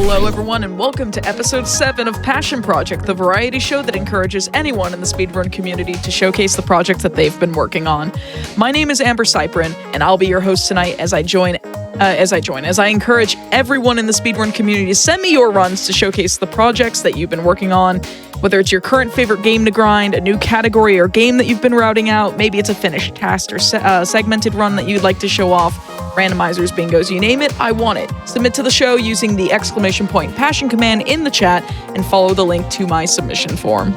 Hello everyone and welcome to episode 7 of Passion Project, the variety show that encourages anyone in the speedrun community to showcase the projects that they've been working on. My name is Amber Cyprin and I'll be your host tonight as I encourage everyone in the speedrun community to send me your runs to showcase the projects that you've been working on. Whether it's your current favorite game to grind, a new category or game that you've been routing out, maybe it's a finished task or segmented run that you'd like to show off, randomizers, bingos, you name it, I want it. Submit to the show using the !passion command in the chat and follow the link to my submission form.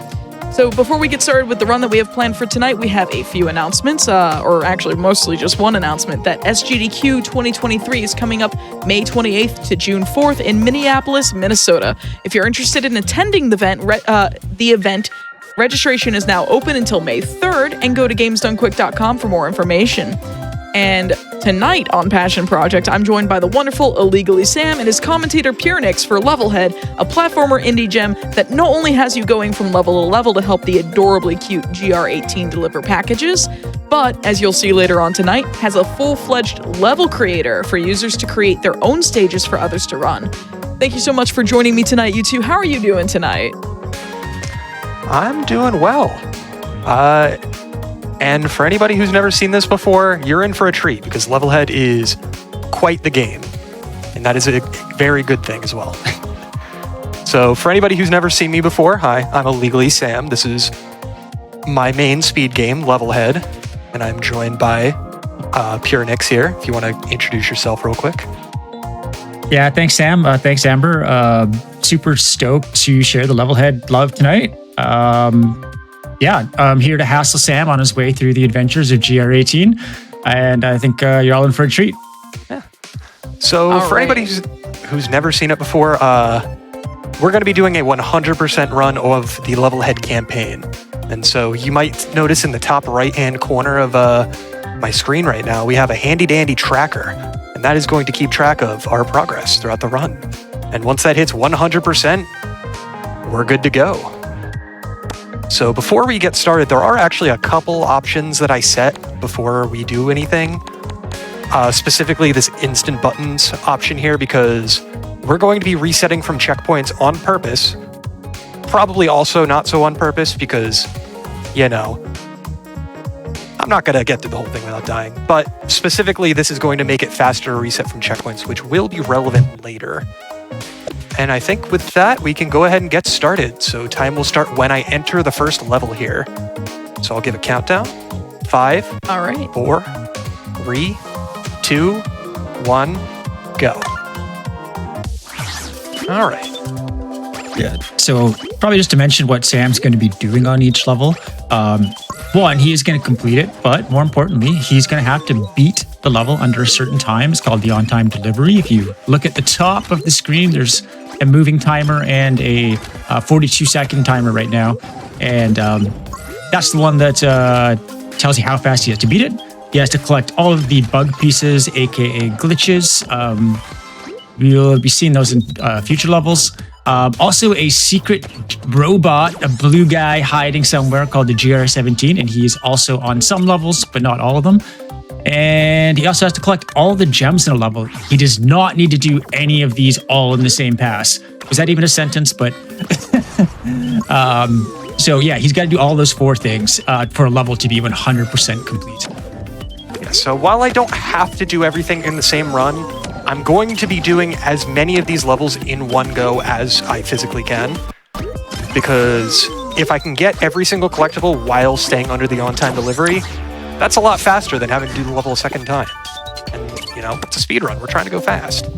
So before we get started with the run that we have planned for tonight, we have a few announcements, or actually mostly just one announcement, that SGDQ 2023 is coming up May 28th to June 4th in Minneapolis, Minnesota. If you're interested in attending the event, registration is now open until May 3rd, and go to gamesdonequick.com for more information. And tonight on Passion Project, I'm joined by the wonderful Illegally Sam and his commentator Purenix for Levelhead, a platformer indie gem that not only has you going from level to level to help the adorably cute GR18 deliver packages, but, as you'll see later on tonight, has a full-fledged level creator for users to create their own stages for others to run. Thank you so much for joining me tonight, you two. How are you doing tonight? I'm doing well. And for anybody who's never seen this before, you're in for a treat because Levelhead is quite the game. And that is a very good thing as well. So for anybody who's never seen me before, hi, I'm Illegally Sam. This is my main speed game, Levelhead. And I'm joined by Purenix here, if you want to introduce yourself real quick. Yeah, thanks, Sam. Thanks, Amber. Super stoked to share the Levelhead love tonight. I'm here to hassle Sam on his way through the adventures of GR18, and I think you're all in for a treat. Yeah. So for anybody who's never seen it before, we're going to be doing a 100% run of the Levelhead campaign. And so you might notice in the top right-hand corner of my screen right now, we have a handy-dandy tracker, and that is going to keep track of our progress throughout the run. And once that hits 100%, we're good to go. So before we get started, there are actually a couple options that I set before we do anything. Specifically this instant buttons option here, because we're going to be resetting from checkpoints on purpose. Probably also not so on purpose because, I'm not going to get through the whole thing without dying. But specifically, this is going to make it faster to reset from checkpoints, which will be relevant later. And I think with that, we can go ahead and get started. So time will start when I enter the first level here. So I'll give a countdown. 5, All right. 4, 3, 2, 1, go. All right. Yeah. So probably just to mention what Sam's going to be doing on each level. One, he is going to complete it, but more importantly, he's going to have to beat the level under a certain time. It's called the on-time delivery. If you look at the top of the screen, there's a moving timer and a 42-second timer right now. And that's the one that tells you how fast he has to beat it. He has to collect all of the bug pieces, aka glitches. We'll be seeing those in future levels. Also a secret robot, a blue guy hiding somewhere called the GR17, and he is also on some levels, but not all of them. And he also has to collect all the gems in a level. He does not need to do any of these all in the same pass. Was that even a sentence? But so yeah, he's got to do all those 4 things for a level to be 100% complete. Yeah, so while I don't have to do everything in the same run, I'm going to be doing as many of these levels in one go as I physically can. Because if I can get every single collectible while staying under the on-time delivery, that's a lot faster than having to do the level a second time. And, it's a speed run. We're trying to go fast.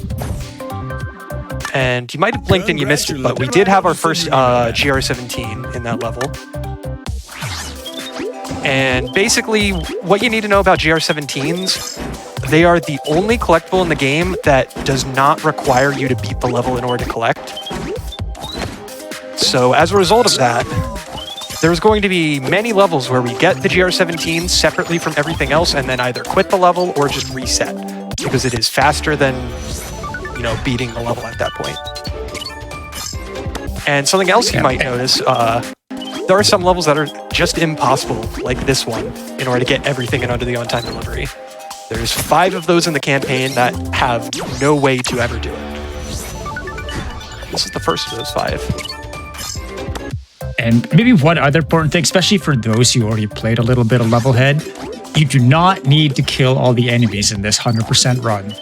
And you might have blinked and you missed it, but we did have our first GR17 in that level. And basically, what you need to know about GR17s, they are the only collectible in the game that does not require you to beat the level in order to collect. So as a result of that, there's going to be many levels where we get the GR17 separately from everything else and then either quit the level or just reset, because it is faster than, beating the level at that point. And something else you might notice, there are some levels that are just impossible, like this one, in order to get everything in under the on-time delivery. There's 5 of those in the campaign that have no way to ever do it. This is the first of those 5. And maybe one other important thing, especially for those who already played a little bit of Levelhead, you do not need to kill all the enemies in this 100% run.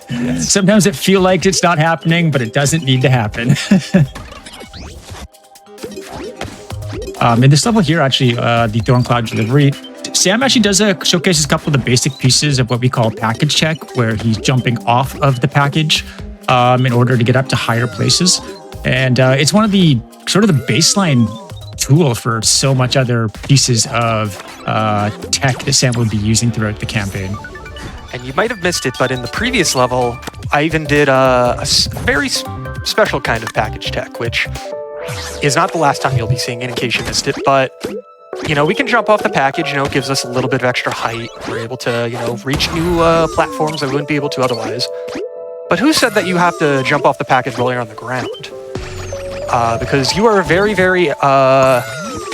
Yes. Sometimes it feels like it's not happening, but it doesn't need to happen. In this level here, actually, the Thorn Cloud Delivery, Sam actually showcases a couple of the basic pieces of what we call package check, where he's jumping off of the package in order to get up to higher places. And it's one of the sort of the baseline tool for so much other pieces of tech that Sam will be using throughout the campaign. And you might have missed it, but in the previous level, I even did a very special kind of package tech, which is not the last time you'll be seeing it in case you missed it. But, you know, we can jump off the package, you know, it gives us a little bit of extra height. We're able to, you know, reach new platforms that we wouldn't be able to otherwise. But who said that you have to jump off the package while you're on the ground? Because you are very, very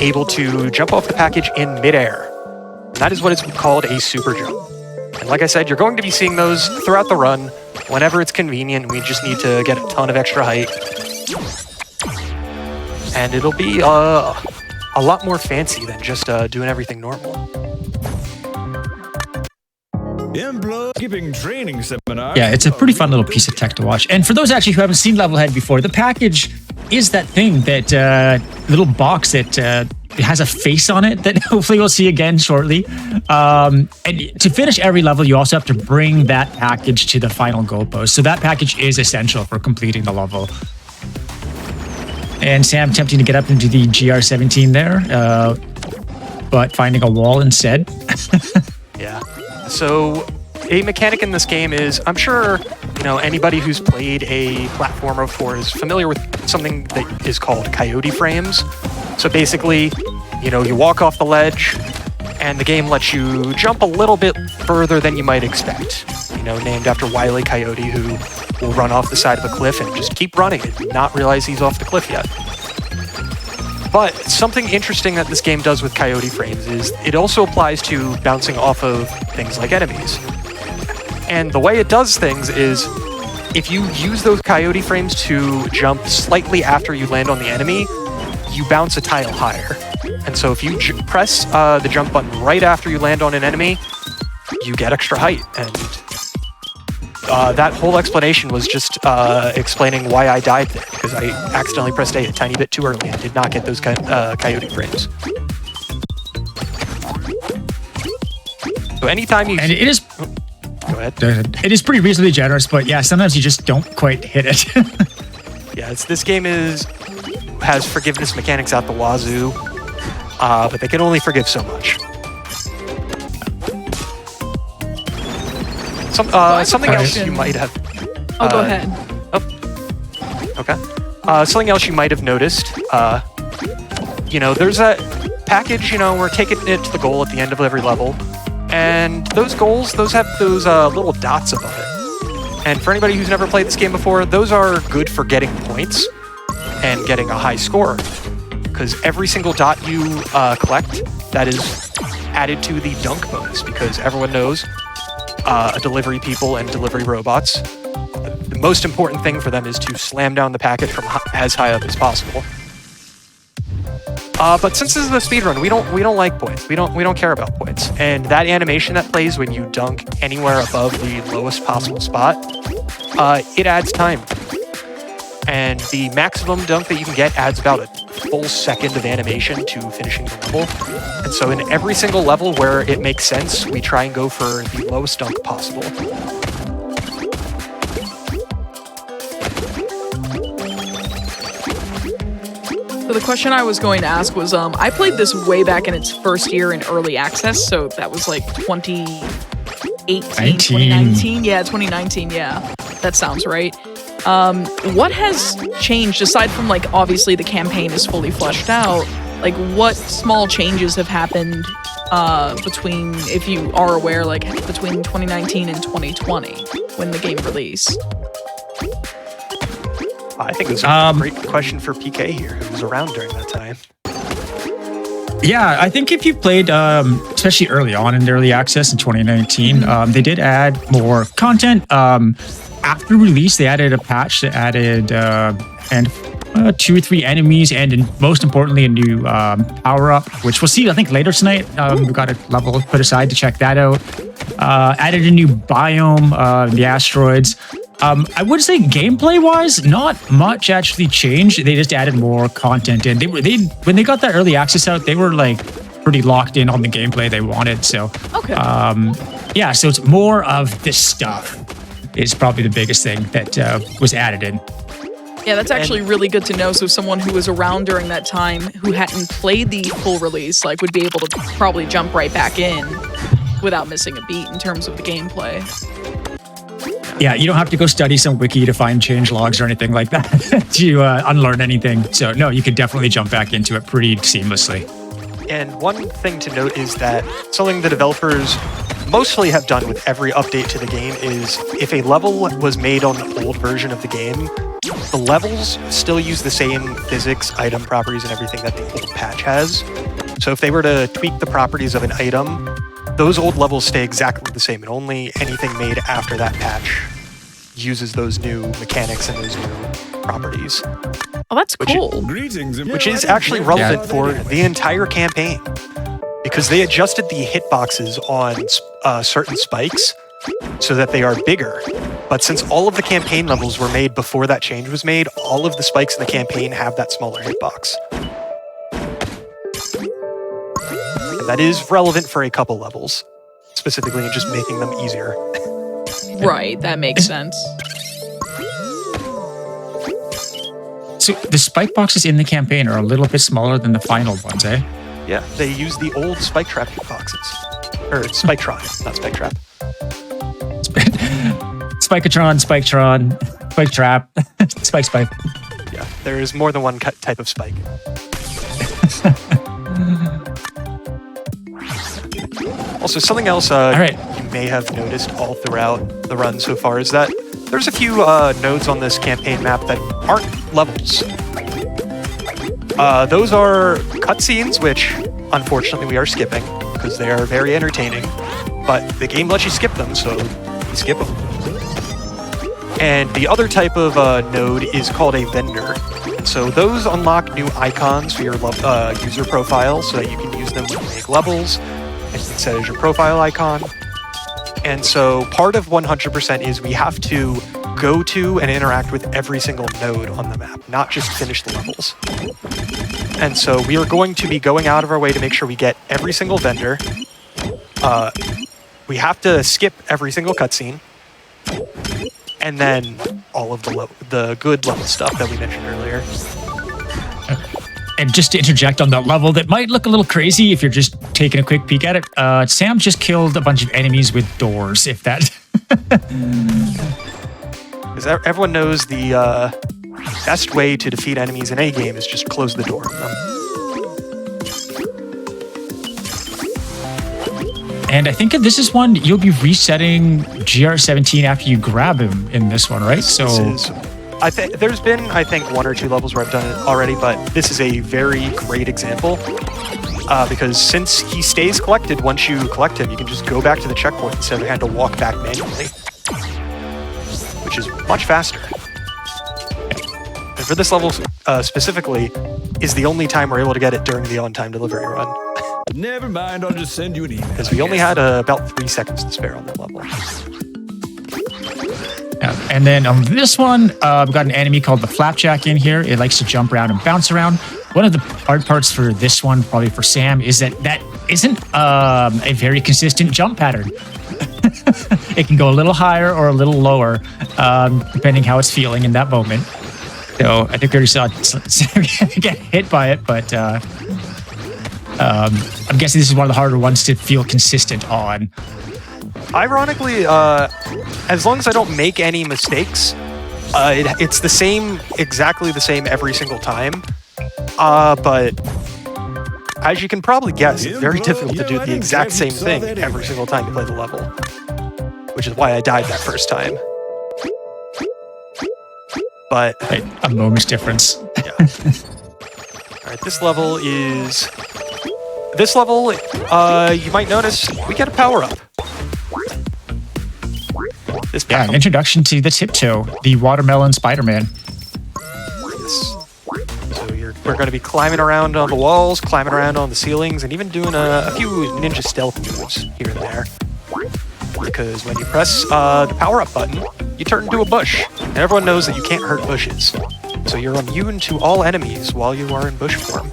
able to jump off the package in midair. And that is what is called a super jump. And like I said, you're going to be seeing those throughout the run whenever it's convenient. We just need to get a ton of extra height. And it'll be a lot more fancy than just doing everything normal. Keeping training seminar. Yeah, it's a pretty fun little piece of tech to watch. And for those actually who haven't seen Levelhead before, the package is that thing, that little box that it has a face on it that hopefully we'll see again shortly. And to finish every level, you also have to bring that package to the final goalpost. So that package is essential for completing the level. And Sam attempting to get up into the GR17 there, but finding a wall instead. Yeah. So a mechanic in this game is, I'm sure, you know, anybody who's played a platformer before is familiar with something that is called coyote frames. So basically, you know, you walk off the ledge and the game lets you jump a little bit further than you might expect. You know, named after Wile E. Coyote, who will run off the side of a cliff and just keep running and not realize he's off the cliff yet. But something interesting that this game does with coyote frames is it also applies to bouncing off of things like enemies. And the way it does things is if you use those coyote frames to jump slightly after you land on the enemy, you bounce a tile higher. And so if you press the jump button right after you land on an enemy, you get extra height. And that whole explanation was just explaining why I died there, because I accidentally pressed A a tiny bit too early and did not get those coyote frames. So anytime you... And it is... Go ahead. It is pretty reasonably generous, but yeah, sometimes you just don't quite hit it. Yeah, this game has forgiveness mechanics out the wazoo, but they can only forgive so much. Something else you might have... Oh, go ahead. Oh, okay. Something else you might have noticed, you know, there's a package, you know, we're taking it to the goal at the end of every level, and those goals, those have those little dots above it. And for anybody who's never played this game before, those are good for getting points and getting a high score, because every single dot you collect, that is added to the dunk bonus, because everyone knows delivery people and delivery robots, the most important thing for them is to slam down the packet from as high up as possible. But since this is a speedrun, we don't like points. We don't care about points. And that animation that plays when you dunk anywhere above the lowest possible spot, it adds time. And the maximum dunk that you can get adds about a full second of animation to finishing the level. And so in every single level where it makes sense, we try and go for the lowest dunk possible. So the question I was going to ask was, I played this way back in its first year in early access, so that was like 2019. Yeah, 2019, yeah. That sounds right. What has changed, aside from, like, obviously the campaign is fully fleshed out, like, what small changes have happened between, if you are aware, like, between 2019 and 2020, when the game released? I think it was a great question for PK here, who was around during that time. Yeah, I think if you played, especially early on in the early access in 2019, they did add more content. After release, they added a patch that added and 2 or 3 enemies, and most importantly, a new power up, which we'll see, I think, later tonight. We got a level put aside to check that out. Added a new biome, the asteroids. I would say gameplay wise, not much actually changed. They just added more content, and when they got that early access out, they were like pretty locked in on the gameplay they wanted. So, Okay. yeah, so it's more of this stuff is probably the biggest thing that was added in. Yeah, that's actually really good to know. So someone who was around during that time who hadn't played the full release, like, would be able to probably jump right back in without missing a beat in terms of the gameplay. Yeah, you don't have to go study some wiki to find change logs or anything like that to unlearn anything. So no, you could definitely jump back into it pretty seamlessly. And one thing to note is that something the developers mostly have done with every update to the game is if a level was made on the old version of the game, the levels still use the same physics, item properties, and everything that the old patch has. So if they were to tweak the properties of an item, those old levels stay exactly the same, and only anything made after that patch uses those new mechanics and those new properties. Oh, that's cool. Greetings, Which is actually relevant for the entire campaign, because they adjusted the hitboxes on certain spikes so that they are bigger. But since all of the campaign levels were made before that change was made, all of the spikes in the campaign have that smaller hitbox. And that is relevant for a couple levels, specifically in just making them easier. Right, that makes sense. So the spike boxes in the campaign are a little bit smaller than the final ones, eh? Yeah, they use the old Spike Trap hitboxes. Or Spiketron, not Spike Trap. Spiketron, Spiketron, Spike Trap, Spike. Yeah, there is more than one type of spike. Also, something else you may have noticed all throughout the run so far is that there's a few nodes on this campaign map that aren't levels. Those are cutscenes, which unfortunately we are skipping because they are very entertaining, but the game lets you skip them, so you skip them. And the other type of node is called a vendor. And so those unlock new icons for your user profile so that you can use them when you make levels and you can set as your profile icon. And so part of 100% is we have to go to and interact with every single node on the map, not just finish the levels. And so we are going to be going out of our way to make sure we get every single vendor. We have to skip every single cutscene. And then all of the good level stuff that we mentioned earlier. And just to interject on that level that might look a little crazy if you're just taking a quick peek at it, Sam just killed a bunch of enemies with doors, if that... Because everyone knows the best way to defeat enemies in a game is just close the door on them. And I think this is one you'll be resetting GR17 after you grab him in this one, right? So there's been, I think, 1 or 2 levels where I've done it already, but this is a very great example because since he stays collected, once you collect him, you can just go back to the checkpoint instead of having to walk back manually, which is much faster. And for this level specifically, is the only time we're able to get it during the on-time delivery run. Never mind, I'll just send you an email. Because we only had about 3 seconds to spare on that level. Yeah. And then on this one, we've got an enemy called the Flapjack in here. It likes to jump around and bounce around. One of the hard parts for this one, probably for Sam, is that isn't a very consistent jump pattern. It can go a little higher or a little lower, depending how it's feeling in that moment. So I think we already saw Sam get hit by it, but I'm guessing this is one of the harder ones to feel consistent on. Ironically, as long as I don't make any mistakes, it's the same, exactly the same every single time. But as you can probably guess, it's very difficult to do the exact same thing every single time you play the level, which is why I died that first time. But a moment's difference. Yeah. All right, this level is this level, you might notice we get a power-up. Yeah, an introduction to the Tiptoe, the watermelon Spider-Man. So we're going to be climbing around on the walls, climbing around on the ceilings, and even doing a few ninja stealth moves here and there. Because when you press the power-up button, you turn into a bush. And everyone knows that you can't hurt bushes. So you're immune to all enemies while you are in bush form.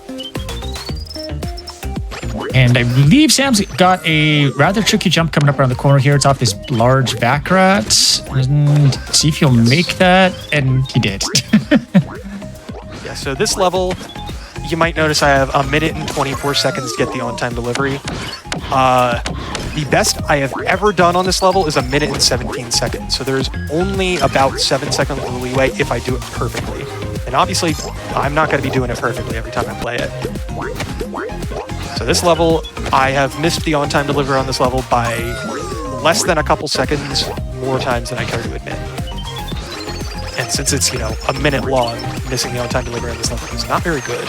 And I believe Sam's got a rather tricky jump coming up around the corner here. It's off this large back rat. And see if he'll make that. And he did. Yeah, so this level, you might notice I have 1 minute and 24 seconds to get the on-time delivery. The best I have ever done on this level is 1 minute and 17 seconds. So there's only about 7 seconds of leeway if I do it perfectly. And obviously, I'm not going to be doing it perfectly every time I play it. So this level, I have missed the on-time delivery on this level by less than a couple seconds more times than I care to admit. And since it's, 1 minute long, missing the on-time delivery on this level is not very good.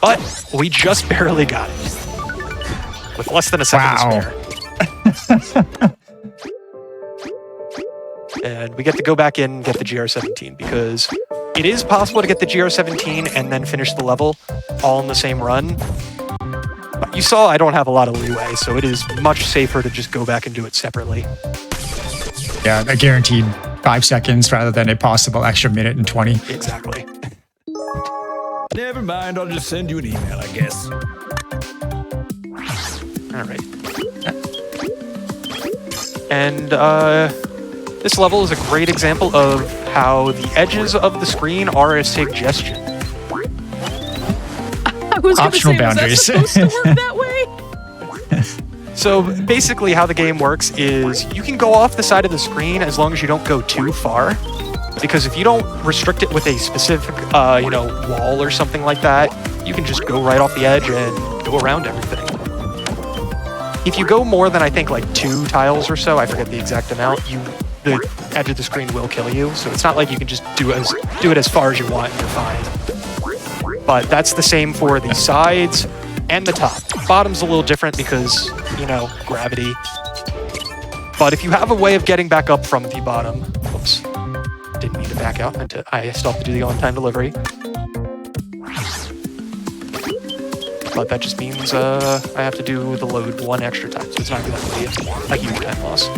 But we just barely got it. With less than a second to spare. And we get to go back in and get the GR17 because it is possible to get the GR17 and then finish the level all in the same run. But you saw I don't have a lot of leeway, so it is much safer to just go back and do it separately. Yeah, a guaranteed 5 seconds rather than a possible extra minute and 20. Exactly. Never mind, I'll just send you an email, I guess. All right. And this level is a great example of how the edges of the screen are a suggestion. I was Optional gonna say, boundaries. was that supposed to work that way? So basically how the game works is you can go off the side of the screen as long as you don't go too far. Because if you don't restrict it with a specific, wall or something like that, you can just go right off the edge and go around everything. If you go more than, I think, like 2 tiles or so, I forget the exact amount, the edge of the screen will kill you. So it's not like you can just do it as far as you want and you're fine. But that's the same for the sides and the top. Bottom's a little different because, gravity. But if you have a way of getting back up from the bottom, oops, didn't mean to back out. I still have to do the on-time delivery. But that just means I have to do the load 1 extra time, so it's not going to be a huge time loss.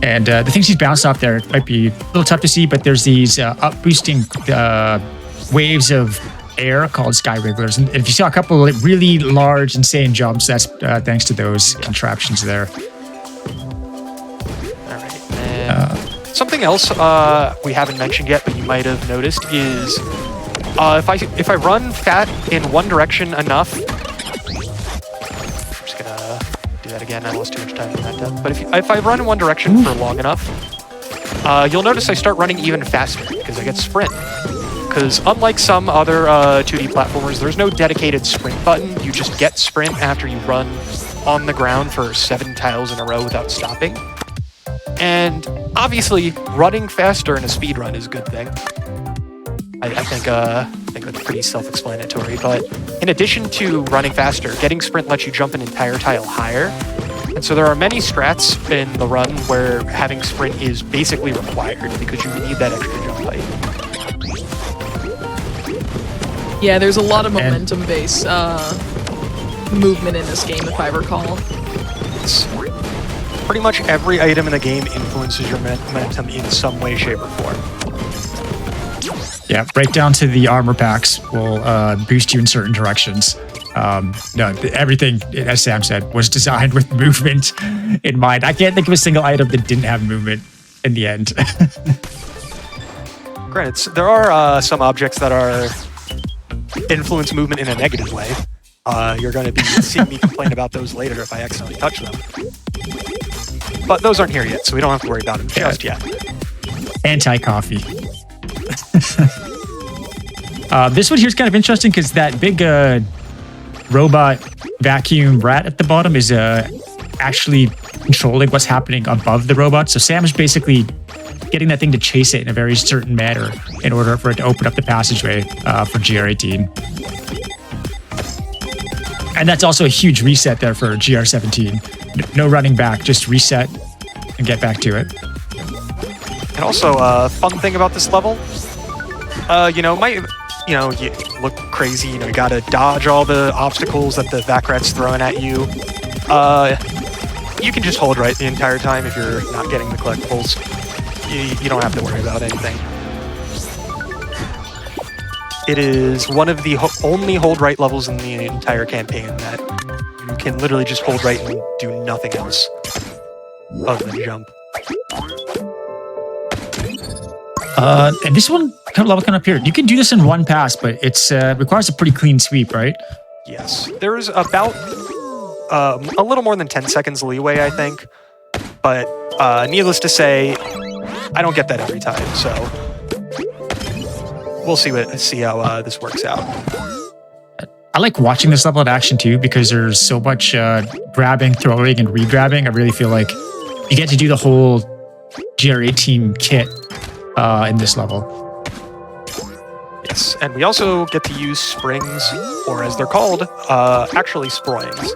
And the things he's bounced off there might be a little tough to see, but there's these up-boosting waves of air called sky wrigglers. And if you saw a couple of really large, insane jumps, that's thanks to those contraptions there. All right. And something else we haven't mentioned yet, but you might have noticed is if I run fat in one direction enough, I'm just gonna do that again. I lost too much time on that death. But if I run in one direction for long enough, you'll notice I start running even faster because I get sprint. Because unlike some other 2D platformers, there's no dedicated sprint button. You just get sprint after you run on the ground for 7 tiles in a row without stopping. And obviously, running faster in a speed run is a good thing. I think that's pretty self-explanatory. But in addition to running faster, getting sprint lets you jump an entire tile higher. And so there are many strats in the run where having sprint is basically required because you need that extra jump height. Yeah, there's a lot of momentum-based movement in this game, if I recall. It's pretty much every item in the game influences your momentum in some way, shape, or form. Yeah, right down to the armor packs will boost you in certain directions. Everything, as Sam said, was designed with movement in mind. I can't think of a single item that didn't have movement in the end. Granted, there are some objects that are influence movement in a negative way. You're going to be seeing me complain about those later if I accidentally touch them. But those aren't here yet, so we don't have to worry about them just yet. Anti-coffee. This one here is kind of interesting because that big robot vacuum rat at the bottom is actually controlling what's happening above the robot. So Sam's basically getting that thing to chase it in a very certain manner in order for it to open up the passageway for GR18. And that's also a huge reset there for GR17. No running back, just reset and get back to it. And also, fun thing about this level, you look crazy. You gotta dodge all the obstacles that the Vakrat's throwing at you. You can just hold right the entire time if you're not getting the collectibles. You don't have to worry about anything. It is one of the only hold right levels in the entire campaign that you can literally just hold right and do nothing else other than jump. And this one level coming up here, you can do this in one pass, but it's requires a pretty clean sweep, right? Yes, there is about a little more than 10 seconds leeway, I think. But needless to say, I don't get that every time, so we'll see how this works out. I like watching this level of action too because there's so much grabbing, throwing, and re-grabbing. I really feel like you get to do the whole GR18 kit in this level. Yes, and we also get to use springs, or as they're called, actually sproings.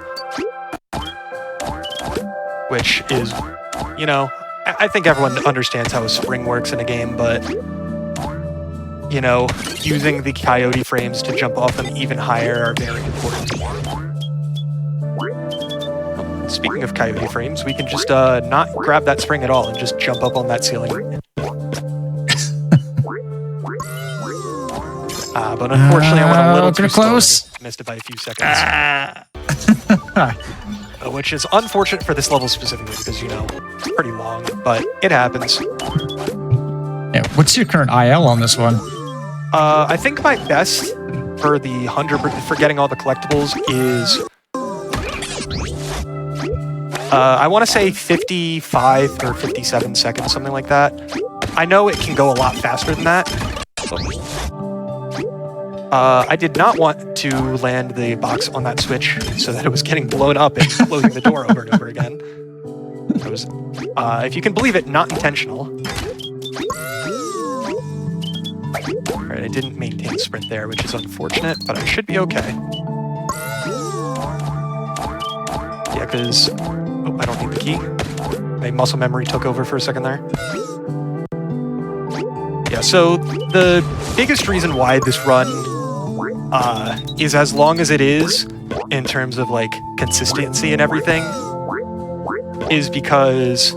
Which is, I think everyone understands how a spring works in a game, but, using the coyote frames to jump off them even higher are very important. Speaking of coyote frames, we can just not grab that spring at all and just jump up on that ceiling. But unfortunately, I went a little too close. Missed it by a few seconds. Which is unfortunate for this level specifically because, it's pretty long, but it happens. Yeah, what's your current IL on this one? I think my best for the 100 for getting all the collectibles is I want to say 55 or 57 seconds, something like that. I know it can go a lot faster than that. I did not want to land the box on that switch so that it was getting blown up and closing the door over and over again. It was, if you can believe it, not intentional. Alright, I didn't maintain sprint there, which is unfortunate, but I should be okay. Yeah, because... Oh, I don't need the key. My muscle memory took over for a second there. Yeah, so the biggest reason why this run is as long as it is, in terms of, consistency and everything, is because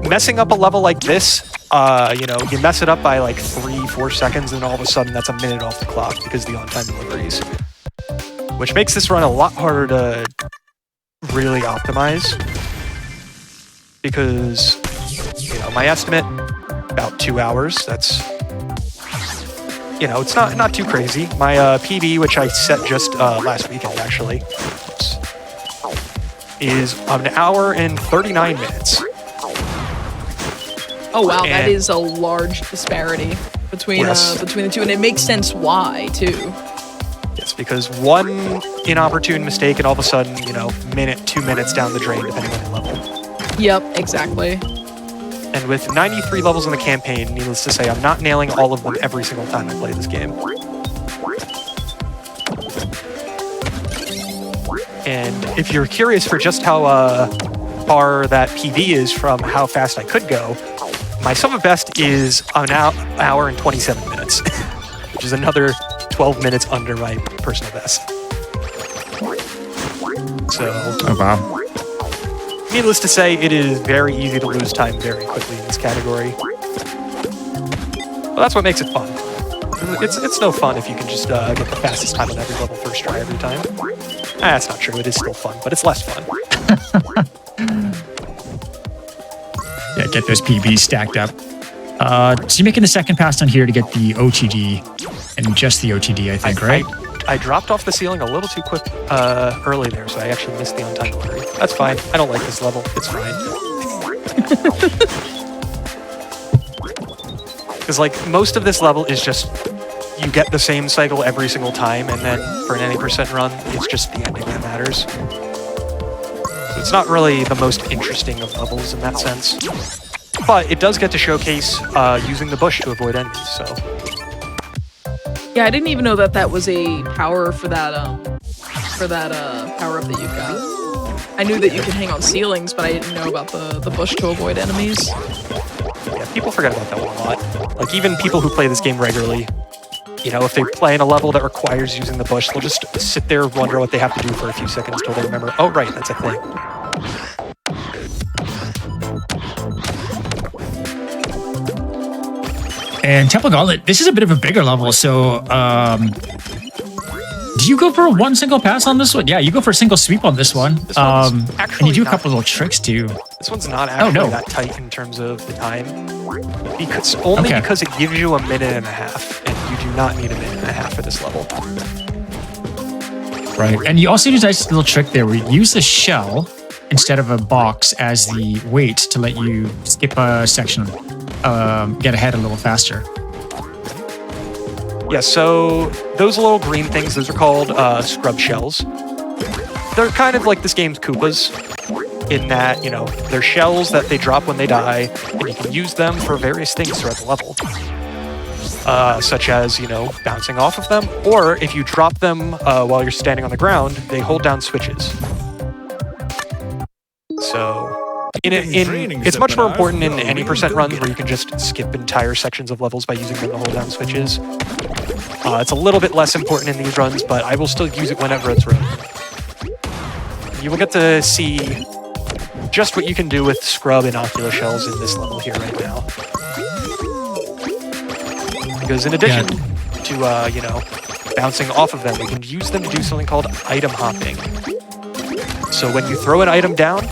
messing up a level like this, you mess it up by, 3-4 seconds, and all of a sudden that's a minute off the clock because of the on-time deliveries. Which makes this run a lot harder to really optimize. Because, my estimate, about 2 hours, that's... it's not too crazy. My PB, which I set just last weekend, actually, is 1 hour and 39 minutes. Oh wow, that is a large disparity between the two, and it makes sense why too. Yes, because one inopportune mistake, and all of a sudden, 2 minutes down the drain, depending on the level. Yep, exactly. And with 93 levels in the campaign, needless to say, I'm not nailing all of them every single time I play this game. And if you're curious for just how far that PV is from how fast I could go, my sum of best is an hour and 27 minutes, which is another 12 minutes under my personal best. So... Oh, wow. Needless to say, it is very easy to lose time very quickly in this category. Well, that's what makes it fun. It's no fun if you can just get the fastest time on every level first try every time. That's not true, it is still fun, but it's less fun. Yeah, get those PBs stacked up. So you're making the second pass on here to get the OTD, and just the OTD, I think, right? I dropped off the ceiling a little too quick early there, so I actually missed the on-time delivery. That's fine. I don't like this level. It's fine. Because, most of this level is just you get the same cycle every single time, and then for an any % run, it's just the ending that matters. it's not really the most interesting of levels in that sense. But it does get to showcase using the bush to avoid enemies, so. Yeah, I didn't even know that that was a power for that power-up that you've got. I knew that you could hang on ceilings, but I didn't know about the bush to avoid enemies. Yeah, people forget about that one a lot. Like, even people who play this game regularly, you know, if they play in a level that requires using the bush, they'll just sit there and wonder what they have to do for a few seconds till they remember, oh, right, that's a thing. And Temple Gauntlet, this is a bit of a bigger level, so do you go for one single pass on this one? Yeah, you go for a single sweep on this one. And you do a couple little tricks too. This one's not actually that tight in terms of the time. Because because it gives you a minute and a half, and you do not need a minute and a half for this level. Right, and you also use a nice little trick there where you use the shell instead of a box as the weight to let you skip a section, get ahead a little faster. Yeah, so those little green things, those are called scrub shells. They're kind of like this game's Koopas, in that, you know, they're shells that they drop when they die, and you can use them for various things throughout the level. Such as, you know, bouncing off of them, or if you drop them while you're standing on the ground, they hold down switches. So, it's much more important in any percent run where you can just skip entire sections of levels by using them to hold down switches. It's a little bit less important in these runs, but I will still use it whenever it's relevant. You will get to see just what you can do with scrub and ocular shells in this level here right now. Because in addition to, you know, bouncing off of them, we can use them to do something called item hopping. So when you throw an item down,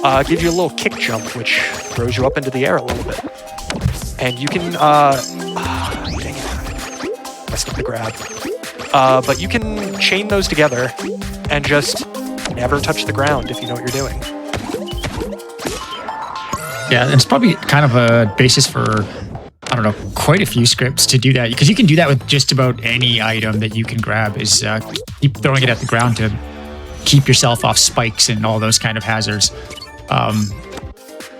it gives you a little kick jump, which throws you up into the air a little bit. And you can, dang it, messed up the grab. But you can chain those together and just never touch the ground if you know what you're doing. Yeah, it's probably kind of a basis for, I don't know, quite a few scripts to do that, because you can do that with just about any item that you can grab, is keep throwing it at the ground to keep yourself off spikes and all those kind of hazards.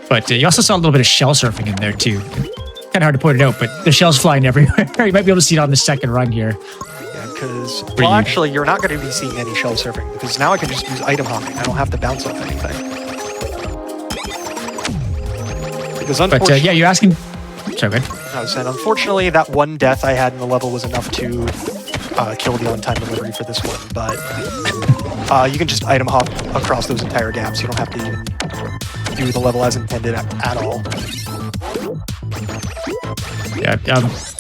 But you also saw a little bit of shell surfing in there too. Kind of hard to point it out, but the shell's flying everywhere. You might be able to see it on the second run here. Yeah, because, well, actually, you're not going to be seeing any shell surfing, because now I can just use item hopping. I don't have to bounce off anything. Because unfortunately, yeah, you're asking. Sorry, go ahead. I was saying, unfortunately, that one death I had in the level was enough to kill the on-time delivery for this one. But you can just item hop across those entire gaps. You don't have to even do the level as intended at all. Yeah,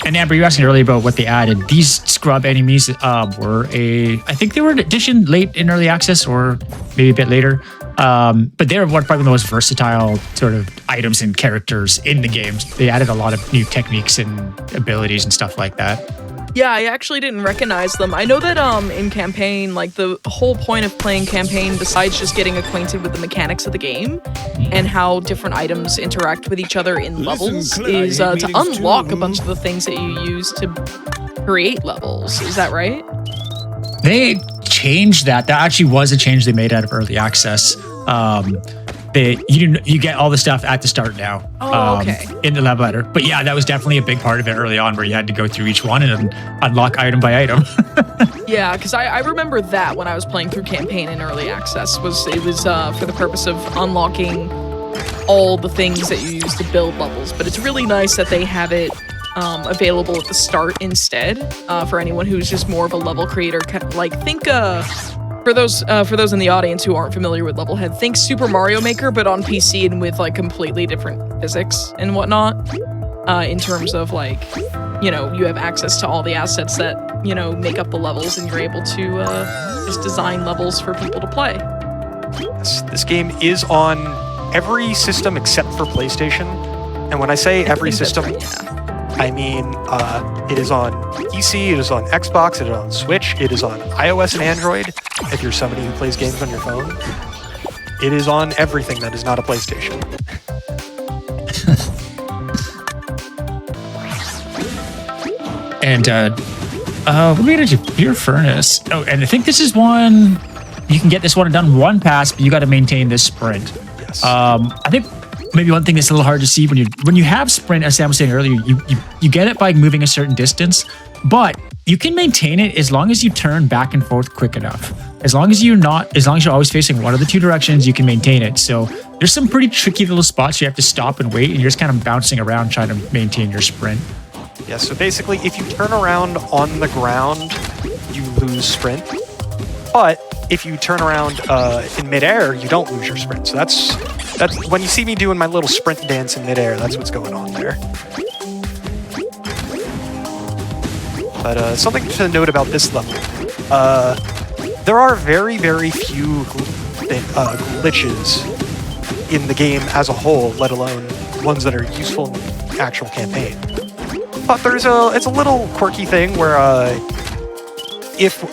and Amber, you were asking earlier about what they added. These scrub enemies were I think they were an addition late in early access, or maybe a bit later. But they're probably the most versatile sort of items and characters in the game. They added a lot of new techniques and abilities and stuff like that. Yeah, I actually didn't recognize them. I know that in campaign, like the whole point of playing campaign, besides just getting acquainted with the mechanics of the game and how different items interact with each other in levels, is to unlock a bunch of the things that you use to create levels. Is that right? They changed that. That actually was a change they made out of early access. You get all the stuff at the start now. Oh, okay. In the level editor. But yeah, that was definitely a big part of it early on, where you had to go through each one and unlock item by item. Yeah, because I remember that when I was playing through campaign in early access, it was for the purpose of unlocking all the things that you use to build levels. But it's really nice that they have it available at the start instead, for anyone who's just more of a level creator. Like, think for those in the audience who aren't familiar with Levelhead, think Super Mario Maker, but on PC and with like completely different physics and whatnot. In terms of, like, you know, you have access to all the assets that, you know, make up the levels, and you're able to just design levels for people to play. This game is on every system except for PlayStation, and when I say every system, right, yeah. I mean, it is on PC, it is on Xbox, it is on Switch, it is on iOS and Android, if you're somebody who plays games on your phone. It is on everything that is not a PlayStation. And what are we gonna do? Beer Furnace. Oh, and I think this is one you can get this one done one pass, but you got to maintain this sprint. Yes. I think maybe one thing that's a little hard to see when you have sprint, as Sam was saying earlier, you get it by moving a certain distance, but you can maintain it as long as you turn back and forth quick enough. As long as you're always facing one of the two directions, you can maintain it. So there's some pretty tricky little spots you have to stop and wait, and you're just kind of bouncing around trying to maintain your sprint. Yeah, so basically, if you turn around on the ground, you lose sprint. But if you turn around in midair, you don't lose your sprint. So that's when you see me doing my little sprint dance in midair, that's what's going on there. But something to note about this level, there are very, very few glitches in the game as a whole, let alone ones that are useful in the actual campaign. But it's a little quirky thing where if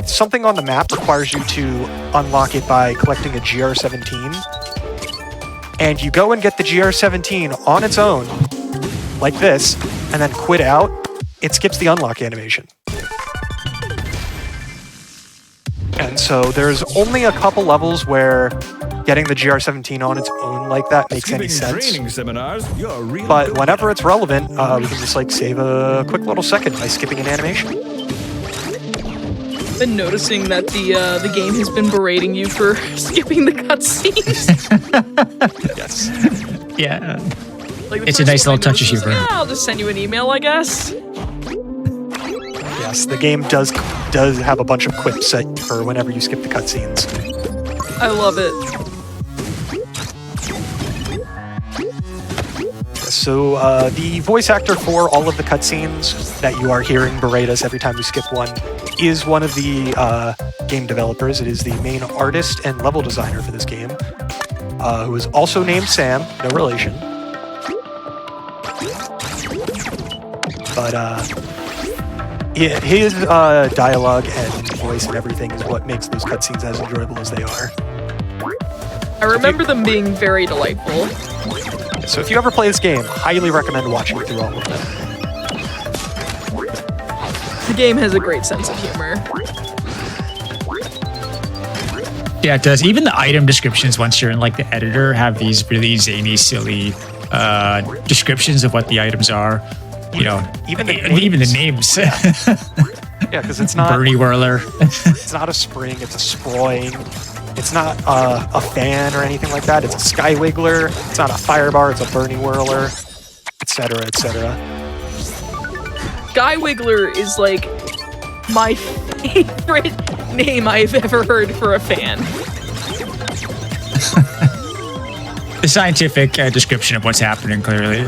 something on the map requires you to unlock it by collecting a GR17, and you go and get the GR17 on its own, like this, and then quit out, it skips the unlock animation. And so there's only a couple levels where getting the GR17 on its own like that makes any sense. But whenever it's relevant, we can just like save a quick little second by skipping an animation. I've been noticing that the game has been berating you for skipping the cutscenes. Yes. Yeah. Like it's a nice little touch of humor. Yeah, I'll just send you an email, I guess. Yes, the game does have a bunch of quips set for whenever you skip the cutscenes. I love it. So the voice actor for all of the cutscenes that you are hearing berate us every time we skip one is one of the game developers. It is the main artist and level designer for this game, who is also named Sam, no relation. But his dialogue and voice and everything is what makes those cutscenes as enjoyable as they are. I remember them being very delightful. So if you ever play this game, highly recommend watching through all of them. The game has a great sense of humor. Yeah, it does. Even the item descriptions, once you're in like the editor, have these really zany, silly descriptions of what the items are. You know, even the names. Yeah, because it's not Bernie Whirler. It's not a spring, it's a sproing. It's not a fan or anything like that. It's a sky wiggler. It's not a firebar, it's a Bernie whirler, etc., etc. Sky Wiggler is like my favorite name I've ever heard for a fan. The scientific description of what's happening, clearly.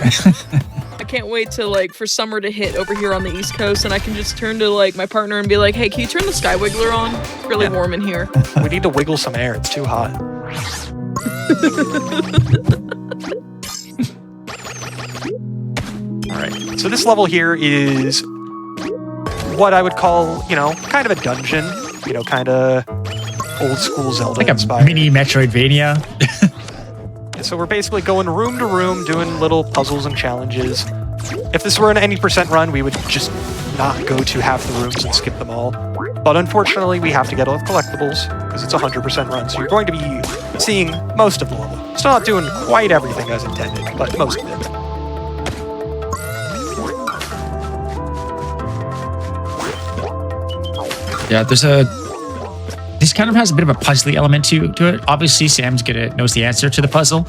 I can't wait to for summer to hit over here on the East Coast, and I can just turn to my partner and be like, "Hey, can you turn the Sky Wiggler on? It's really warm in here." We need to wiggle some air. It's too hot. All right. So this level here is what I would call, kind of a dungeon. Kind of old school Zelda like inspired. A mini Metroidvania. So we're basically going room to room, doing little puzzles and challenges. If this were an any percent run, we would just not go to half the rooms and skip them all. But unfortunately, we have to get all the collectibles because it's a 100% run. So you're going to be seeing most of the level. Still not doing quite everything as intended, but most of it. Yeah, this kind of has a bit of a puzzly element to it. Obviously, Sam's knows the answer to the puzzle.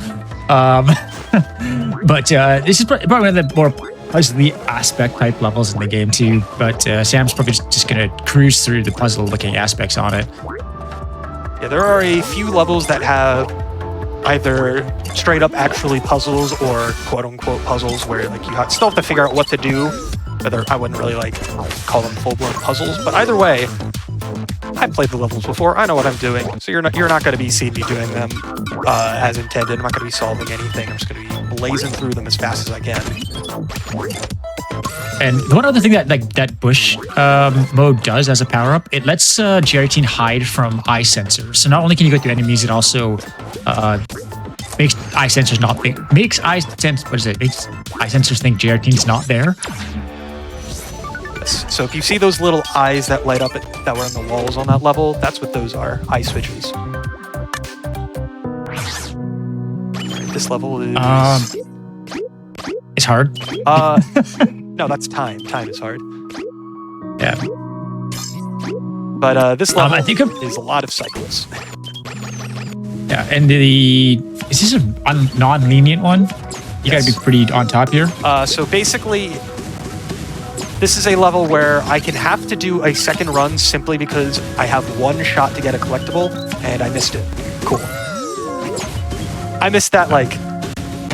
But this is probably one of the more puzzly aspect type levels in the game too. But Sam's probably just going to cruise through the puzzle looking aspects on it. Yeah, there are a few levels that have either straight up actually puzzles or quote unquote puzzles where you still have to figure out what to do. Whether I wouldn't really call them full-blown puzzles, but either way, I've played the levels before. I know what I'm doing, so you're not going to be seeing me doing them as intended. I'm not going to be solving anything. I'm just going to be blazing through them as fast as I can. And one other thing that bush mode does as a power-up, it lets GR18 hide from eye sensors. So not only can you go through enemies, it also makes eye sensors makes eye sensors think GR18's not there. Yes. So if you see those little eyes that light up that were on the walls on that level, that's what those are. Eye switches. This level is. It's hard. No, that's time. Time is hard. Yeah. But this level I think is a lot of cycles. Yeah, and is this a non-lenient one? You Yes. gotta be pretty on top here. So basically, this is a level where I can have to do a second run simply because I have one shot to get a collectible, and I missed it. Cool. I missed that, like,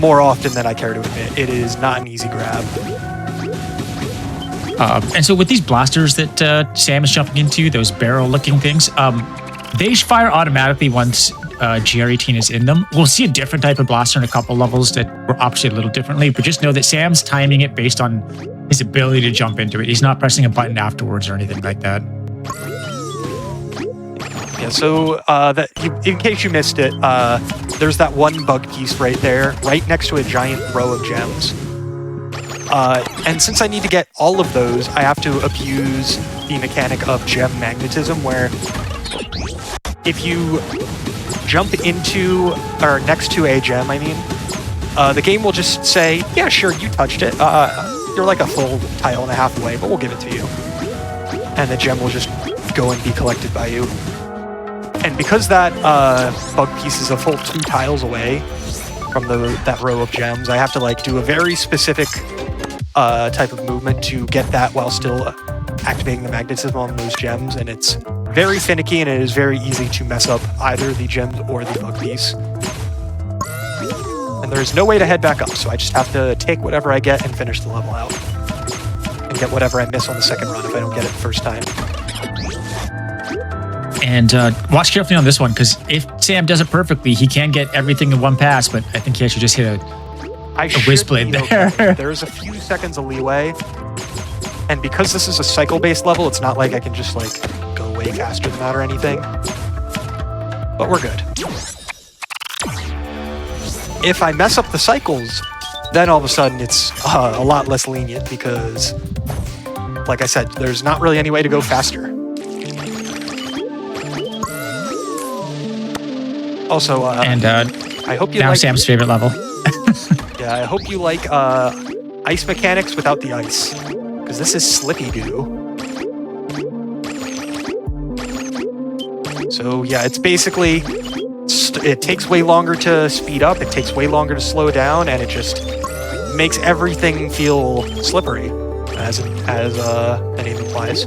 more often than I care to admit. It is not an easy grab. And so with these blasters that Sam is jumping into, those barrel-looking things, they fire automatically once GR18 is in them. We'll see a different type of blaster in a couple levels that were optioned a little differently, but just know that Sam's timing it based on his ability to jump into it. He's not pressing a button afterwards or anything like that. Yeah, so in case you missed it, there's that one bug piece right there, right next to a giant row of gems. And since I need to get all of those, I have to abuse the mechanic of gem magnetism, where if you jump into, or next to a gem, the game will just say, yeah, sure, you touched it. You're like a full tile and a half away, but we'll give it to you. And the gem will just go and be collected by you. And because that bug piece is a full 2 tiles away from that row of gems, I have to like do a very specific type of movement to get that while still activating the magnetism on those gems, and it's very finicky and it is very easy to mess up either the gems or the bug piece. And there's no way to head back up, so I just have to take whatever I get and finish the level out. And get whatever I miss on the second run if I don't get it the first time. And watch carefully on this one, because if Sam does it perfectly, he can get everything in one pass, but I think he actually just hit a whiz blade there. Okay. There's a few seconds of leeway. And because this is a cycle-based level, it's not like I can just like go way faster than that or anything. But we're good. If I mess up the cycles, then all of a sudden it's a lot less lenient because, like I said, there's not really any way to go faster. Also, I hope you now like Sam's favorite level. Yeah, I hope you like ice mechanics without the ice, because this is Slippy Goo. So yeah, it's basically, it takes way longer to speed up, it takes way longer to slow down, and it just makes everything feel slippery, as the name implies.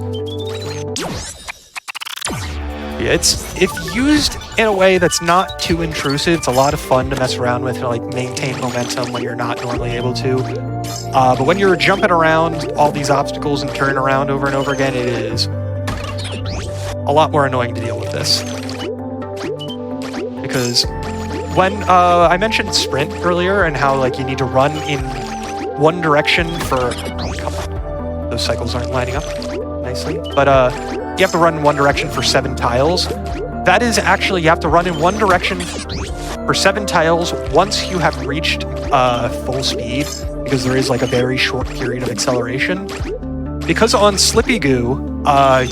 Yeah, if used in a way that's not too intrusive, it's a lot of fun to mess around with and like maintain momentum when you're not normally able to. But when you're jumping around all these obstacles and turning around over and over again, it is a lot more annoying to deal with this. Because when I mentioned sprint earlier and how like you need to run in one direction for, oh come on, those cycles aren't lining up nicely, but you have to run in one direction for 7 tiles. That is actually, you have to run in one direction for 7 tiles once you have reached full speed, because there is like a very short period of acceleration. Because on Slippy Goo,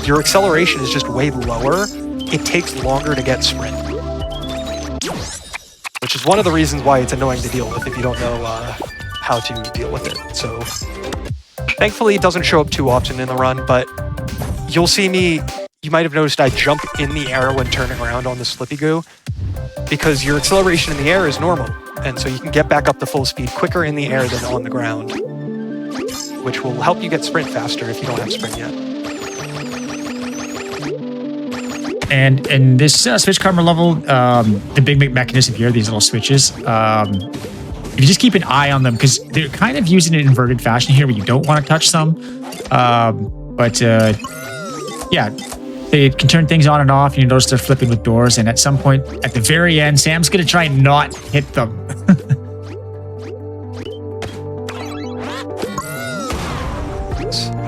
your acceleration is just way lower, it takes longer to get sprint. Which is one of the reasons why it's annoying to deal with if you don't know how to deal with it. So, thankfully it doesn't show up too often in the run, but you'll see me, you might have noticed I jump in the air when turning around on the Slippy Goo, because your acceleration in the air is normal, and so you can get back up to full speed quicker in the air than on the ground, which will help you get sprint faster if you don't have sprint yet. And in this switch karma level, the big mechanism here, these little switches, if you just keep an eye on them, because they're kind of using an inverted fashion here where you don't want to touch some, yeah, they can turn things on and off, and you notice they're flipping with doors, and at some point, at the very end, Sam's going to try and not hit them.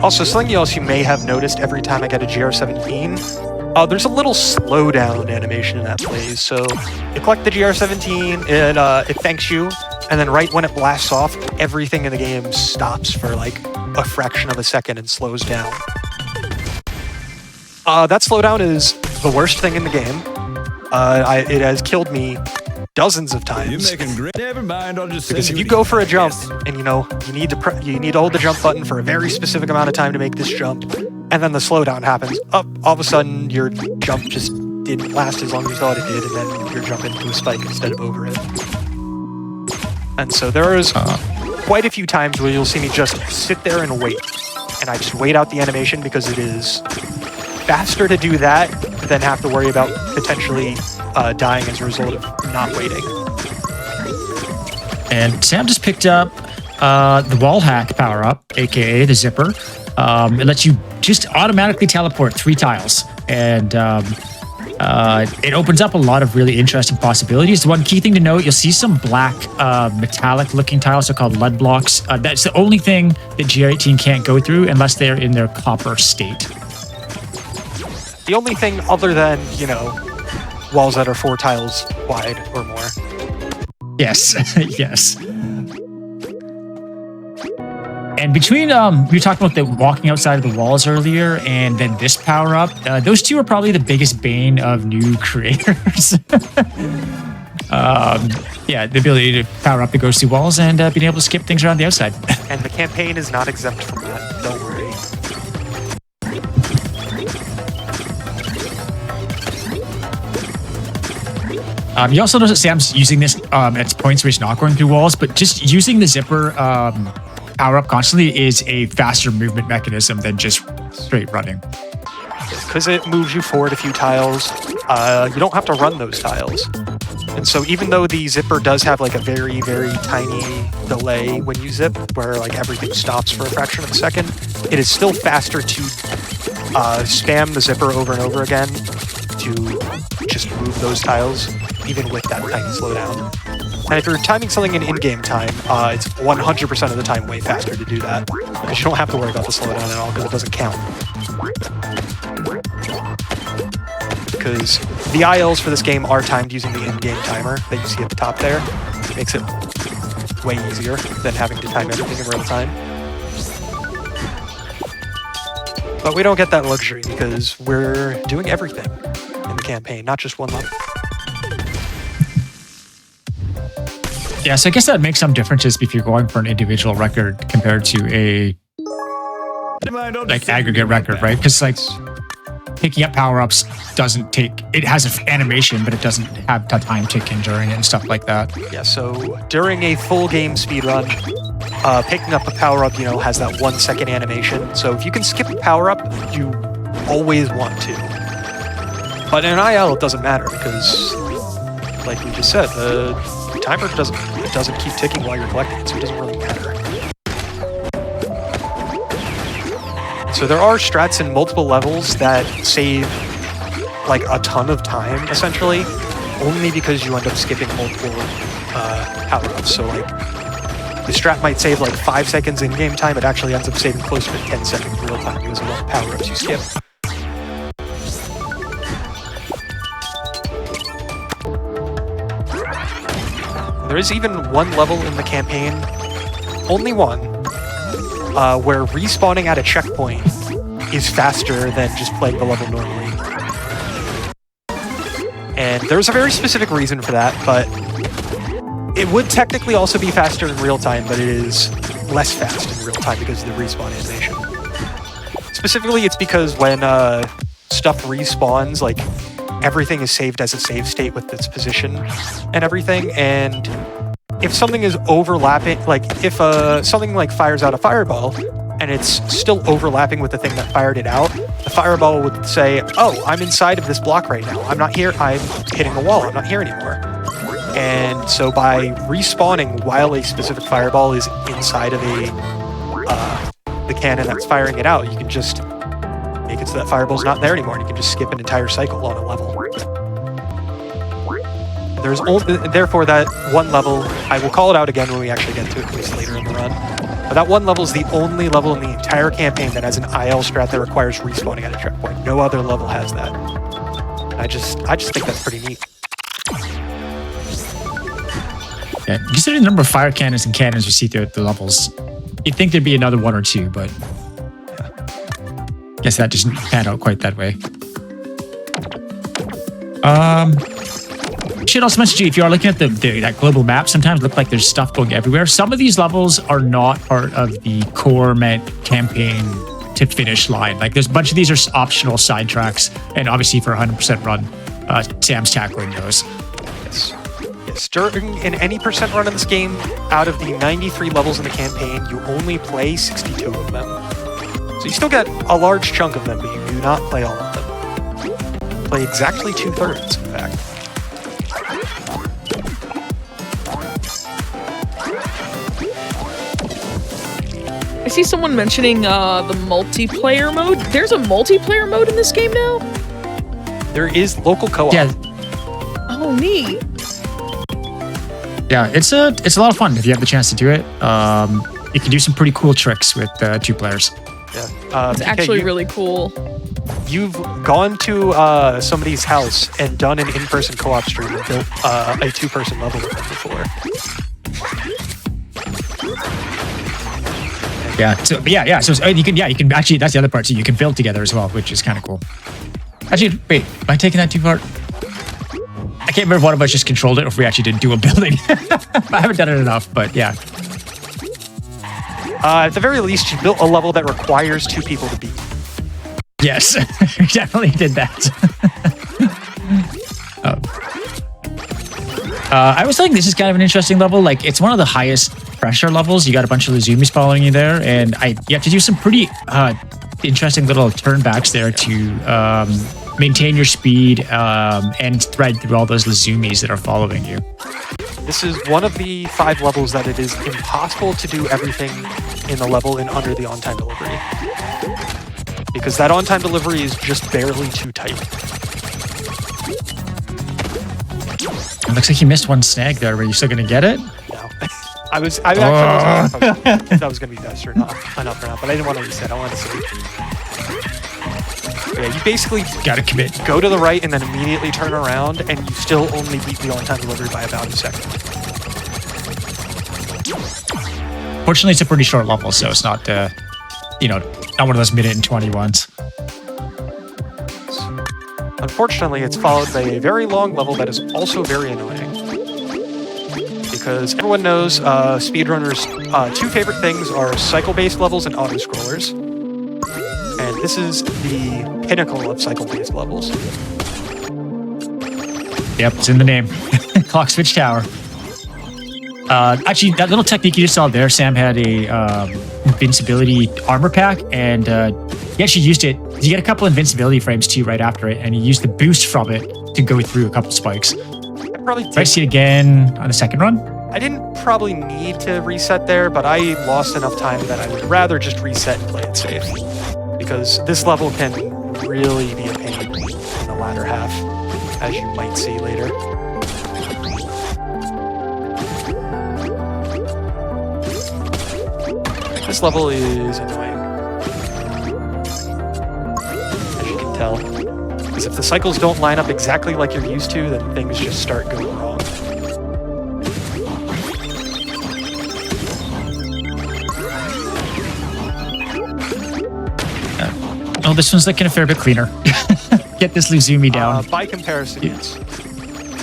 Also, something else you may have noticed every time I get a GR17, there's a little slowdown animation in that plays. So you collect the GR17, it thanks you, and then right when it blasts off, everything in the game stops for like a fraction of a second and slows down. That slowdown is the worst thing in the game. It has killed me dozens of times. Never mind, I'll just Because if you go for a jump and you need to hold the jump button for a very specific amount of time to make this jump, and then the slowdown happens, all of a sudden your jump just didn't last as long as you thought it did, and then you're jumping into a spike instead of over it. And so there's quite a few times where you'll see me just sit there and wait, and I just wait out the animation because it is faster to do that than have to worry about potentially dying as a result of not waiting. And Sam just picked up the wall hack power up, aka the zipper. It lets you just automatically teleport 3 tiles, and it opens up a lot of really interesting possibilities. The one key thing to note, you'll see some black metallic looking tiles. They're called lead blocks. That's the only thing that GR18 can't go through unless they're in their copper state. The only thing other than, walls that are 4 tiles wide or more. Yes, yes. And between, we were talking about the walking outside of the walls earlier, and then this power up. Those two are probably the biggest bane of new creators. Yeah, the ability to power up that goes through walls and being able to skip things around the outside. And the campaign is not exempt from that. Don't worry. You also notice that Sam's using this at points where he's not going through walls, but just using the zipper power up constantly is a faster movement mechanism than just straight running. Because it moves you forward a few tiles, you don't have to run those tiles. And so even though the zipper does have like a very, very tiny delay when you zip, where like everything stops for a fraction of a second, it is still faster to spam the zipper over and over again to just move those tiles, even with that tiny slowdown. And if you're timing something in in-game time, it's 100% of the time way faster to do that. Because you don't have to worry about the slowdown at all, because it doesn't count. Because the ILs for this game are timed using the in-game timer that you see at the top there. It makes it way easier than having to time everything in real time. But we don't get that luxury because we're doing everything in the campaign, not just one level. Yeah, so I guess that makes some differences if you're going for an individual record compared to a aggregate record, right? Because picking up power-ups doesn't take, it has an animation, but it doesn't have time ticking during it and stuff like that. Yeah, so during a full game speedrun, picking up a power-up, has that 1 second animation. So if you can skip a power-up, you always want to. But in an IL, it doesn't matter because, like we just said, the timer doesn't keep ticking while you're collecting it, so it doesn't really matter. So there are strats in multiple levels that save like a ton of time, essentially, only because you end up skipping multiple power-ups. So like the strat might save like 5 seconds in-game time, it actually ends up saving closer to 10 seconds real time because of all the power-ups you skip. There is even one level in the campaign, only one, where respawning at a checkpoint is faster than just playing the level normally. And there's a very specific reason for that, but it would technically also be faster in real time, but it is less fast in real time because of the respawn animation. Specifically, it's because when stuff respawns, like, everything is saved as a save state with its position and everything, and if something is overlapping, like if something like fires out a fireball and it's still overlapping with the thing that fired it out, the fireball would say, oh, I'm inside of this block right now. I'm not here. I'm hitting a wall. I'm not here anymore. And so by respawning while a specific fireball is inside of the cannon that's firing it out, you can just make it so that fireball's not there anymore, and you can just skip an entire cycle on a level. There's therefore that one level, I will call it out again when we actually get to it, at least later in the run, but that one level is the only level in the entire campaign that has an IL strat that requires respawning at a checkpoint. No other level has that. I just think that's pretty neat. Yeah, considering the number of fire cannons and cannons we see throughout the levels, you'd think there'd be another one or two, but guess that doesn't pan out quite that way. Should also mention to you, if you are looking at that global map, sometimes look like there's stuff going everywhere. Some of these levels are not part of the core campaign to finish line. Like there's a bunch of these are optional side tracks, and obviously for 100% run, Sam's tackling those. Yes, in any percent run in this game, out of the 93 levels in the campaign, you only play 62 of them. So you still get a large chunk of them, but you do not play all of them. You play exactly 2/3, in fact. I see someone mentioning the multiplayer mode. There's a multiplayer mode in this game now? There is local co-op. Yeah. Oh, neat. Yeah, it's a lot of fun if you have the chance to do it. You can do some pretty cool tricks with 2 players. Yeah. It's actually really cool. You've gone to somebody's house and done an in-person co-op stream and built a 2-person level with them before. Yeah. So yeah. So you can actually. That's the other part. So you can build together as well, which is kind of cool. Actually, wait. Am I taking that too far? I can't remember if one of us just controlled it or if we actually did dual building. I haven't done it enough, but yeah. At the very least, you built a level that requires 2 people to beat. Yes, we definitely did that. I was thinking this is kind of an interesting level. Like, it's one of the highest pressure levels. You got a bunch of Lazumis following you there, and you have to do some pretty interesting little turnbacks there to maintain your speed and thread through all those Lazumis that are following you. This is one of the 5 levels that it is impossible to do everything in the level in under the on-time delivery. Because that on-time delivery is just barely too tight. It looks like you missed one snag there. Were you still going to get it? No. I actually wasn't sure if that was going to be best or not. Enough or not, but I didn't want to reset. I wanted to see. Yeah, you basically Gotta commit. go to the right and then immediately turn around, and you still only beat the on-time delivery by about a second. Fortunately, it's a pretty short level, so it's not, not one of those minute and 20 ones. Unfortunately, it's followed by a very long level that is also very annoying. Because everyone knows speedrunners' 2 favorite things are cycle-based levels and auto-scrollers. And this is the pinnacle of cycle-based levels. Yep, it's in the name. Clock Switch Tower. Actually, that little technique you just saw there, Sam had a invincibility armor pack, and he actually used it. You get a couple invincibility frames too right after it, and he used the boost from it to go through a couple spikes. Did I see it again on the second run? I didn't probably need to reset there, but I lost enough time that I would rather just reset and play it safe. Because this level can really be a pain in the latter half, as you might see later. This level is annoying, as you can tell. Because if the cycles don't line up exactly like you're used to, then things just start going wrong. Oh, this one's looking a fair bit cleaner. Get this Luzumi down. By comparison, yes.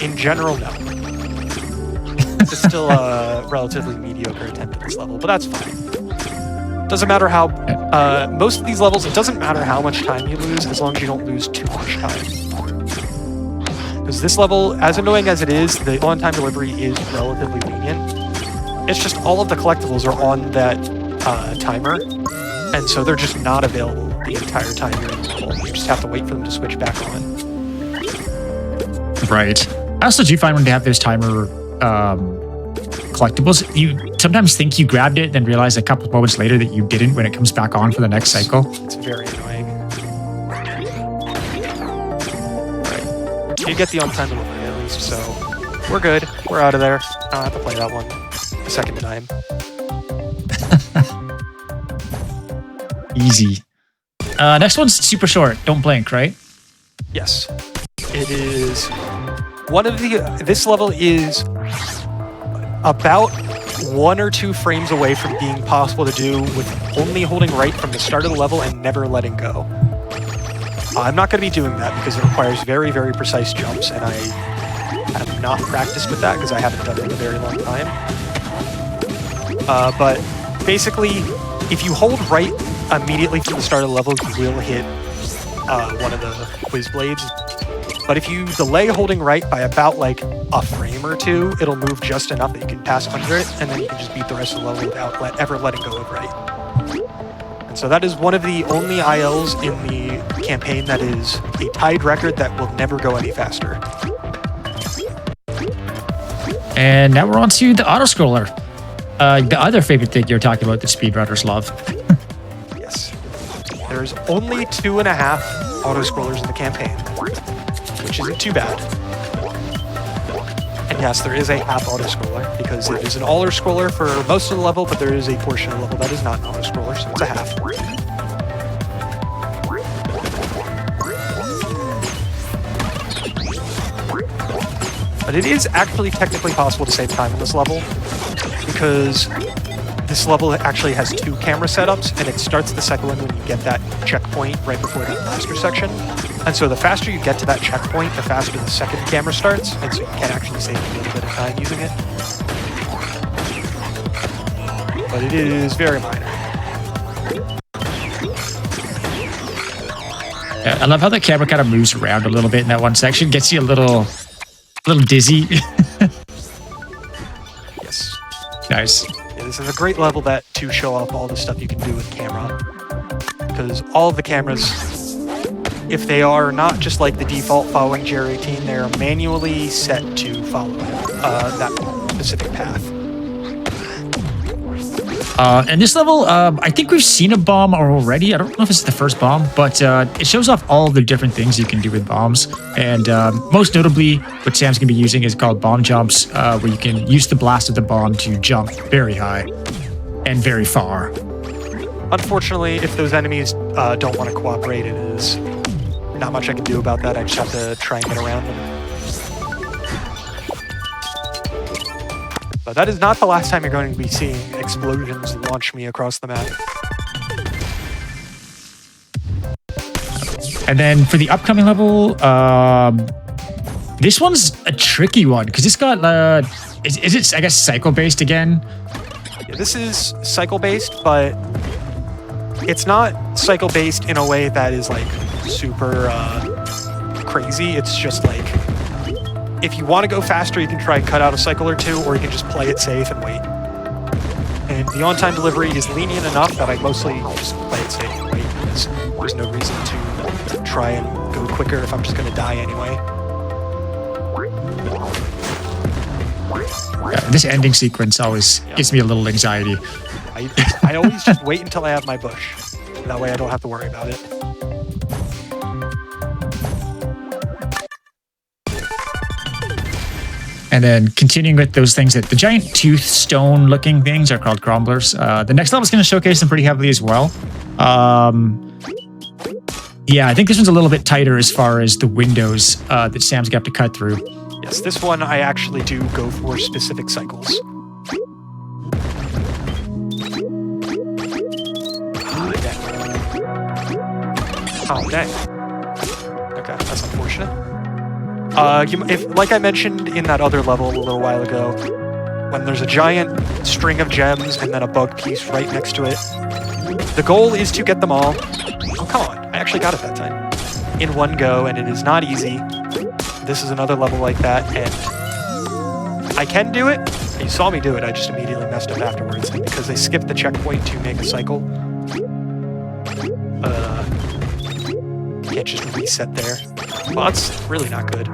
In general, no. It's still a relatively mediocre attempt at this level, but that's fine. Doesn't matter how... most of these levels, it doesn't matter how much time you lose, as long as you don't lose too much time. Because this level, as annoying as it is, the on-time delivery is relatively lenient. It's just all of the collectibles are on that timer, and so they're just not available the entire time you're in the level. You just have to wait for them to switch back on. Right. I also do find when they have those timer collectibles, you sometimes think you grabbed it, then realize a couple of moments later that you didn't when it comes back on for the next cycle. It's very annoying. Right. You get the on-time delivery at least, so we're good. We're out of there. I don't have to play that one a second time. Easy. Next one's super short. Don't blink, right? Yes. It is one of the... This level is about 1 or 2 frames away from being possible to do with only holding right from the start of the level and never letting go. I'm not going to be doing that because it requires very, very precise jumps, and I have not practiced with that because I haven't done it in a very long time. But basically, if you hold right immediately from the start of the level, you will hit one of the whiz blades. But if you delay holding right by about like a frame or 2, it'll move just enough that you can pass under it, and then you can just beat the rest of the level without ever letting go of right. And so that is one of the only ILs in the campaign that is a tied record that will never go any faster. And now we're on to the autoscroller. The other favorite thing you're talking about that speedrunners love. Yes. There's only 2.5 autoscrollers in the campaign, which isn't too bad. And yes, there is a half autoscroller because it is an autoscroller for most of the level, but there is a portion of the level that is not an autoscroller, so it's a half. But it is actually technically possible to save time in this level because this level actually has 2 camera setups, and it starts the second one when you get that checkpoint right before that master section. And so the faster you get to that checkpoint, the faster the second camera starts, and so you can actually save a little bit of time using it. But it is very minor. I love how the camera kind of moves around a little bit in that one section. Gets you a little dizzy. Yes. Nice. Yeah, this is a great level to show off all the stuff you can do with camera. Because all of the cameras, if they are not just like the default following GR18, they're manually set to follow that specific path. And this level, I think we've seen a bomb already. I don't know if it's the first bomb, but it shows off all the different things you can do with bombs. And most notably, what Sam's going to be using is called bomb jumps, where you can use the blast of the bomb to jump very high and very far. Unfortunately, if those enemies don't want to cooperate, it is not much I can do about that. I just have to try and get around them. But that is not the last time you're going to be seeing explosions launch me across the map. And then for the upcoming level, this one's a tricky one because it's got, is it, I guess, cycle-based again? Yeah, this is cycle-based, but it's not cycle-based in a way that is like super crazy. It's just like, if you want to go faster, you can try and cut out a cycle or 2, or you can just play it safe and wait. And the on-time delivery is lenient enough that I mostly just play it safe and wait, because there's no reason to try and go quicker if I'm just going to die anyway. Yeah, this ending sequence always gives me a little anxiety. I always just wait until I have my bush. That way I don't have to worry about it. And then continuing with those things, that the giant tooth stone looking things are called crumblers. The next level is going to showcase them pretty heavily as well. Yeah, I think this one's a little bit tighter as far as the windows that Sam's got to cut through. Yes, this one I actually do go for specific cycles. Oh, dang. Okay, that's unfortunate. Like I mentioned in that other level a little while ago, when there's a giant string of gems and then a bug piece right next to it, the goal is to get them all. Oh, come on. I actually got it that time. In one go, and it is not easy. This is another level like that, and I can do it. You saw me do it. I just immediately messed up afterwards because they skipped the checkpoint to make a cycle. Can't just reset there. Well, that's really not good.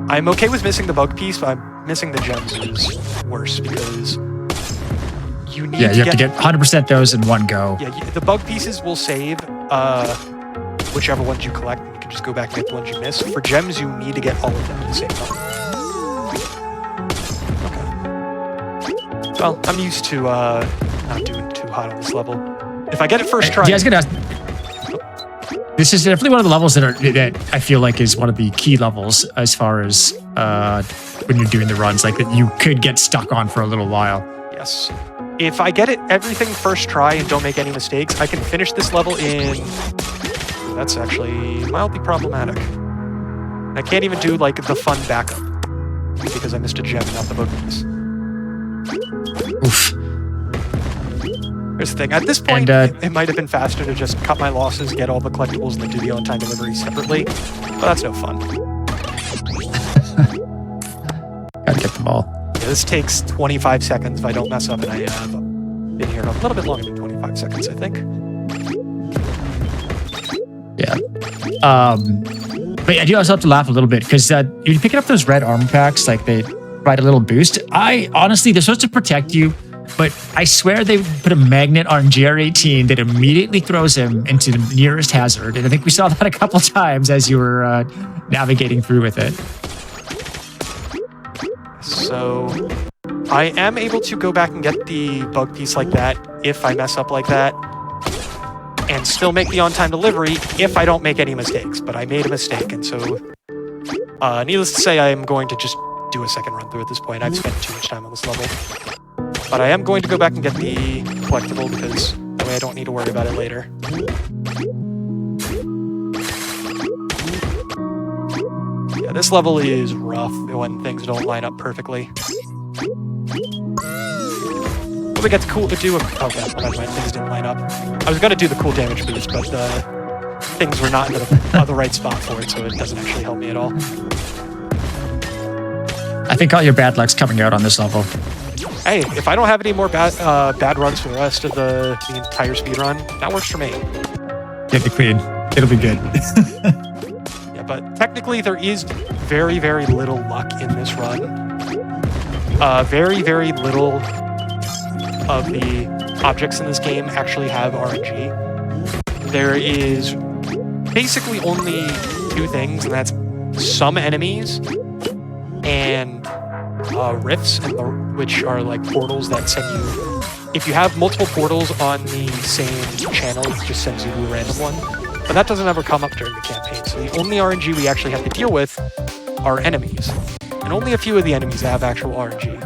I'm okay with missing the bug piece, but missing the gems is worse because you need you have to get 100% those in one go. Yeah, the bug pieces will save whichever ones you collect. You can just go back and get the ones you missed. For gems, you need to get all of them at the same time. Okay. Well, I'm used to not doing too hot on this level. If I get it first try... Yeah, I was going to ask... This is definitely one of the levels that I feel like is one of the key levels as far as when you're doing the runs, like that you could get stuck on for a little while. Yes. If I get it everything first try and don't make any mistakes, I can finish this level in... That's actually mildly problematic. I can't even do like the fun backup because I missed a gem and not the bug piece. Oof. Here's the thing. At this point, it might have been faster to just cut my losses, get all the collectibles, and then do the on-time delivery separately. But that's no fun. Gotta get them all. Yeah, this takes 25 seconds if I don't mess up, and I have been here a little bit longer than 25 seconds, I think. Yeah. But I do also have to laugh a little bit because you're picking up those red armor packs, like they provide a little boost. Honestly, they're supposed to protect you, but I swear they put a magnet on GR18 that immediately throws him into the nearest hazard. And I think we saw that a couple times as you were navigating through with it. So I am able to go back and get the bug piece like that if I mess up like that, and still make the on-time delivery if I don't make any mistakes. But I made a mistake, and so needless to say, I am going to just do a second run through at this point. I've spent too much time on this level. But I am going to go back and get the collectible because that way I don't need to worry about it later. Yeah, this level is rough when things don't line up perfectly. We got to do a... Oh, God, never mind. Things didn't line up. I was going to do the cool damage boost, but things were not in the right spot for it, so it doesn't actually help me at all. I think all your bad luck's coming out on this level. Hey, if I don't have any more bad runs for the rest of the entire speed run, that works for me. Get the queen. It'll be good. Yeah, but technically there is very, very little luck in this run. Very, very little of the objects in this game actually have RNG. There is basically only two things, and that's some enemies and rifts, which are like portals that send you... If you have multiple portals on the same channel, it just sends you to a random one. But that doesn't ever come up during the campaign, so the only RNG we actually have to deal with are enemies. And only a few of the enemies have actual RNG.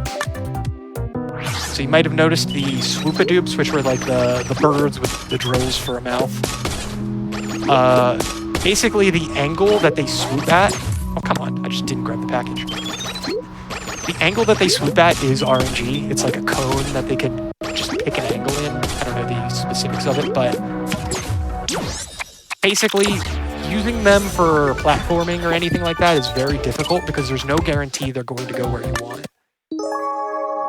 So you might have noticed the swoopadoops, which were like the birds with the drills for a mouth. Basically, the angle that they swoop at... Oh, come on. I just didn't grab the package. The angle that they swoop at is RNG. It's like a cone that they can just pick an angle in. I don't know the specifics of it, but... Basically, using them for platforming or anything like that is very difficult because there's no guarantee they're going to go where you want.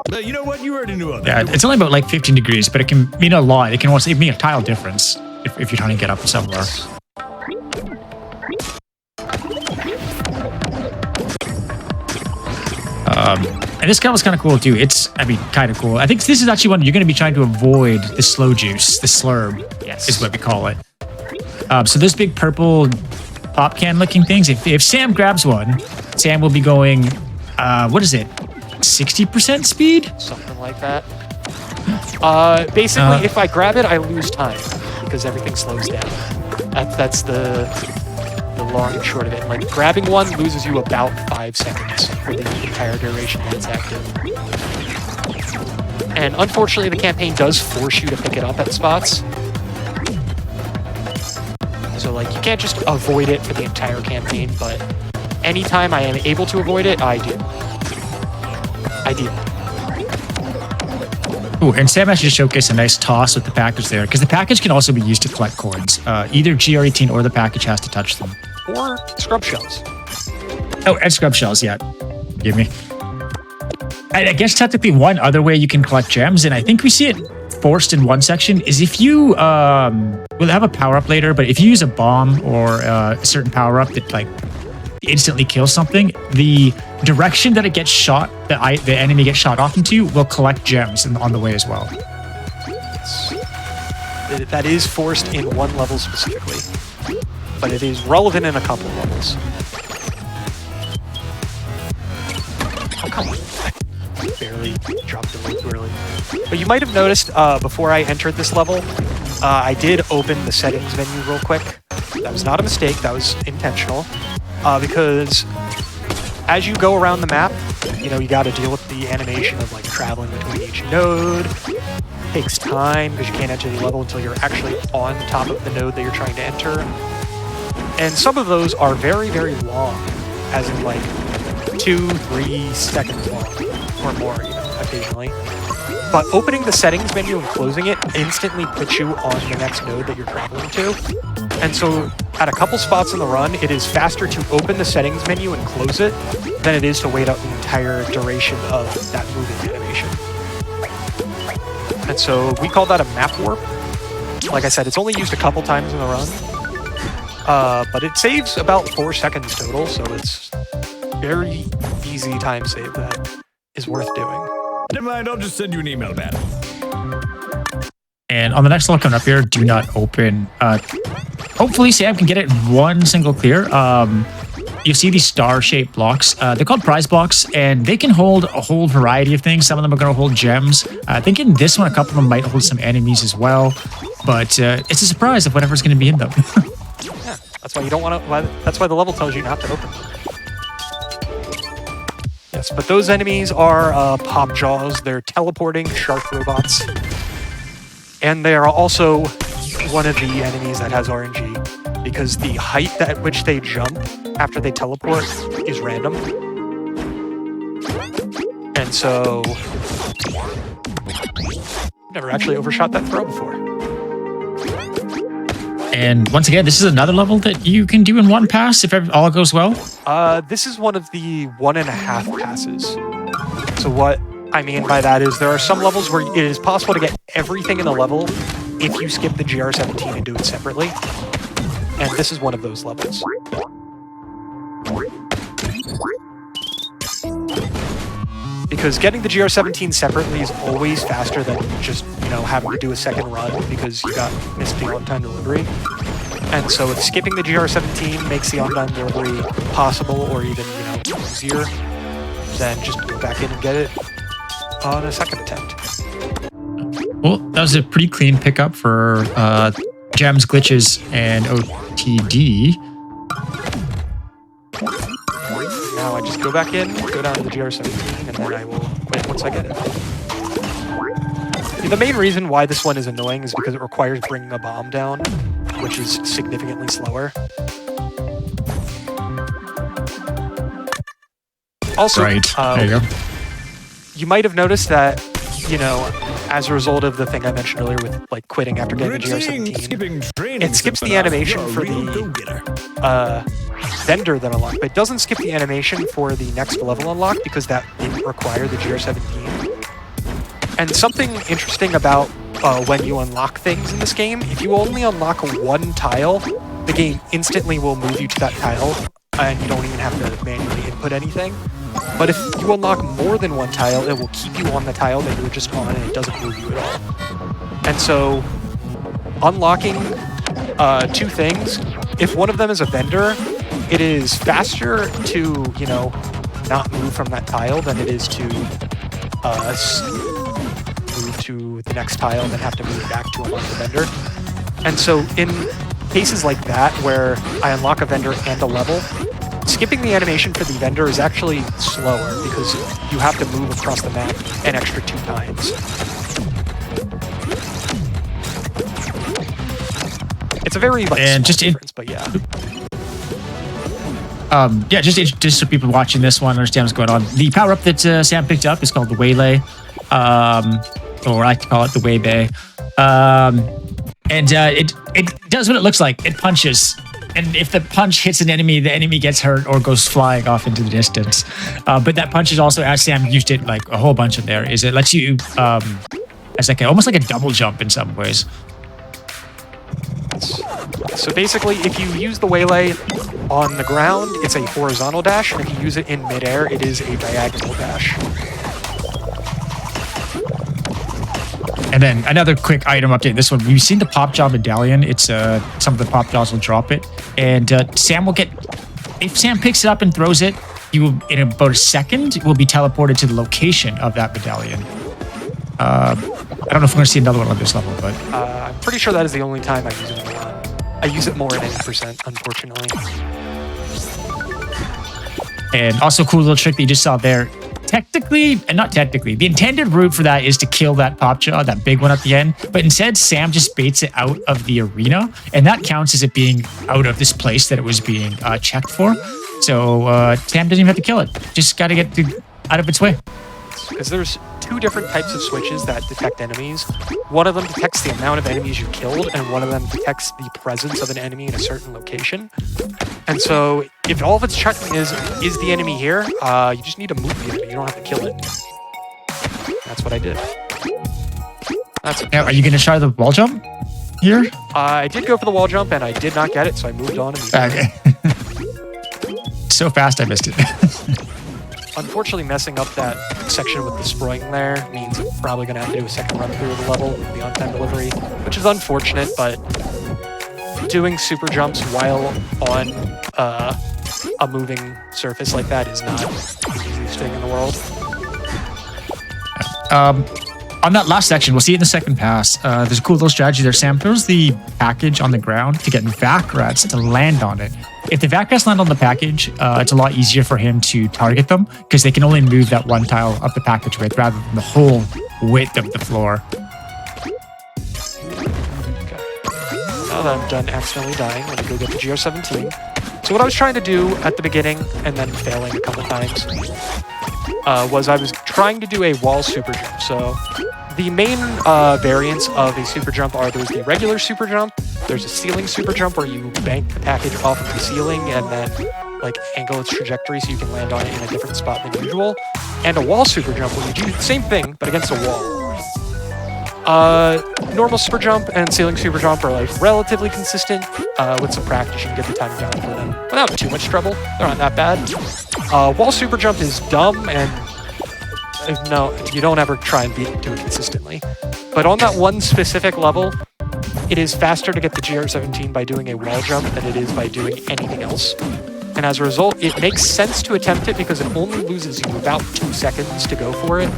But you know what? You already knew of Yeah, it's only about like 15 degrees, but it can mean a lot. It can also mean a tile difference if you're trying to get up somewhere. And this guy was kind of cool too. Kind of cool. I think this is actually one you're going to be trying to avoid the slow juice, the slurb, Yes. is what we call it. So those big purple pop can looking things, if Sam grabs one, Sam will be going, what is it? 60% speed? Something like that. Basically, if I grab it, I lose time because everything slows down. That's the long and short of it. Like, grabbing one loses you about 5 seconds for the entire duration that it's active. And unfortunately, the campaign does force you to pick it up at spots. So, like, you can't just avoid it for the entire campaign, but anytime I am able to avoid it, I do. Ooh, and Sam actually showcased a nice toss with the package there, because the package can also be used to collect coins. Either GR18 or the package has to touch them. Or scrub shells. Oh, and scrub shells, yeah. Give me. I guess technically one other way you can collect gems, and I think we see it forced in one section, is if you, we'll have a power-up later, but if you use a bomb or a certain power-up that, like, instantly kills something, the direction that it gets shot, the enemy gets shot off into, will collect gems on the way as well. Yes. That is forced in one level specifically, but it is relevant in a couple of levels. Oh, come on. I barely dropped it way too early. But you might have noticed before I entered this level, I did open the settings menu real quick. That was not a mistake. That was intentional. Because as you go around the map, you know, you got to deal with the animation of like traveling between each node. It takes time because you can't enter the level until you're actually on top of the node that you're trying to enter. And some of those are very, very long, as in like 2-3 seconds long or more even occasionally. But opening the settings menu and closing it instantly puts you on the next node that you're traveling to. And so at a couple spots in the run, it is faster to open the settings menu and close it than it is to wait out the entire duration of that moving animation. And so we call that a map warp. Like I said, it's only used a couple times in the run, but it saves about 4 seconds total, so it's very easy time save that is worth doing. Never mind, I'll just send you an email about it. And on the next level coming up here, do not open. Hopefully Sam can get it in one single clear. You see these star-shaped blocks. They're called prize blocks, and they can hold a whole variety of things. Some of them are going to hold gems. I think in this one, a couple of them might hold some enemies as well. But it's a surprise of whatever's going to be in them. Yeah, that's why you don't want to. That's why the level tells you not to open them. Yes, but those enemies are pop jaws. They're teleporting shark robots, and they are also one of the enemies that has RNG because the height at which they jump after they teleport is random. And so never actually overshot that throw before. And once again, this is another level that you can do in one pass if all goes well. This is one of the 1.5 passes. So what I mean by that is there are some levels where it is possible to get everything in the level if you skip the GR17 and do it separately. And this is one of those levels. Because getting the GR17 separately is always faster than just, you know, having to do a second run because you missed the on-time delivery. And so if skipping the GR17 makes the on-time delivery possible or even, you know, easier, then just go back in and get it on a second attempt. Well, that was a pretty clean pickup for gems, glitches, and OTD. Now I just go back in, go down to the GR17, and then I will quit once I get it. The main reason why this one is annoying is because it requires bringing a bomb down, which is significantly slower. Also, right. There you go. You might have noticed that, you know, as a result of the thing I mentioned earlier with like quitting after getting the GR17, it skips the animation for the vendor that unlocked, but it doesn't skip the animation for the next level unlock because that didn't require the GR17. And something interesting about when you unlock things in this game, if you only unlock one tile, the game instantly will move you to that tile and you don't even have to manually input anything. But if you unlock more than one tile, it will keep you on the tile that you were just on and it doesn't move you at all. And so unlocking 2 things, if one of them is a vendor, it is faster to, you know, not move from that tile than it is to move to the next tile and then have to move back to unlock the vendor. And so in cases like that, where I unlock a vendor and a level, skipping the animation for the vendor is actually slower because you have to move across the map an extra 2 times. It's a very like small difference, but yeah. Yeah, just so people watching this one understand what's going on. The power up that Sam picked up is called the Waylay, or I like to call it the Waybay. And it does what it looks like. It punches. And if the punch hits an enemy, the enemy gets hurt or goes flying off into the distance. But that punch is also, as Sam used it like a whole bunch of there, is it lets you as like almost like a double jump in some ways. So basically, if you use the Waylay on the ground, it's a horizontal dash, and if you use it in midair, it is a diagonal dash. And then another quick item update. This one, you've seen the pop jaw medallion. It's some of the pop jaws will drop it, and Sam will get. If Sam picks it up and throws it, you will in about a second will be teleported to the location of that medallion. I don't know if we're going to see another one on this level, but I'm pretty sure that is the only time I've used it in the run. I use it more than 80%, unfortunately. And also cool little trick that you just saw there. Technically, and not technically, the intended route for that is to kill that pop jaw, that big one at the end. But instead, Sam just baits it out of the arena, and that counts as it being out of this place that it was being checked for. So Sam doesn't even have to kill it. Just got to get out of its way. Because there's 2 different types of switches that detect enemies. One of them detects the amount of enemies you killed, and one of them detects the presence of an enemy in a certain location. And so, if all of it's checking is the enemy here, you just need to move the enemy. You don't have to kill it. That's what I did. That's it. Now, are you going to try the wall jump here? I did go for the wall jump, and I did not get it, so I moved on immediately. Okay. So fast, I missed it. Unfortunately, messing up that section with the spring there means I'm probably going to have to do a second run through of the level with the on-time delivery, which is unfortunate, but doing super jumps while on a moving surface like that is not the easiest thing in the world. On that last section, we'll see it in the second pass. There's a cool little strategy there. Sam throws the package on the ground to get vac rats to land on it. If the vac rats land on the package, it's a lot easier for him to target them because they can only move that one tile up the package width rather than the whole width of the floor. Okay. Now that I'm done accidentally dying, let me go get the GR17. So what I was trying to do at the beginning, and then failing a couple times, was I was trying to do a wall super jump. So the main variants of a super jump are there's the regular super jump, there's a ceiling super jump where you bank the package off of the ceiling and then like angle its trajectory so you can land on it in a different spot than usual, and a wall super jump where you do the same thing but against a wall. Normal super jump and ceiling super jump are like relatively consistent. With some practice you can get the timing down for them without too much trouble. They're not that bad. Wall super jump is dumb, and no, you don't ever try and do it consistently. But on that one specific level, it is faster to get the GR17 by doing a wall jump than it is by doing anything else. And as a result, it makes sense to attempt it because it only loses you about 2 seconds to go for it.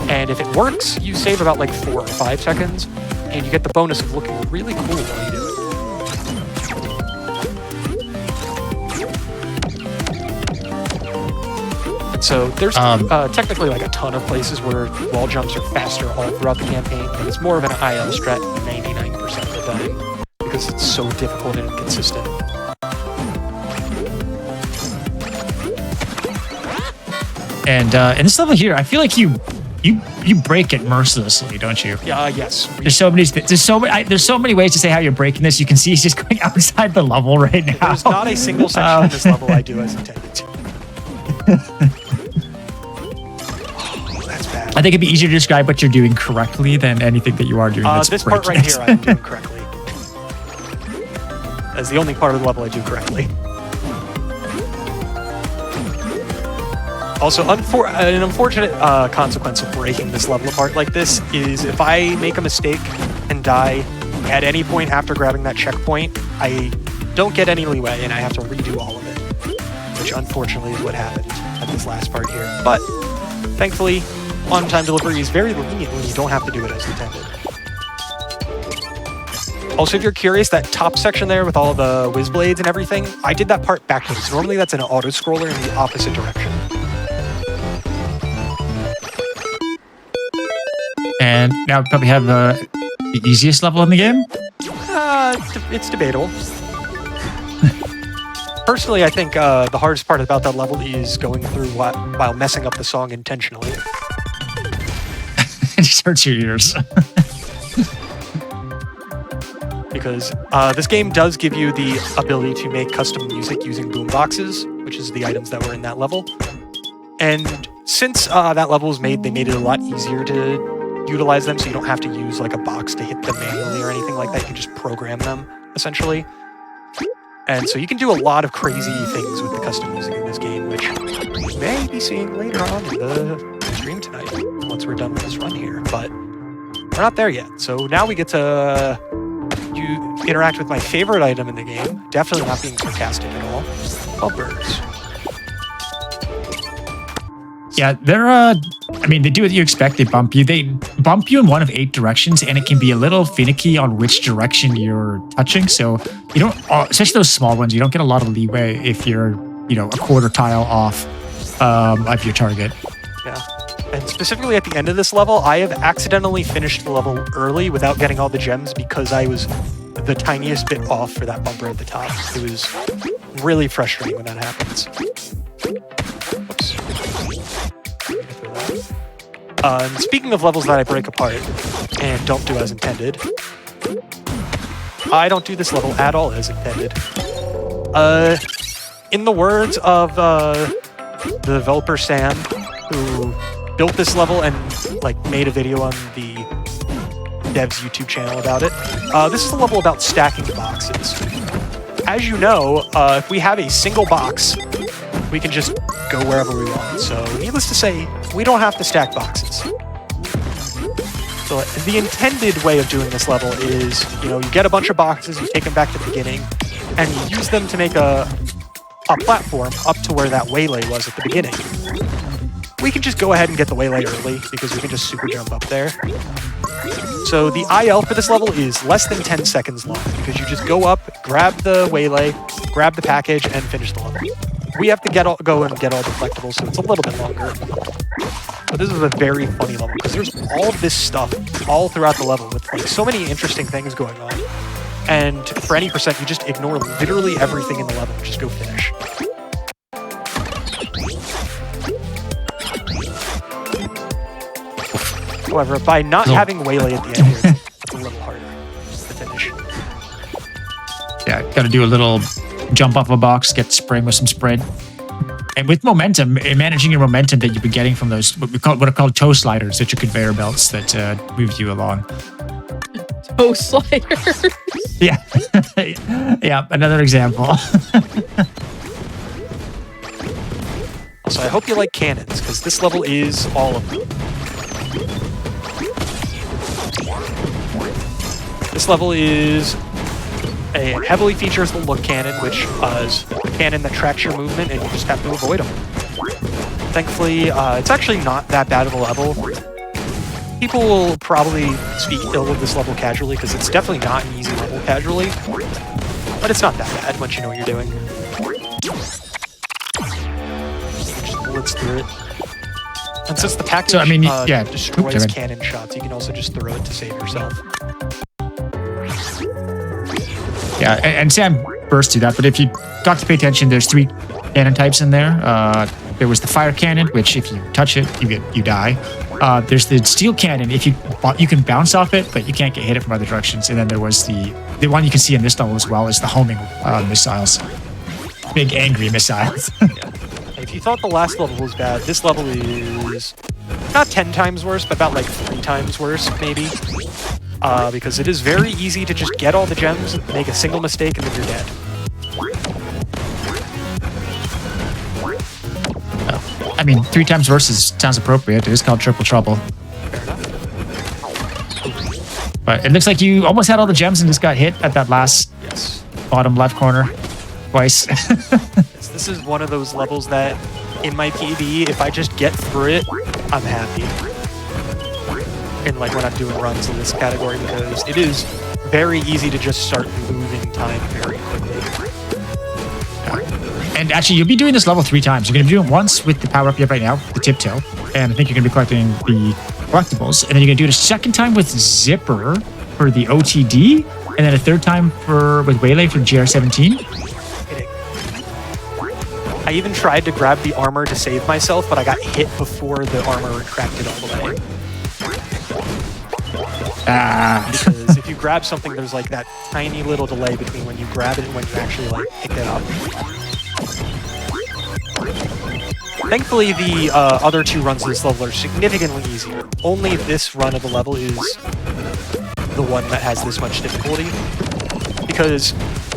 And if it works, you save about like 4 or 5 seconds, and you get the bonus of looking really cool while you do it. And so there's technically like a ton of places where wall jumps are faster all throughout the campaign, but it's more of an IL strat 99% of the time because it's so difficult and inconsistent. And in this level here, I feel like you break it mercilessly, don't you? Yeah, yes. There's so many ways to say how you're breaking this. You can see he's just going outside the level right now. There's not a single section of this level I do as intended to. Oh, that's bad. I think it'd be easier to describe what you're doing correctly than anything that you are doing. That's this part right here I'm doing correctly. That's the only part of the level I do correctly. Also, an unfortunate consequence of breaking this level apart like this is if I make a mistake and die at any point after grabbing that checkpoint, I don't get any leeway and I have to redo all of it, which unfortunately is what happened at this last part here. But thankfully, on-time delivery is very lenient when you don't have to do it as intended. Also, if you're curious, that top section there with all the whiz blades and everything, I did that part backwards. Normally that's an auto-scroller in the opposite direction. And now we probably have the easiest level in the game. It's debatable. Personally, I think the hardest part about that level is going through while messing up the song intentionally. It just hurts your ears. Because this game does give you the ability to make custom music using boomboxes, which is the items that were in that level. And since that level was made, they made it a lot easier to utilize them, so you don't have to use like a box to hit them manually or anything like that. You can just program them, essentially. And so you can do a lot of crazy things with the custom music in this game, which we may be seeing later on in the stream tonight, once we're done with this run here. But we're not there yet. So now we get to interact with my favorite item in the game, definitely not being sarcastic at all, bumpers. Yeah, they're I mean, they do what you expect. They bump you. They bump you in one of 8 directions, and it can be a little finicky on which direction you're touching. So you don't, especially those small ones, you don't get a lot of leeway if you're, a quarter tile off of your target. Yeah. And specifically at the end of this level, I have accidentally finished the level early without getting all the gems because I was the tiniest bit off for that bumper at the top. It was really frustrating when that happens. Oops. And speaking of levels that I break apart and don't do as intended, I don't do this level at all as intended. In the words of the developer Sam, who built this level and made a video on the dev's YouTube channel about it, this is a level about stacking boxes. As you know, if we have a single box, we can just go wherever we want. So needless to say, we don't have to stack boxes. So the intended way of doing this level is, you get a bunch of boxes, you take them back to the beginning, and you use them to make a platform up to where that waylay was at the beginning. We can just go ahead and get the waylay early because we can just super jump up there. So the IL for this level is less than 10 seconds long because you just go up, grab the waylay, grab the package, and finish the level. We have to go and get all the collectibles, so it's a little bit longer. But this is a very funny level because there's all of this stuff all throughout the level with so many interesting things going on. And for any percent, you just ignore literally everything in the level and just go finish. However, by not having waylay at the end here, it's a little harder to finish. Yeah, got to do a little jump off a box, get spring with some spread. And with momentum, managing your momentum that you've been getting from those, what are called toe sliders, that your conveyor belts that move you along. Toe sliders. Yeah. Yeah, another example. So I hope you like cannons, because this level is all of them. This level is heavily features the look cannon, which is a cannon that tracks your movement and you just have to avoid them. Thankfully, it's actually not that bad of a level. People will probably speak ill of this level casually because it's definitely not an easy level casually, but it's not that bad once you know what you're doing. Just blitz through it. And since the package destroys cannon shots, you can also just throw it to save yourself. Yeah, and Sam burst through that, but if you got to pay attention, there's 3 cannon types in there. There was the fire cannon, which if you touch it, you die. There's the steel cannon. If you can bounce off it, but you can't get hit it from other directions. And then there was the one you can see in this level as well is the homing missiles, big angry missiles. Yeah. If you thought the last level was bad, this level is not 10 times worse, but about 3 times worse, maybe. Because it is very easy to just get all the gems, make a single mistake, and then you're dead. I mean, 3 times worse sounds appropriate. It is called Triple Trouble. Fair enough. But it looks like you almost had all the gems and just got hit at that last bottom left corner twice. This is one of those levels that, in my PB, if I just get through it, I'm happy. And when I'm doing runs in this category, because it is very easy to just start moving time very quickly. And actually, you'll be doing this level 3 times. You're going to do it once with the power up you have right now, the tiptoe, and I think you're going to be collecting the collectibles. And then you're going to do it a second time with Zipper for the OTD, and then a third time with Waylay for GR17. I even tried to grab the armor to save myself, but I got hit before the armor retracted all the way. Because if you grab something, there's that tiny little delay between when you grab it and when you actually pick it up. Thankfully, the other 2 runs of this level are significantly easier. Only this run of the level is the one that has this much difficulty. Because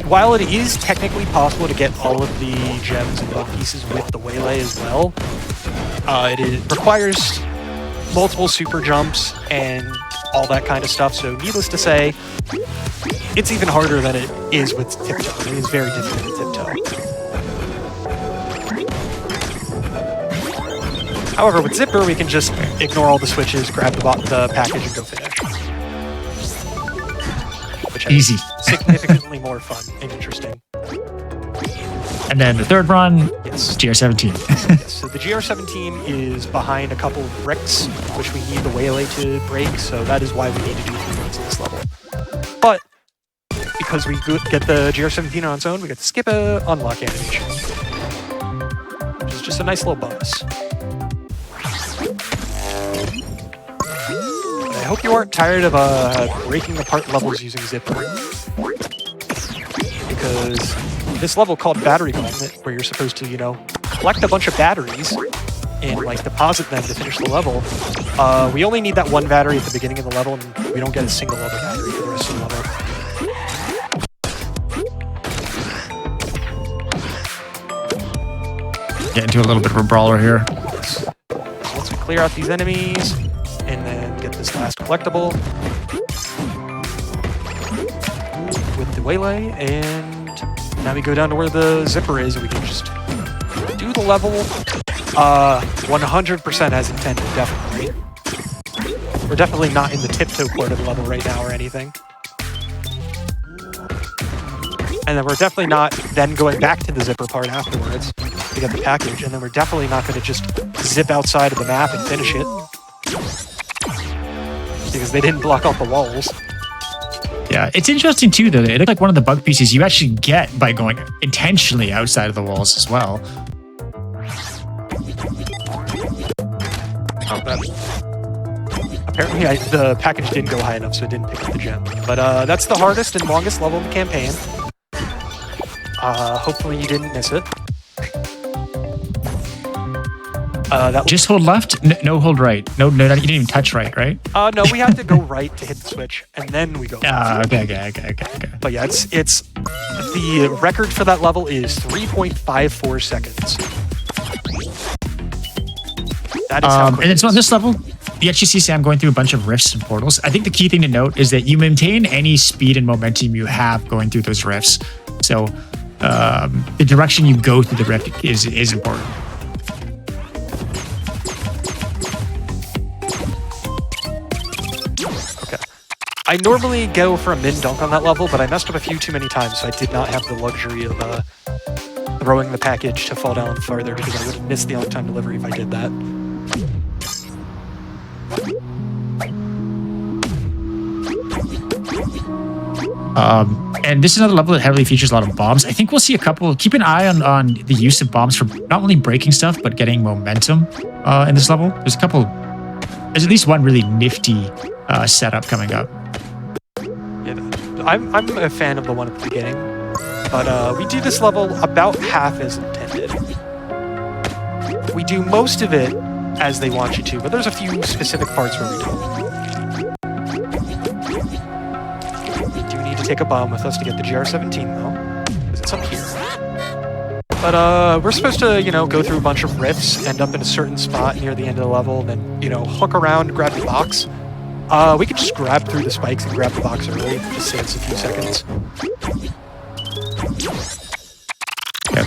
while it is technically possible to get all of the gems and bug pieces with the waylay as well, it requires multiple super jumps and all that kind of stuff. So needless to say, it's even harder than it is with tiptoe. It is very difficult with tiptoe. However, with Zipper, we can just ignore all the switches, grab the package, and go finish. Which is Easy. significantly more fun and interesting. And then the third run, Yes. GR17. Yes. So the GR17 is behind a couple of bricks, which we need the waylay to break, so that is why we need to do 3 runs in this level. But because we get the GR17 on its own, we get to skip a unlock animation, which is just a nice little bonus. I hope you aren't tired of breaking apart levels using Zipper, because this level called Battery Gauntlet, where you're supposed to, collect a bunch of batteries and like deposit them to finish the level. We only need that one battery at the beginning of the level, and we don't get a single other battery for the rest of the level. Get into a little bit of a brawler here. So once we clear out these enemies, and then get this last collectible with the waylay, and now we go down to where the zipper is, and we can just do the level 100% as intended, definitely. We're definitely not in the tiptoe part of the level right now or anything. And then we're definitely not then going back to the zipper part afterwards to get the package, and then we're definitely not going to just zip outside of the map and finish it, because they didn't block off the walls. Yeah, it's interesting too, though. It looked like one of the bug pieces you actually get by going intentionally outside of the walls as well. Oh, apparently the package didn't go high enough, so it didn't pick up the gem. But that's the hardest and longest level in the campaign. Hopefully you didn't miss it. Just hold left, no hold right. No, you didn't even touch right, right? No, we have to go right to hit the switch, and then we go left. Okay. But yeah, it's the record for that level is 3.54 seconds. That is how quick and it it's on is. this level, you actually see Sam going through a bunch of rifts and portals. I think the key thing to note is that you maintain any speed and momentum you have going through those rifts. So the direction you go through the rift is important. I normally go for a min dunk on that level, but I messed up a few too many times, so I did not have the luxury of throwing the package to fall down farther, because I would have missed the on-time delivery if I did that. And this is another level that heavily features a lot of bombs. I think we'll see a couple. Keep an eye on the use of bombs for not only breaking stuff, but getting momentum in this level. There's at least one really nifty setup coming up. Yeah, I'm a fan of the one at the beginning, but we do this level about half as intended. We do most of it as they want you to, but there's a few specific parts where we don't. We do need to take a bomb with us to get the GR17 though, because it's up here. But we're supposed to, go through a bunch of rifts, end up in a certain spot near the end of the level, and then, hook around, grab the box. We could just grab through the spikes and grab the box early, just saves a few seconds. Okay.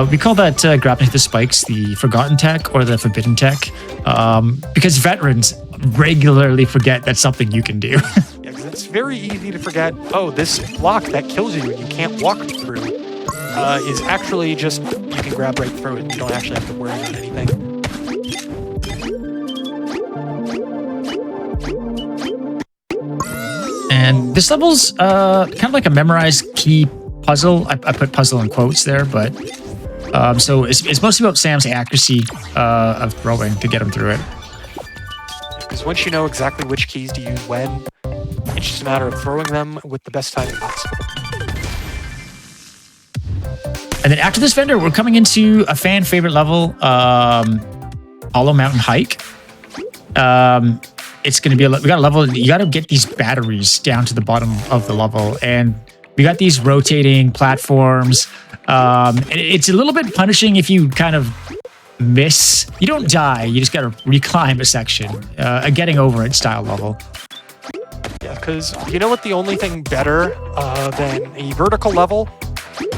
We call that grabbing through the spikes the forgotten tech or the forbidden tech, because veterans regularly forget that's something you can do. Yeah, because it's very easy to forget, this block that kills you and you can't walk through is actually just, you can grab right through it and you don't actually have to worry about anything. And this level's kind of like a memorized key puzzle. I put puzzle in quotes there, but so it's mostly about Sam's accuracy of throwing to get him through it. Because once you know exactly which keys to use when, it's just a matter of throwing them with the best timing possible. And then after this vendor, we're coming into a fan favorite level, Hollow Mountain Hike. It's going to be we got a level. You got to get these batteries down to the bottom of the level, and we got these rotating platforms. It's a little bit punishing if you kind of miss. You don't die. You just got to reclimb a section, a getting over it style level. Yeah, because you know what? The only thing better than a vertical level,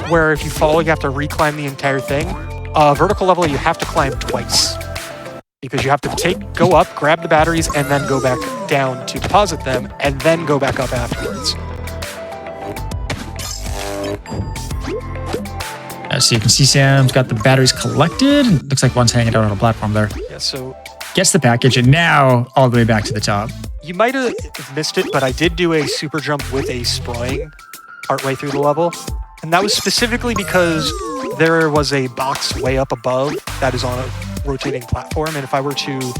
where if you fall, you have to reclimb the entire thing. Vertical level, you have to climb twice. because you have to go up, grab the batteries, and then go back down to deposit them, and then go back up afterwards. So you can see Sam's got the batteries collected. Looks like one's hanging out on a platform there. Yeah, so Gets the package, and now all the way back to the top. you might have missed it, but I did do a super jump with a sproing partway through the level. And that was specifically because there was a box way up above that is on a rotating platform. And if I were to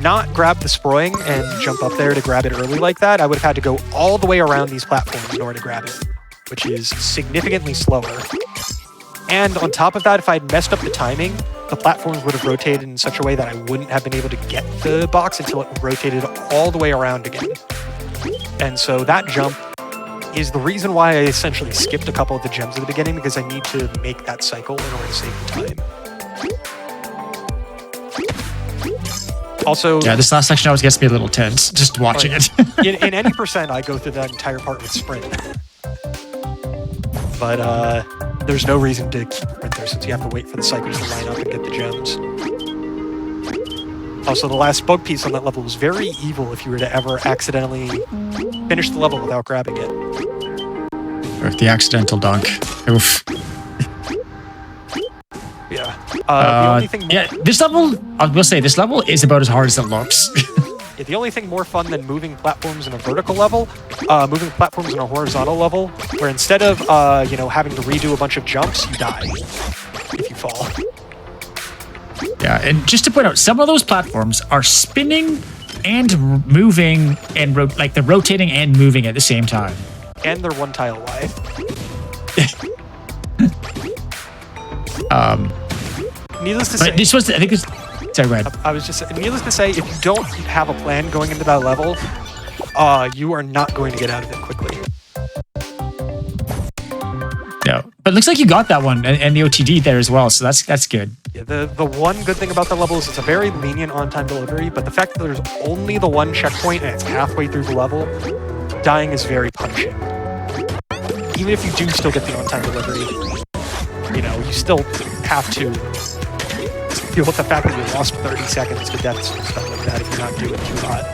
not grab the sproing and jump up there to grab it early like that, I would have had to go all the way around these platforms in order to grab it, which is significantly slower. And on top of that, if I'd messed up the timing, the platforms would have rotated in such a way that I wouldn't have been able to get the box until it rotated all the way around again. And so that jump is the reason why I essentially skipped a couple of the gems at the beginning, because I need to make that cycle in order to save the time. Also, Yeah, this last section always gets me a little tense just watching it. in any percent, I go through that entire part with sprint. But there's no reason to keep sprint there since you have to wait for the cycles to line up and get the gems. Also, the last bug piece on that level was very evil if you were to ever accidentally finish the level without grabbing it. Or the accidental dunk. Oof. Yeah. The only thing Yeah, this level, I will say, this level is about as hard as it looks. Yeah, the only thing more fun than moving platforms in a vertical level, moving platforms in a horizontal level, where instead of having to redo a bunch of jumps, you die if you fall. Yeah, and just to point out, some of those platforms are spinning and moving and they're rotating and moving at the same time. And they're one tile wide. Needless to say, But this was, I think it's, sorry, go ahead. I was just needless to say, if you don't have a plan going into that level, you are not going to get out of it quickly. No, but it looks like you got that one and the OTD there as well, so that's good. Yeah, the one good thing about the level is it's a very lenient on-time delivery, but the fact that there's only the one checkpoint and it's halfway through the level, dying is very punishing. Even if you do still get the on-time delivery, you still have to deal with the fact that you lost 30 seconds to deaths and stuff like that if you're not doing too hot.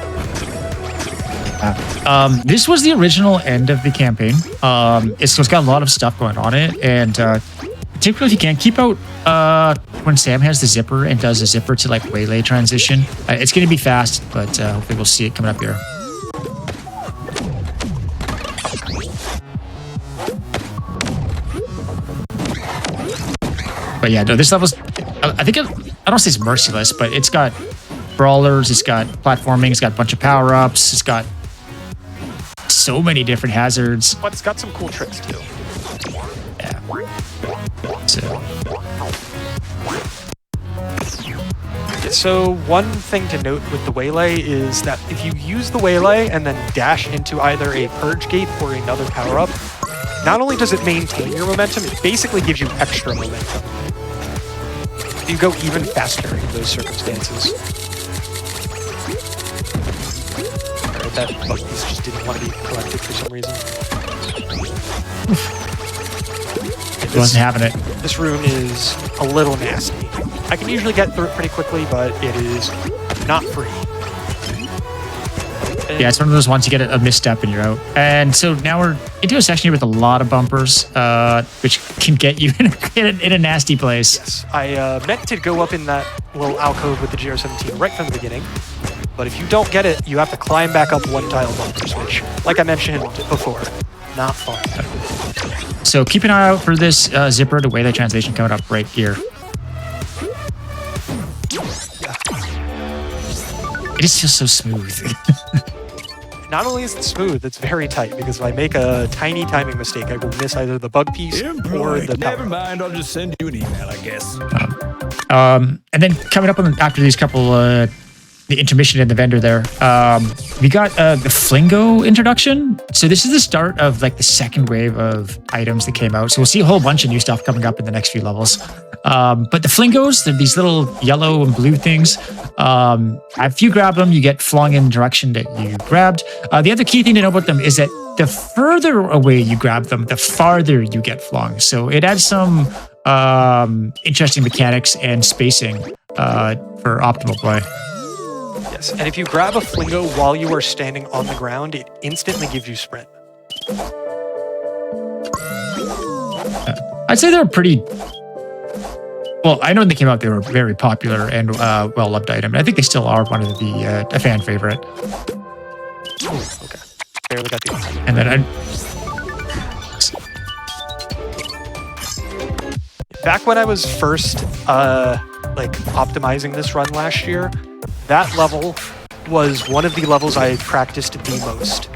This was the original end of the campaign. It's got a lot of stuff going on in it, and typically if you can, keep out when Sam has the zipper and does a zipper to like waylay transition. It's going to be fast, but hopefully we'll see it coming up here. But yeah, no, this level's, I don't say it's merciless, but it's got brawlers, it's got platforming, it's got a bunch of power-ups, it's got so many different hazards. But it's got some cool tricks too. Yeah. So one thing to note with the waylay is that if you use the waylay and then dash into either a purge gate or another power-up, not only does it maintain your momentum, it basically gives you extra momentum. You go even faster in those circumstances. Alright, that bug piece just didn't want to be collected for some reason. It wasn't having it. This room is a little nasty. I can usually get through it pretty quickly, but it is not free. Yeah, it's one of those ones you get a misstep and you're out. And so now we're into a section here with a lot of bumpers, which can get you in a nasty place. Yes, I meant to go up in that little alcove with the GR17 right from the beginning, but if you don't get it, you have to climb back up one tile bumpers, which, like I mentioned before, not fun. So keep an eye out for this zipper to waylay translation coming up right here. It just feels so smooth. Not only is it smooth, it's very tight, because if I make a tiny timing mistake, I will miss either the bug piece or the power. Never mind, I'll just send you an email, I guess. And then coming up after these couple, the intermission and the vendor there, we got the Flingo introduction. So this is the start of like the second wave of items that came out. So we'll see a whole bunch of new stuff coming up in the next few levels. But the Flingos, they're these little yellow and blue things. If you grab them, you get flung in the direction that you grabbed. The other key thing to know about them is that the further away you grab them, the farther you get flung. So it adds some interesting mechanics and spacing for optimal play. Yes, and if you grab a Flingo while you are standing on the ground, it instantly gives you sprint. I'd say they're pretty... Well, I know when they came out, they were very popular and well-loved item. And I think they still are one of the a fan favorite. Ooh, okay. Barely got the answer. And then Back when I was first like optimizing this run last year, that level was one of the levels I practiced the most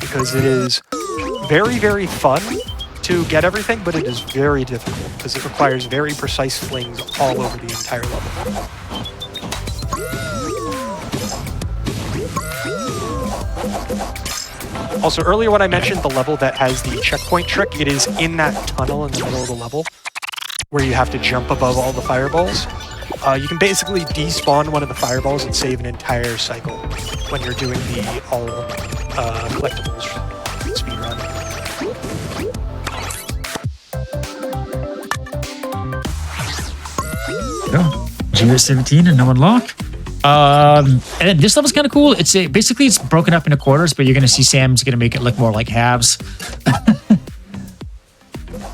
because it is very, very fun to get everything, but it is very difficult because it requires very precise flings all over the entire level. Also, earlier when I mentioned the level that has the checkpoint trick, it is in that tunnel in the middle of the level where you have to jump above all the fireballs. You can basically despawn one of the fireballs and save an entire cycle when you're doing the all collectibles speedrun. go. GS17 and no unlock. And then this level's kind of cool. It's basically it's broken up into quarters, but you're going to see Sam's going to make it look more like halves.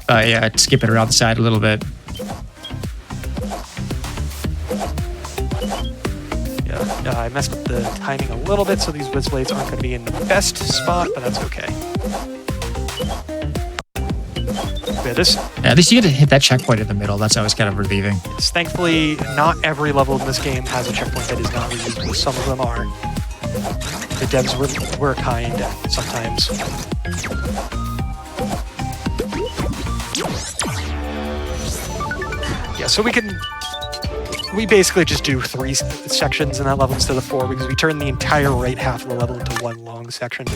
Yeah, skip it around the side a little bit. Yeah, I messed up the timing a little bit, so these whiz blades aren't going to be in the best spot, but that's okay. Yeah, at least you get to hit that checkpoint in the middle. That's always kind of relieving. Yes, thankfully, not every level in this game has a checkpoint that is not reusable. Some of them are. The devs were kind sometimes. Yeah, so we basically just do 3 sections in that level instead of 4 because we turn the entire right half of the level into one long section.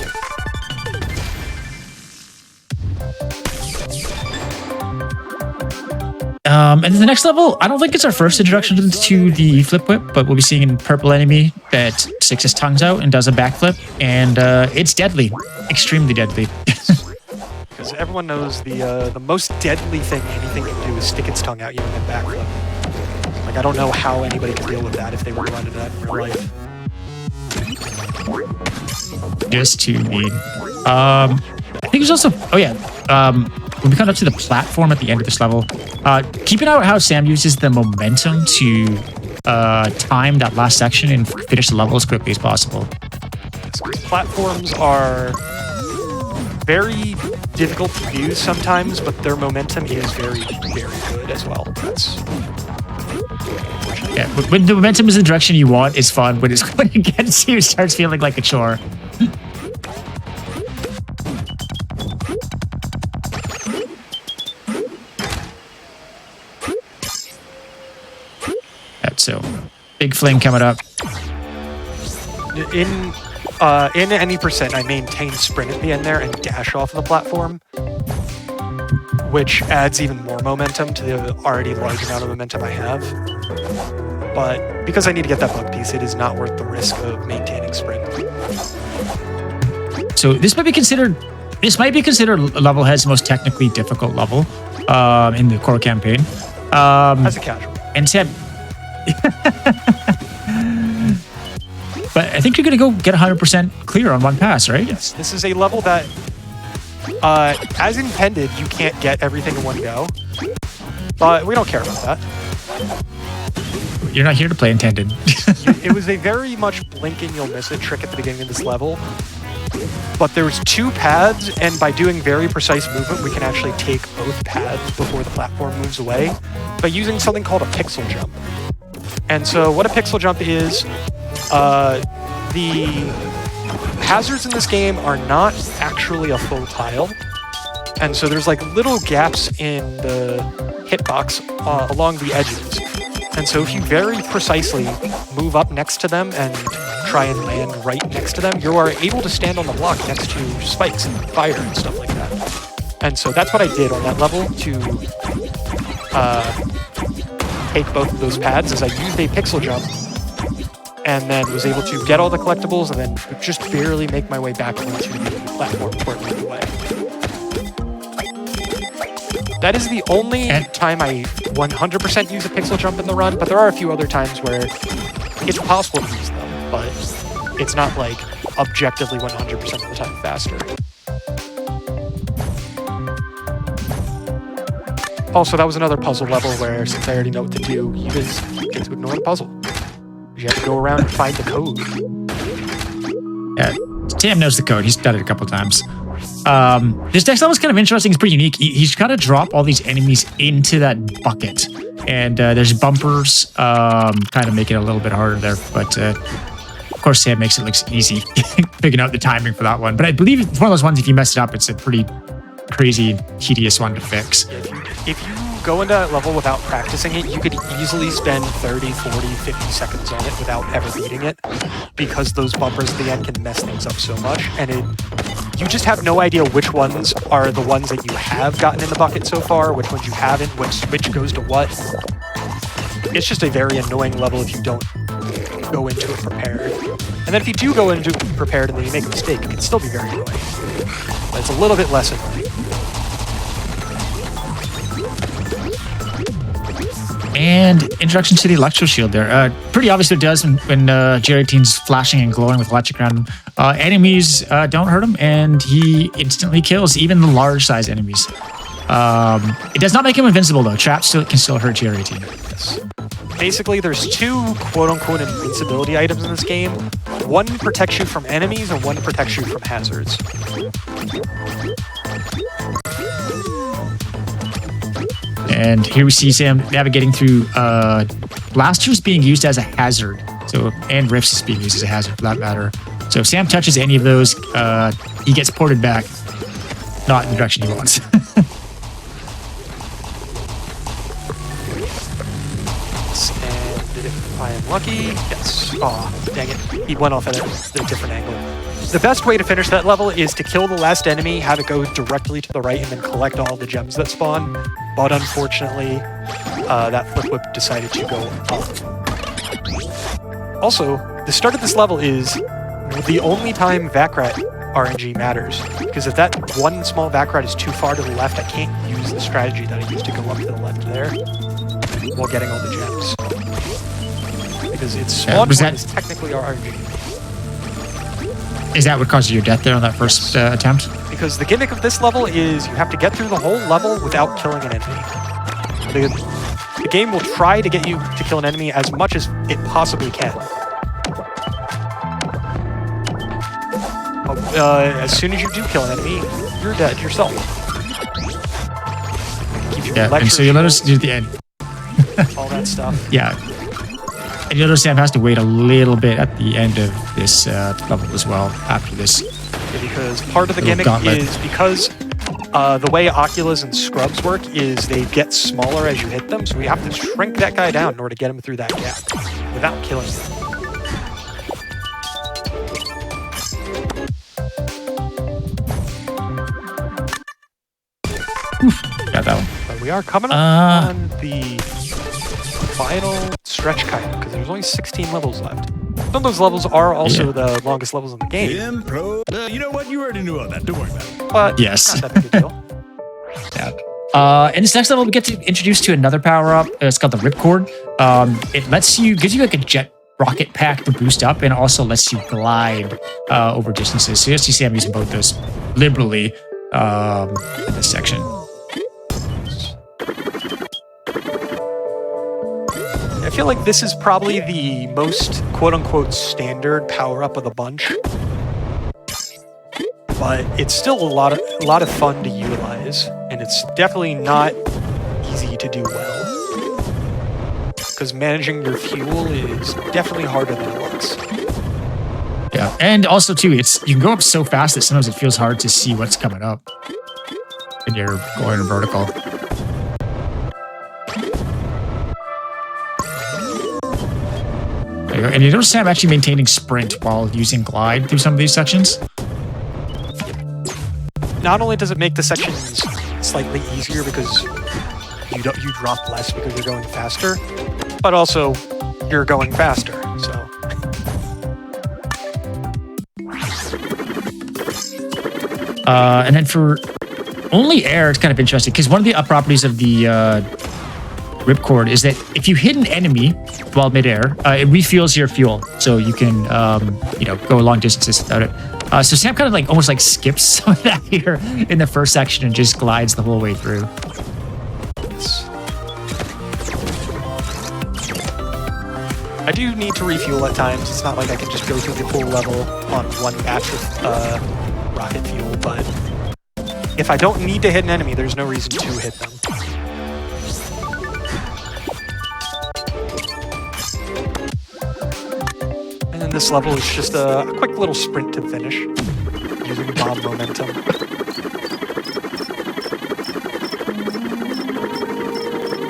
And then the next level, I don't think it's our first introduction to the flip whip, but we'll be seeing a purple enemy that sticks his tongues out and does a backflip, and it's deadly, extremely deadly. Because everyone knows the most deadly thing anything can do is stick its tongue out you and then backflip. Like, I don't know how anybody could deal with that if they were running that in real life. Just too mean. I think there's also, oh yeah, when we come up to the platform at the end of this level, keep an eye on how Sam uses the momentum to time that last section and finish the level as quickly as possible. Platforms are very difficult to use sometimes, but their momentum is very, very good as well. Yeah, when the momentum is the direction you want, it's fun. When it gets you, it starts feeling like a chore. So, big fling coming up. In any percent, I maintain sprint at the end there and dash off the platform, which adds even more momentum to the already large amount of momentum I have. But because I need to get that bug piece, it is not worth the risk of maintaining sprint. So this might be considered Levelhead's most technically difficult level in the core campaign. As a casual. And Sam. But I think you're going to go get 100% clear on one pass, right? Yes, this is a level that, as intended, you can't get everything in one go. But we don't care about that. You're not here to play intended. It was a very much blink and you'll miss it trick at the beginning of this level. But there was 2 paths, and by doing very precise movement, we can actually take both paths before the platform moves away by using something called a pixel jump. And so what a pixel jump is, the hazards in this game are not actually a full tile. And so there's like little gaps in the hitbox along the edges. And so if you very precisely move up next to them and try and land right next to them, you are able to stand on the block next to spikes and fire and stuff like that. And so that's what I did on that level to take both of those pads, as I used a pixel jump and then was able to get all the collectibles and then just barely make my way back onto the platform before it moved away. That is the only time I 100% use a pixel jump in the run, but there are a few other times where it's possible to use them, but it's not like objectively 100% of the time faster. Also, that was another puzzle level where, since I already know what to do, you just get to ignore the puzzle. You have to go around and find the code. Yeah, Sam knows the code. He's done it a couple times. This next level is kind of interesting. It's pretty unique. He's got to drop all these enemies into that bucket. And there's bumpers, kind of make it a little bit harder there. But of course, Sam makes it look easy, figuring out the timing for that one. But I believe it's one of those ones, if you mess it up, it's a pretty crazy, tedious one to fix. If you go into that level without practicing it, you could easily spend 30, 40, 50 seconds on it without ever beating it, because those bumpers at the end can mess things up so much, and you just have no idea which ones are the ones that you have gotten in the bucket so far, which ones you haven't, which goes to what. It's just a very annoying level if you don't go into it prepared. And then if you do go into it prepared and then you make a mistake, it can still be very annoying. But it's a little bit less annoying. And introduction to the electro shield there. Pretty obvious what it does when Geratine's flashing and glowing with electric around him. Enemies don't hurt him, and he instantly kills even the large size enemies. It does not make him invincible though. Traps can still hurt Geratine. Yes. Basically, there's two quote-unquote invincibility items in this game. One protects you from enemies, and one protects you from hazards. And here we see Sam navigating through blasters being used as a hazard. So, and rifts is being used as a hazard for that matter. So if Sam touches any of those, he gets ported back, not in the direction he wants. And if I am lucky, yes. Oh, dang it. He went off at a different angle. The best way to finish that level is to kill the last enemy, have it go directly to the right, and then collect all the gems that spawn. But unfortunately, that flip whip decided to go up. Also, the start of this level is the only time Vakrat RNG matters. Because if that one small Vakrat is too far to the left, I can't use the strategy that I used to go up to the left there while getting all the gems. Because its spawn point is technically RNG. Is that what caused your death there on that first attempt? Because the gimmick of this level is you have to get through the whole level without killing an enemy. The game will try to get you to kill an enemy as much as it possibly can. As soon as you do kill an enemy, you're dead yourself. Yeah, and so you'll notice near the end. All that stuff. Yeah. And you'll notice Sam has to wait a little bit at the end of this level as well, after this. Yeah, because part of the gimmick is because the way Oculus and Scrubs work is they get smaller as you hit them, so we have to shrink that guy down in order to get him through that gap without killing him. Got that one. But we are coming up on the final stretch, kind of, because there's only 16 levels left. Some of those levels are also the longest levels in the game. You know what? You already knew all that. Don't worry about it. But yes, not that big a deal. Yeah. In this next level, we get to introduce to another power-up. It's called the Ripcord. It gives you like a jet rocket pack to boost up, and also lets you glide over distances. So you see Sam using both those liberally in this section. I feel like this is probably the most quote-unquote standard power-up of the bunch. But it's still a lot of fun to utilize, and it's definitely not easy to do well. Because managing your fuel is definitely harder than it looks. Yeah, and also too, you can go up so fast that sometimes it feels hard to see what's coming up when you're going vertical. There you go. And you notice Sam actually maintaining sprint while using glide through some of these sections. Not only does it make the sections slightly easier because you drop less because you're going faster, but also you're going faster. So. And then for only air is kind of interesting because one of the properties of the ripcord is that if you hit an enemy while midair, it refuels your fuel, so you can go long distances without it. So Sam kind of like almost like skips some of that here in the first section and just glides the whole way through. I do need to refuel at times. It's not like I can just go through the full level on one batch of rocket fuel, but if I don't need to hit an enemy, there's no reason to hit them. And then this level is just a quick little sprint to finish, using bomb momentum.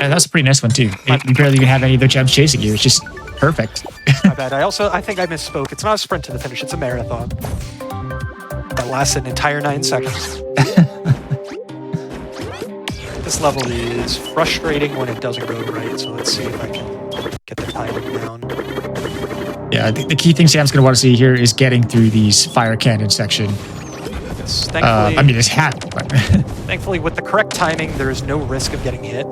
And that's a pretty nice one too. You barely even have any of the gems chasing you. It's just perfect. My bad. I think I misspoke. It's not a sprint to the finish, it's a marathon. That lasts an entire 9 seconds. This level is frustrating when it doesn't go right, so let's see if I can get the timing down. Yeah, the key thing Sam's going to want to see here is getting through these fire cannon section. Yes, thankfully, I mean, it's hacked, but... thankfully, with the correct timing, there is no risk of getting hit.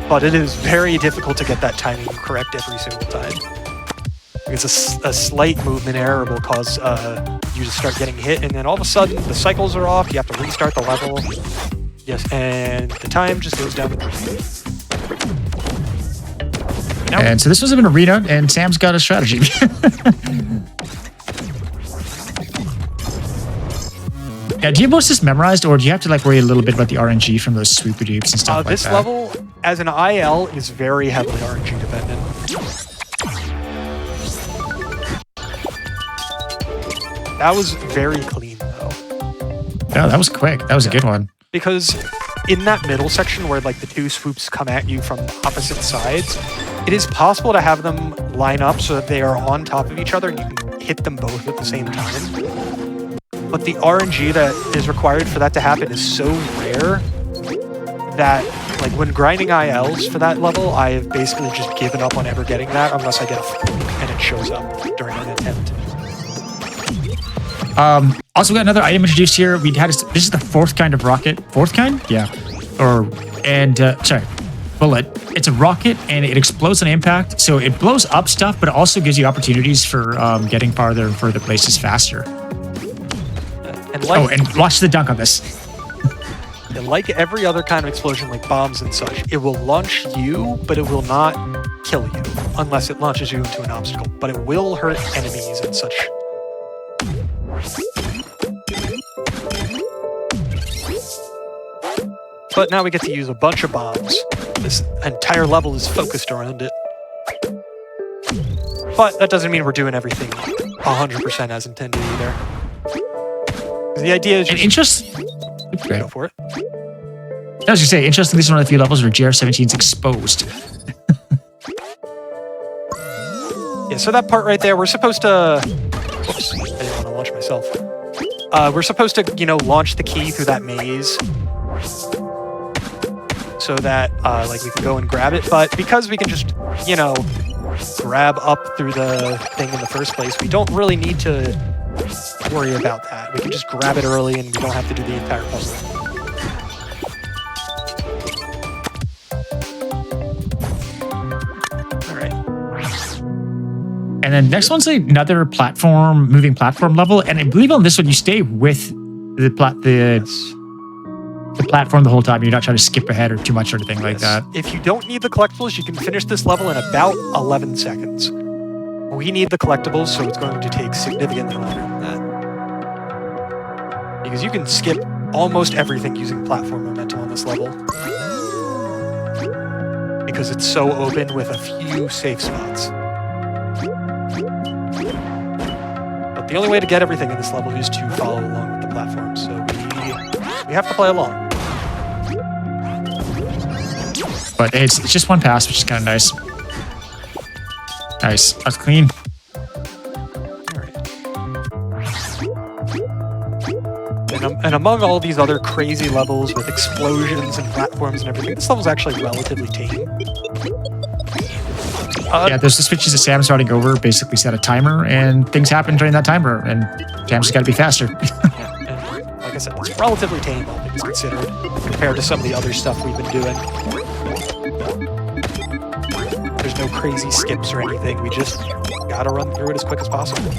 But it is very difficult to get that timing correct every single time. Because a slight movement error will cause you to start getting hit, and then all of a sudden, the cycles are off, you have to restart the level. Yes, and the time just goes down the drain. And so this was an arena, and Sam's got a strategy. Yeah, do you have most of this memorized, or do you have to like worry a little bit about the RNG from those sweeper dupes and stuff like that? This level, as an IL, is very heavily RNG dependent. That was very clean, though. Yeah, that was quick. That was a good one. Because in that middle section where like the two swoops come at you from opposite sides, it is possible to have them line up so that they are on top of each other and you can hit them both at the same time. But the RNG that is required for that to happen is so rare that, like, when grinding ILs for that level, I have basically just given up on ever getting that unless I get a fluke and it shows up during an attempt. Also, we got another item introduced here. We had this is the fourth kind of rocket. Fourth kind? Yeah. Bullet. It's a rocket and it explodes on impact, so it blows up stuff, but it also gives you opportunities for getting farther and further places faster. And watch the dunk on this. And like every other kind of explosion, like bombs and such, it will launch you, but it will not kill you unless it launches you into an obstacle. But it will hurt enemies and such. But now we get to use a bunch of bombs. This entire level is focused around it. But that doesn't mean we're doing everything 100% as intended either. The idea is just... Go for it. I was going to say, interesting, this is one of the few levels where GR17 is exposed. Yeah, so that part right there, we're supposed to... Whoops, I didn't want to launch myself. We're supposed to, launch the key through that maze so that, we can go and grab it. But because we can just, grab up through the thing in the first place, we don't really need to worry about that. We can just grab it early and we don't have to do the entire puzzle. Alright. And then next one's another moving platform level, and I believe on this one you stay with the platform the whole time. You're not trying to skip ahead or too much or anything like that. If you don't need the collectibles, you can finish this level in about 11 seconds. We need the collectibles, so it's going to take significantly longer than that. Because you can skip almost everything using platform momentum on this level. Because it's so open with a few safe spots. But the only way to get everything in this level is to follow along with the platform, so we have to play along. But it's just one pass, which is kind of nice. Nice. That's clean. And among all these other crazy levels with explosions and platforms and everything, this level's actually relatively tame. Yeah, there's the switches that Sam's running over, basically set a timer, and things happen during that timer, and Sam's just got to be faster. Yeah, I said, it's relatively tame, all things considered, compared to some of the other stuff we've been doing. There's no crazy skips or anything. We just gotta run through it as quick as possible.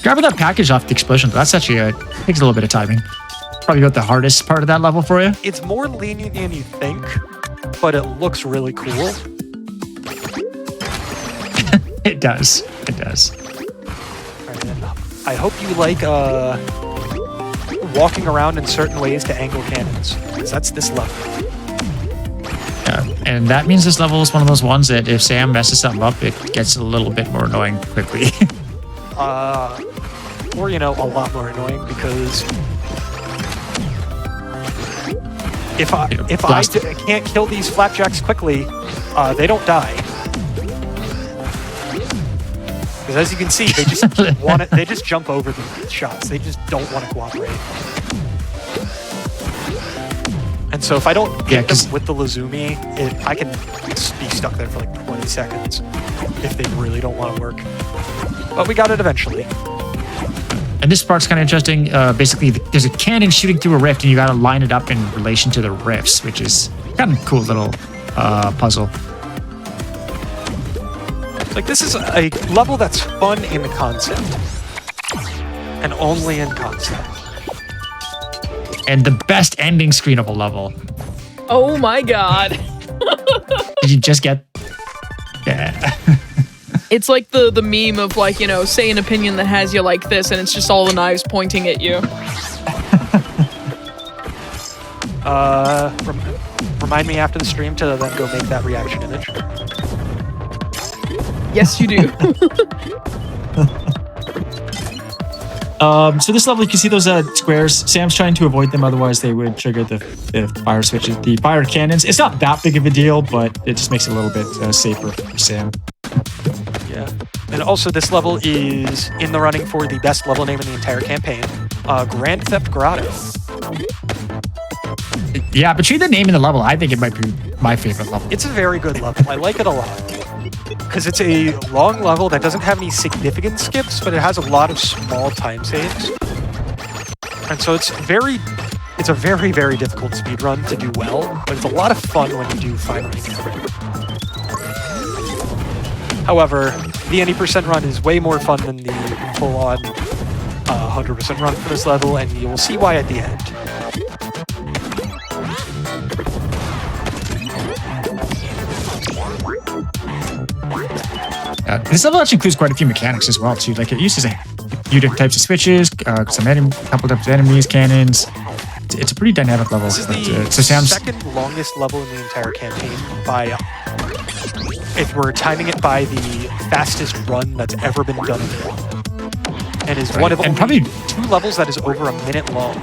Grabbing that package off the explosion, that's actually takes a little bit of timing. Probably about the hardest part of that level for you. It's more lenient than you think, but it looks really cool. It does. It does. Alright, and I hope you like walking around in certain ways to angle cannons, because that's this level. Yeah, and that means this level is one of those ones that if Sam messes something up, it gets a little bit more annoying quickly. Or, you know, a lot more annoying, because if I can't kill these flapjacks quickly, they don't die. Because as you can see, they just they just jump over the shots. They just don't want to cooperate. And so if I don't get them with the Lazumi, I can be stuck there for like 20 seconds if they really don't want to work. But we got it eventually. And this part's kind of interesting. Basically, there's a cannon shooting through a rift, and you got to line it up in relation to the rifts, which is kind of a cool little puzzle. Like, this is a level that's fun in concept. And only in concept. And the best ending screen of a level. Oh my god. Did you just get... Yeah. It's like the meme of, like, you know, say an opinion that has you like this, and it's just all the knives pointing at you. Remind me after the stream to then go make that reaction image. Yes, you do. So this level, you can see those squares. Sam's trying to avoid them, otherwise they would trigger the fire switches, the fire cannons. It's not that big of a deal, but it just makes it a little bit safer for Sam. Yeah. And also, this level is in the running for the best level name in the entire campaign, Grand Theft Grotto. Yeah, between the name and the level, I think it might be my favorite level. It's a very good level. I like it a lot. Because it's a long level that doesn't have any significant skips, but it has a lot of small time saves. And so it's a very, very difficult speedrun to do well, but it's a lot of fun when you do finally get it. However, the any percent run is way more fun than the full-on 100% run for this level, and you will see why at the end. This level actually includes quite a few mechanics as well, too. Like, it uses a few different types of switches, a couple types of enemies, cannons. It's a pretty dynamic level. This is the second longest level in the entire campaign by, if we're timing it by the fastest run that's ever been done in one. And is one of only probably 2 levels that is over a minute long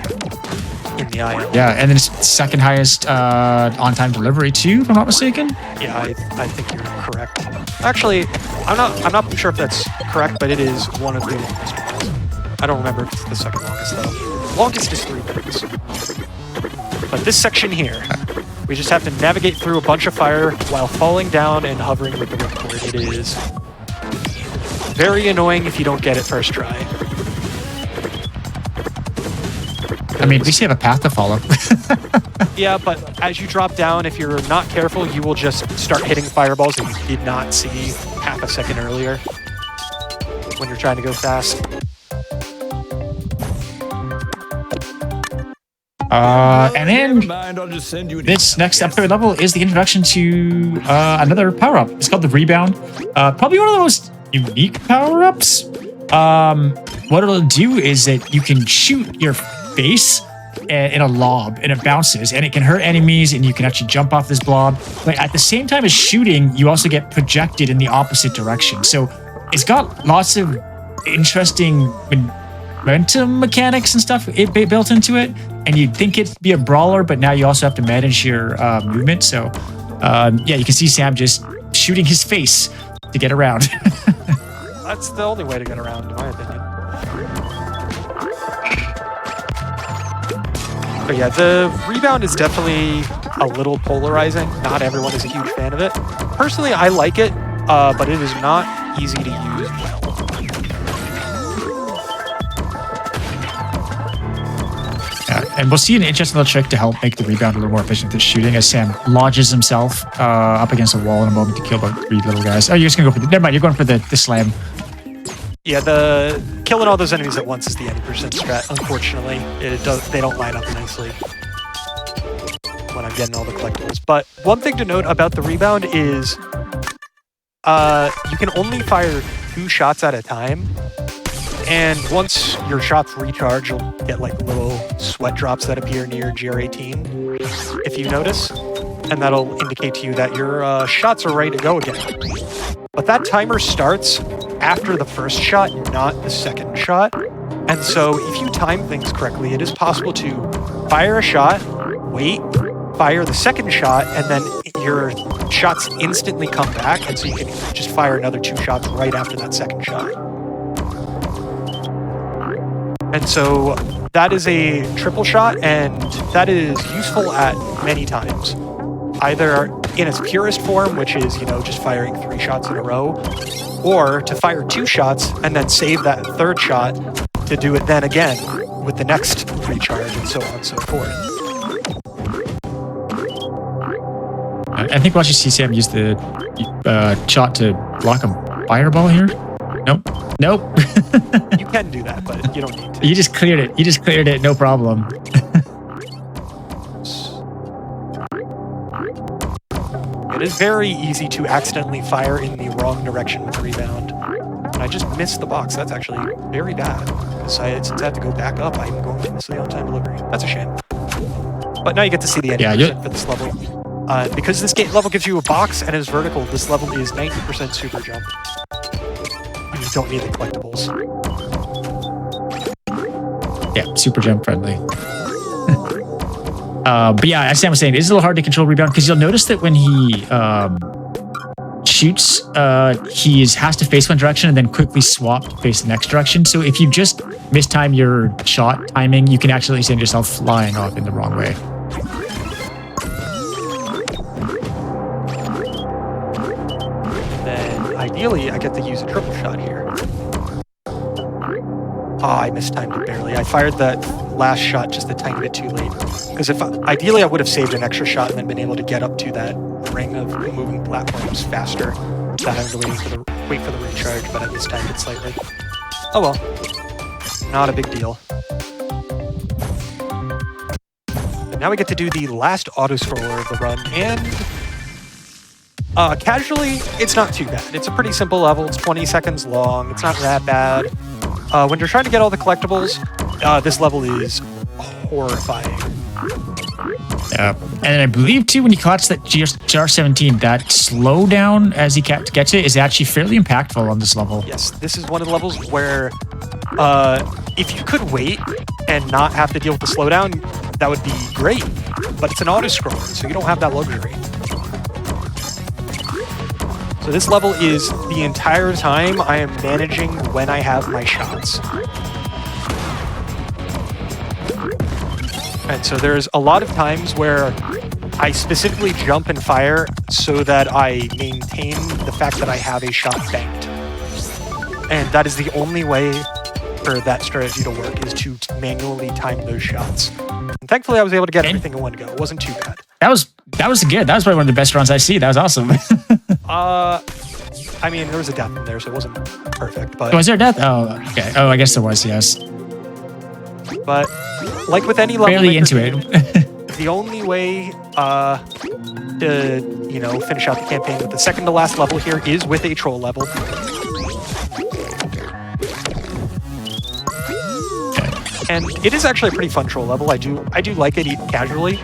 in the IO. Yeah, and then it's second highest on-time delivery too, if I'm not mistaken. Yeah, I think you're correct. Actually, I'm not sure if that's correct, but it is one of the longest ones. I don't remember if it's the second longest though. Longest is 3 minutes. But this section here, we just have to navigate through a bunch of fire while falling down and hovering with the ripcord. It is very annoying if you don't get it first try. I mean, at least you have a path to follow. Yeah, but as you drop down, if you're not careful, you will just start hitting fireballs that you did not see half a second earlier when you're trying to go fast. And then this next third level is the introduction to another power-up. It's called the Rebound. Probably one of the most unique power-ups. What it'll do is that you can shoot your face in a lob and it bounces and it can hurt enemies and you can actually jump off this blob. But at the same time as shooting, you also get projected in the opposite direction. So it's got lots of interesting momentum mechanics and stuff built into it. And you'd think it'd be a brawler, but now you also have to manage your movement. So yeah, you can see Sam just shooting his face to get around. That's the only way to get around, in my opinion. But yeah, the Rebound is definitely a little polarizing. Not everyone is a huge fan of it. Personally, I like it, but it is not easy to use well. and we'll see an interesting little trick to help make the rebound a little more efficient with shooting as Sam lodges himself up against a wall in a moment to kill about 3 little guys. Oh, you're just going to go for the... Never mind, you're going for the slam. Yeah, the killing all those enemies at once is the 80% strat, unfortunately. They don't line up nicely when I'm getting all the collectibles. But one thing to note about the rebound is you can only fire 2 shots at a time. And once your shots recharge, you'll get like little sweat drops that appear near GR18, if you notice. And that'll indicate to you that your shots are ready to go again. But that timer starts after the first shot, not the second shot. And so if you time things correctly, it is possible to fire a shot, wait, fire the second shot, and then your shots instantly come back. And so you can just fire another 2 shots right after that second shot. And so that is a triple shot, and that is useful at many times. Either in its purest form, which is, just firing 3 shots in a row, or to fire 2 shots and then save that third shot to do it then again with the next recharge, and so on and so forth. I think we'll actually see Sam use the shot to block a fireball here. Nope. You can do that, but you don't need to. You just cleared it. No problem. It is very easy to accidentally fire in the wrong direction with rebound. And I just missed the box. That's actually very bad. Since I have to go back up, I'm going to miss the on-time delivery. That's a shame. But now you get to see the 80% for this level. Because this level gives you a box and is vertical, this level is 90% super jump. You don't need the collectibles. Yeah, super jump friendly. But yeah, as Sam was saying, it is a little hard to control rebound because you'll notice that when he shoots, he has to face one direction and then quickly swap to face the next direction. So if you just mistime your shot timing, you can actually send yourself flying off in the wrong way. Then ideally, I get to use a triple shot here. I mistimed it barely. I fired that last shot just a tiny bit too late. Because ideally I would have saved an extra shot and then been able to get up to that ring of moving platforms faster without having to wait for the recharge, but I mistimed it slightly. Oh well. Not a big deal. But now we get to do the last auto-scroller of the run, and casually, it's not too bad. It's a pretty simple level. It's 20 seconds long. It's not that bad. When you're trying to get all the collectibles, this level is horrifying. Yeah, and I believe too when you catch that GR17, that slowdown as he gets it is actually fairly impactful on this level. Yes, this is one of the levels where if you could wait and not have to deal with the slowdown, that would be great. But it's an auto-scroller, so you don't have that luxury. So this level is the entire time I am managing when I have my shots. And so there's a lot of times where I specifically jump and fire so that I maintain the fact that I have a shot banked. And that is the only way for that strategy to work, is to manually time those shots. And thankfully I was able to get everything in one go. It wasn't too bad. That was good. That was probably one of the best runs I see. That was awesome. I mean, there was a death in there, so it wasn't perfect. But was there a death? Oh, okay. Oh, I guess there was, yes. But like with any level, barely into it. The only way to finish out the campaign with the second to last level here is with a troll level. And it is actually a pretty fun troll level. I do like it even casually.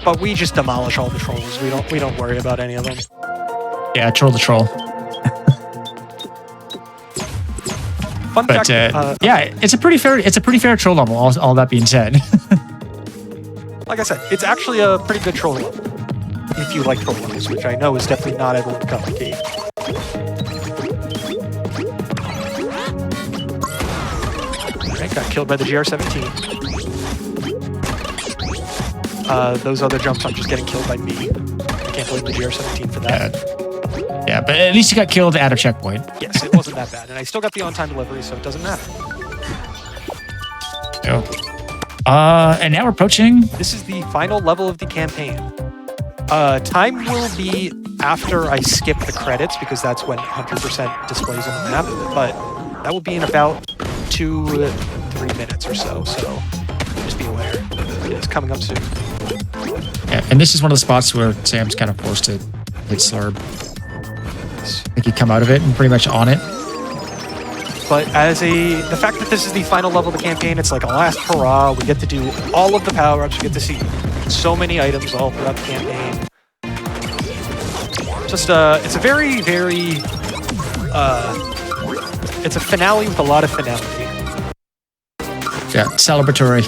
But we just demolish all the trolls. We don't worry about any of them. Yeah, troll the troll. Fun but fact, yeah, it's a pretty fair troll level. All that being said, like I said, it's actually a pretty good troll level if you like troll levels, which I know is definitely not everyone's cup of tea. Alright, got killed by the GR17. Those other jumps, I'm just getting killed by me. I can't blame the GR17 for that. Yeah, but at least you got killed at a checkpoint. Yes, it wasn't that bad. And I still got the on-time delivery, so it doesn't matter. Oh. And now we're approaching. This is the final level of the campaign. Time will be after I skip the credits because that's when 100% displays on the map, but that will be in about 2-3 minutes or so, so just be aware. It's coming up soon. Yeah, and this is one of the spots where Sam's kind of forced to hit Slurb. I think he'd come out of it and pretty much on it. But the fact that this is the final level of the campaign, it's like a last hurrah. We get to do all of the power-ups. We get to see so many items all throughout the campaign. Just, it's a very, very, it's a finale with a lot of finality. Yeah, celebratory.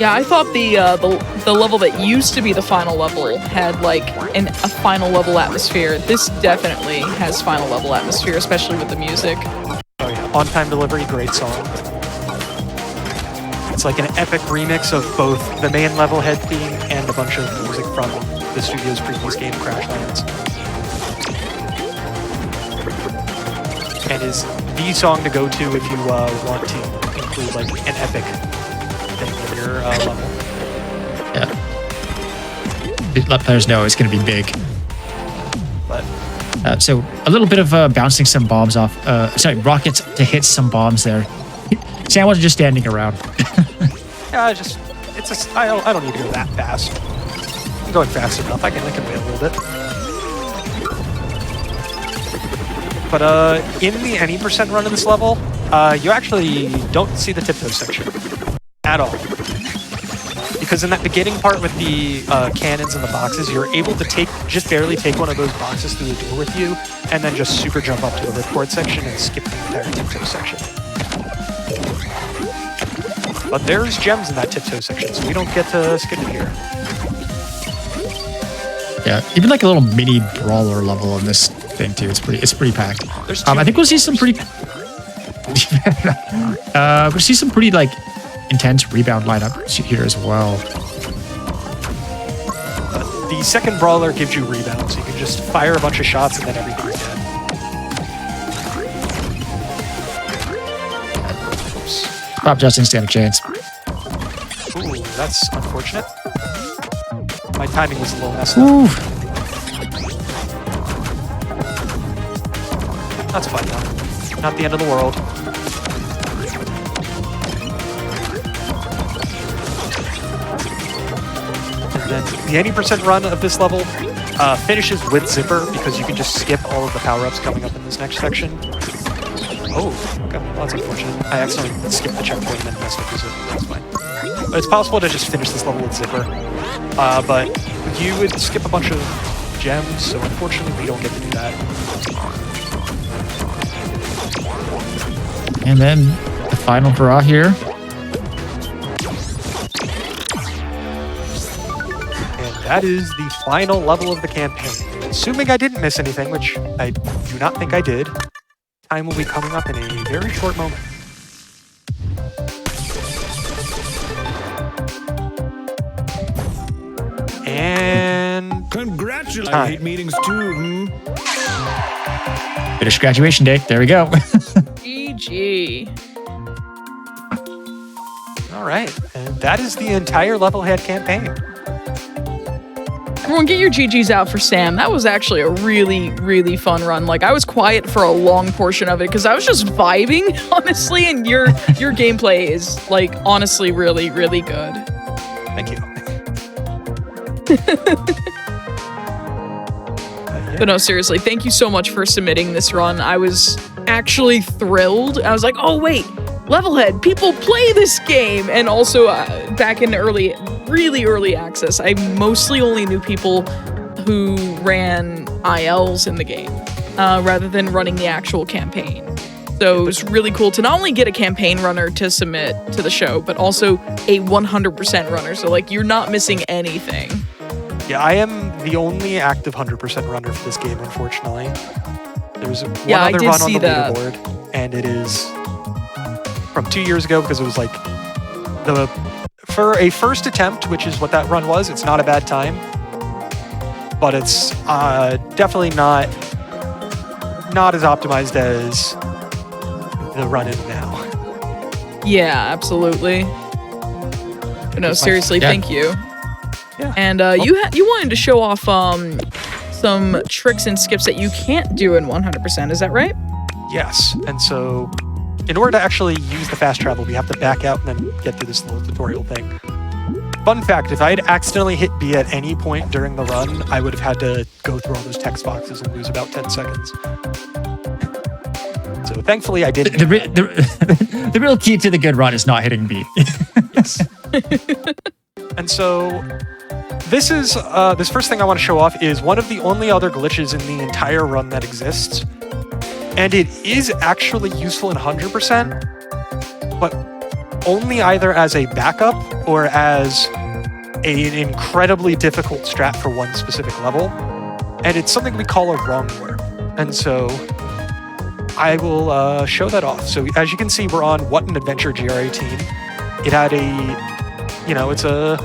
Yeah, I thought the level that used to be the final level had like a final level atmosphere. This definitely has final level atmosphere, especially with the music. Oh yeah, on-time delivery, great song. It's like an epic remix of both the main Levelhead theme and a bunch of music from the studio's previous game, Crashlands. And is the song to go to if you want to include like an epic thing in your level. Yeah. Let players know it's going to be big. But so a little bit of bouncing some bombs off. Rockets to hit some bombs there. Sam wasn't just standing around. yeah, I don't need to go that fast. I'm going fast enough. I can wait a little bit. But in the any percent run of this level, you actually don't see the tiptoe section at all. Because in that beginning part with the cannons and the boxes, you're able to just barely take one of those boxes through the door with you, and then just super jump up to the ripcord section and skip the entire tiptoe section. But there's gems in that tiptoe section, so we don't get to skip it here. Yeah, even like a little mini brawler level in this thing too. It's pretty packed. I think we'll see some pretty. We'll see some pretty like intense rebound lineup here as well. The second brawler gives you rebound, so you can just fire a bunch of shots and then everything's dead. Pop Justin stand a chance. Ooh, that's unfortunate. My timing was a little messed up. That's fine though. Not the end of the world. And then the 80% run of this level finishes with Zipper because you can just skip all of the power-ups coming up in this next section. Oh, okay. Well, that's unfortunate. I accidentally skipped the checkpoint and then messed up with Zipper. That's fine. But it's possible to just finish this level with Zipper. But you would skip a bunch of gems, so unfortunately we don't get to do that. And then the final hurrah here. And that is the final level of the campaign. Assuming I didn't miss anything, which I do not think I did, time will be coming up in a very short moment. And Congratulations. I hate meetings too. Finish graduation day. There we go. GG. All right, and that is the entire Levelhead campaign. Everyone, get your GGs out for Sam. That was actually a really, really fun run. Like, I was quiet for a long portion of it because I was just vibing, honestly, and your gameplay is, like, honestly really, really good. Thank you. But no, seriously, thank you so much for submitting this run. I was actually thrilled. I was like, oh, wait, Levelhead, people play this game. And also, back in really early access, I mostly only knew people who ran ILs in the game rather than running the actual campaign. So it was really cool to not only get a campaign runner to submit to the show, but also a 100% runner. So, like, you're not missing anything. Yeah, I am the only active 100% runner for this game, unfortunately. There's one Yeah, I other did run on see the that. leaderboard, and it is from 2 years ago because it was like for a first attempt, which is what that run was. It's not a bad time, but it's definitely not as optimized as the run is now. Yeah, absolutely. But no, seriously, thank you. Yeah. And you wanted to show off some tricks and skips that you can't do in 100%. Is that right? Yes. And so, in order to actually use the fast travel, we have to back out and then get through this little tutorial thing. Fun fact, if I had accidentally hit B at any point during the run, I would have had to go through all those text boxes and lose about 10 seconds. So thankfully I didn't. The real key to the good run is not hitting B. Yes. And so this is this first thing I want to show off is one of the only other glitches in the entire run that exists. And it is actually useful in 100%, but only either as a backup or as an incredibly difficult strat for one specific level. And it's something we call a wrong warp. And so I will show that off. So as you can see, we're on What an Adventure GR18. It had a, it's a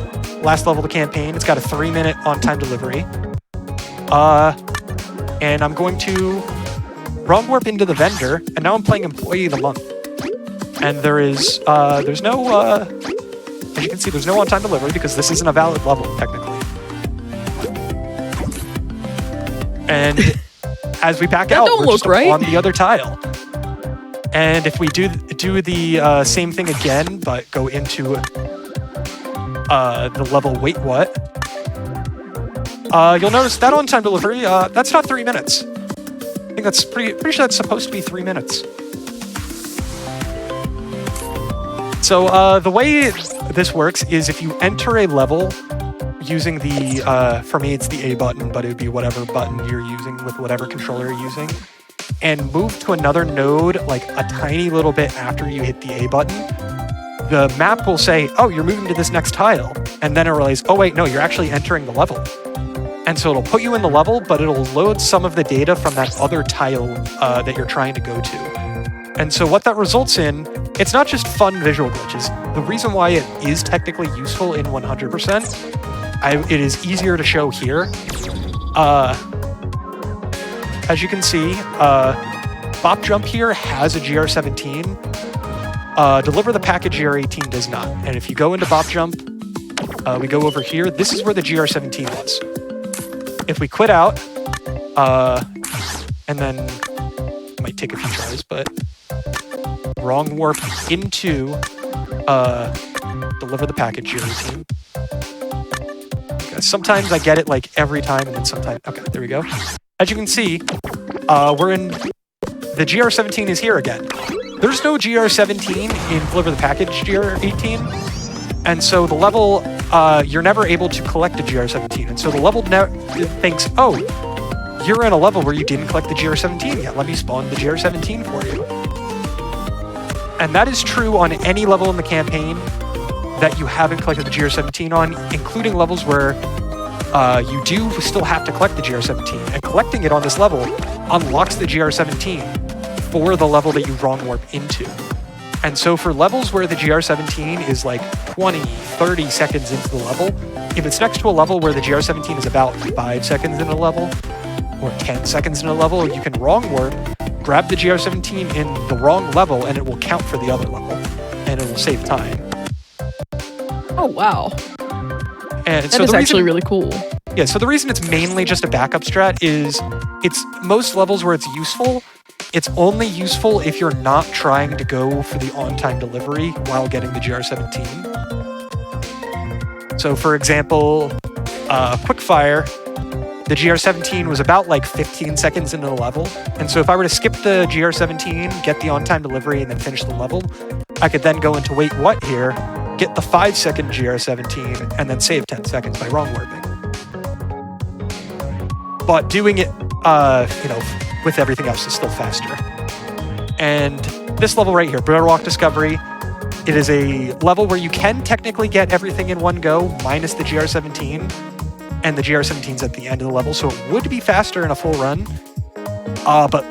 last level of the campaign. It's got a 3-minute on-time delivery. And I'm going to wrong warp into the vendor, and now I'm playing Employee of the Month. And there's no, as you can see, there's no on-time delivery because this isn't a valid level, technically. And as we back out, we're just on the other tile. And if we do the same thing again, but go into the level Wait What, you'll notice that on-time delivery, that's not 3 minutes. I think that's pretty sure that's supposed to be 3 minutes. So the way this works is if you enter a level using the, for me it's the A button, but it would be whatever button you're using with whatever controller you're using, and move to another node like a tiny little bit after you hit the A button, the map will say, oh, you're moving to this next tile. And then it realizes, oh wait, no, you're actually entering the level. And so it'll put you in the level, but it'll load some of the data from that other tile that you're trying to go to. And so what that results in, it's not just fun visual glitches. The reason why it is technically useful in 100%, it is easier to show here. As you can see, Bop Jump here has a GR17. Deliver the Package GR18 does not. And if you go into Bop Jump, we go over here, this is where the GR17 was. If we quit out, and then it might take a few tries, but wrong warp into Deliver the Package GR18. Okay, sometimes I get it like every time, and then sometimes, okay, there we go. As you can see, we're in, the GR17 is here again. There's no GR17 in Deliver the Package GR18, and so the level, you're never able to collect a GR17, and so the level thinks, oh, you're in a level where you didn't collect the GR17 yet, let me spawn the GR17 for you. And that is true on any level in the campaign that you haven't collected the GR17 on, including levels where you do still have to collect the GR17, and collecting it on this level unlocks the GR17 for the level that you wrong warp into. And so for levels where the GR17 is like 20, 30 seconds into the level, if it's next to a level where the GR17 is about 5 seconds in a level, or 10 seconds in a level, you can wrong warp, grab the GR17 in the wrong level, and it will count for the other level, and it will save time. Oh, wow. And that is actually really cool. Yeah, so the reason it's mainly just a backup strat is it's most levels where it's useful, it's only useful if you're not trying to go for the on-time delivery while getting the GR17. So for example, Quickfire, the GR17 was about like 15 seconds into the level. And so if I were to skip the GR17, get the on-time delivery, and then finish the level, I could then go into Wait What here, get the 5-second GR17, and then save 10 seconds by wrong warping. But doing it, with everything else is still faster. And this level right here, Boardwalk Discovery, it is a level where you can technically get everything in one go, minus the GR17, and the GR17's at the end of the level, so it would be faster in a full run. But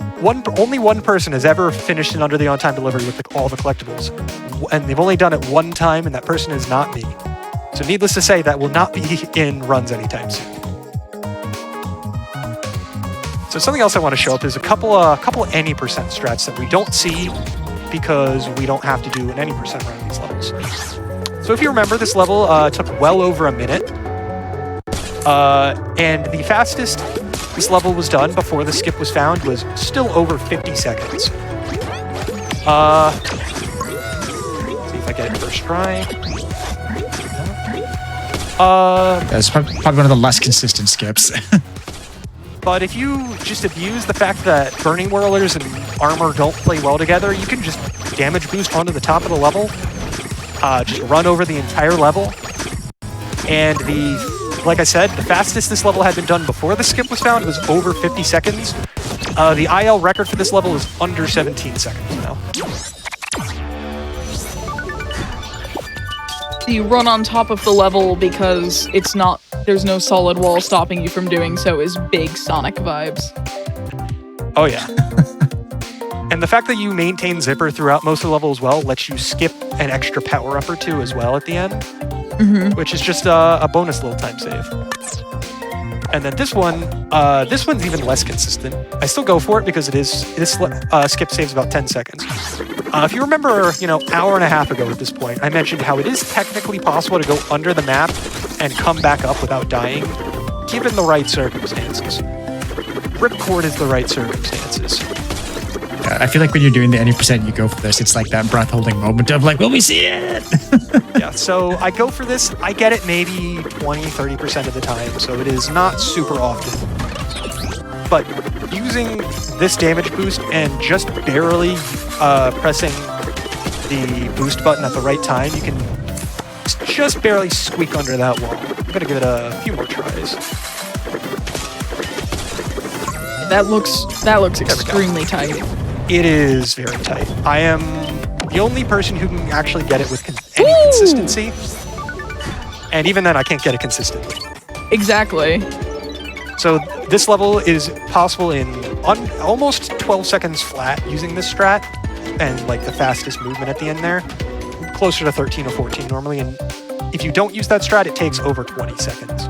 only one person has ever finished it under the on-time delivery with all the collectibles, and they've only done it one time, and that person is not me. So needless to say, that will not be in runs anytime soon. So something else I want to show up is a couple any percent strats that we don't see because we don't have to do an any percent run of these levels. So if you remember, this level took well over a minute. And the fastest this level was done before the skip was found was still over 50 seconds. See if I get it first try. That's probably one of the less consistent skips. But if you just abuse the fact that Burning Whirlers and armor don't play well together, you can just damage boost onto the top of the level, just run over the entire level. And like I said, the fastest this level had been done before the skip was found was over 50 seconds. The IL record for this level is under 17 seconds now. You run on top of the level because there's no solid wall stopping you from doing so is big Sonic vibes. Oh yeah. And the fact that you maintain zipper throughout most of the level as well lets you skip an extra power-up or two as well at the end, which is just a bonus little time save. And then this one's even less consistent. I still go for it because this skip saves about 10 seconds. If you remember, hour and a half ago at this point, I mentioned how it is technically possible to go under the map and come back up without dying, given the right circumstances. Ripcord is the right circumstances. I feel like when you're doing the any percent, you go for this. It's like that breath-holding moment of like, will we see it? Yeah, so I go for this. I get it maybe 20-30% of the time, so it is not super often. But using this damage boost and just barely pressing the boost button at the right time, you can just barely squeak under that wall. I'm gonna give it a few more tries. That looks extremely tight. It is very tight. I am the only person who can actually get it with any consistency. And even then, I can't get it consistently. Exactly. So this level is possible in almost 12 seconds flat using this strat, and like the fastest movement at the end there, closer to 13 or 14 normally. And if you don't use that strat, it takes over 20 seconds.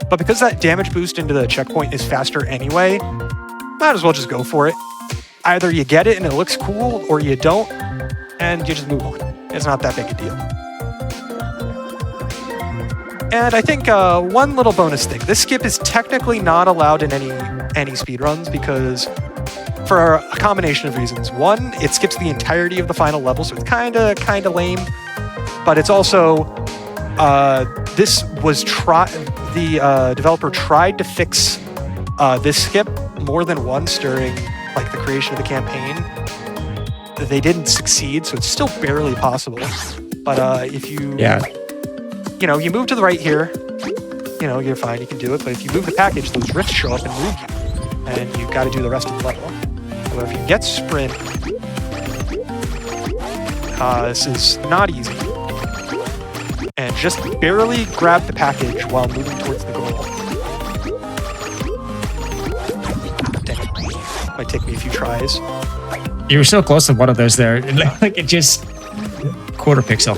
But because that damage boost into the checkpoint is faster anyway, might as well just go for it. Either you get it and it looks cool, or you don't, and you just move on. It's not that big a deal. And I think one little bonus thing. This skip is technically not allowed in any speedruns because for a combination of reasons. One, it skips the entirety of the final level, so it's kind of lame. But it's also the developer tried to fix this skip more than once during like the creation of the campaign. They didn't succeed, so it's still barely possible. But if you you move to the right here, you're fine, you can do it. But if you move the package, those rifts show up and move you, and you've got to do the rest of the level. However, if you get sprint, this is not easy. And just barely grab the package while moving towards the goal. Dang it. Might take me a few tries. You were so close to one of those there. Like it just quarter pixel.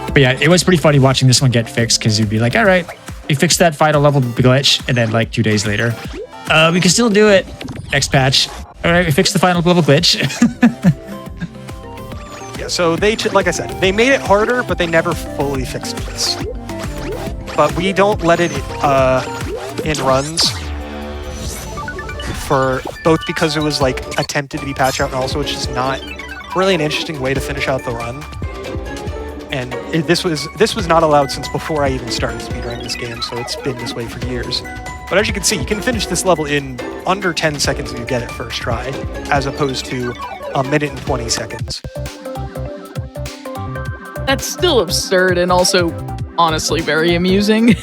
But yeah, it was pretty funny watching this one get fixed because you'd be like, all right, we fixed that final level glitch. And then like 2 days later, we can still do it. Next patch. All right, we fixed the final level glitch. So like I said, they made it harder, but they never fully fixed this. But we don't let it in runs for both because it was like attempted to be patched out, and also it's just not really an interesting way to finish out the run. And this was not allowed since before I even started speedrunning this game, so it's been this way for years. But as you can see, you can finish this level in under 10 seconds if you get it first try, as opposed to 1 minute and 20 seconds. That's still absurd and also honestly very amusing.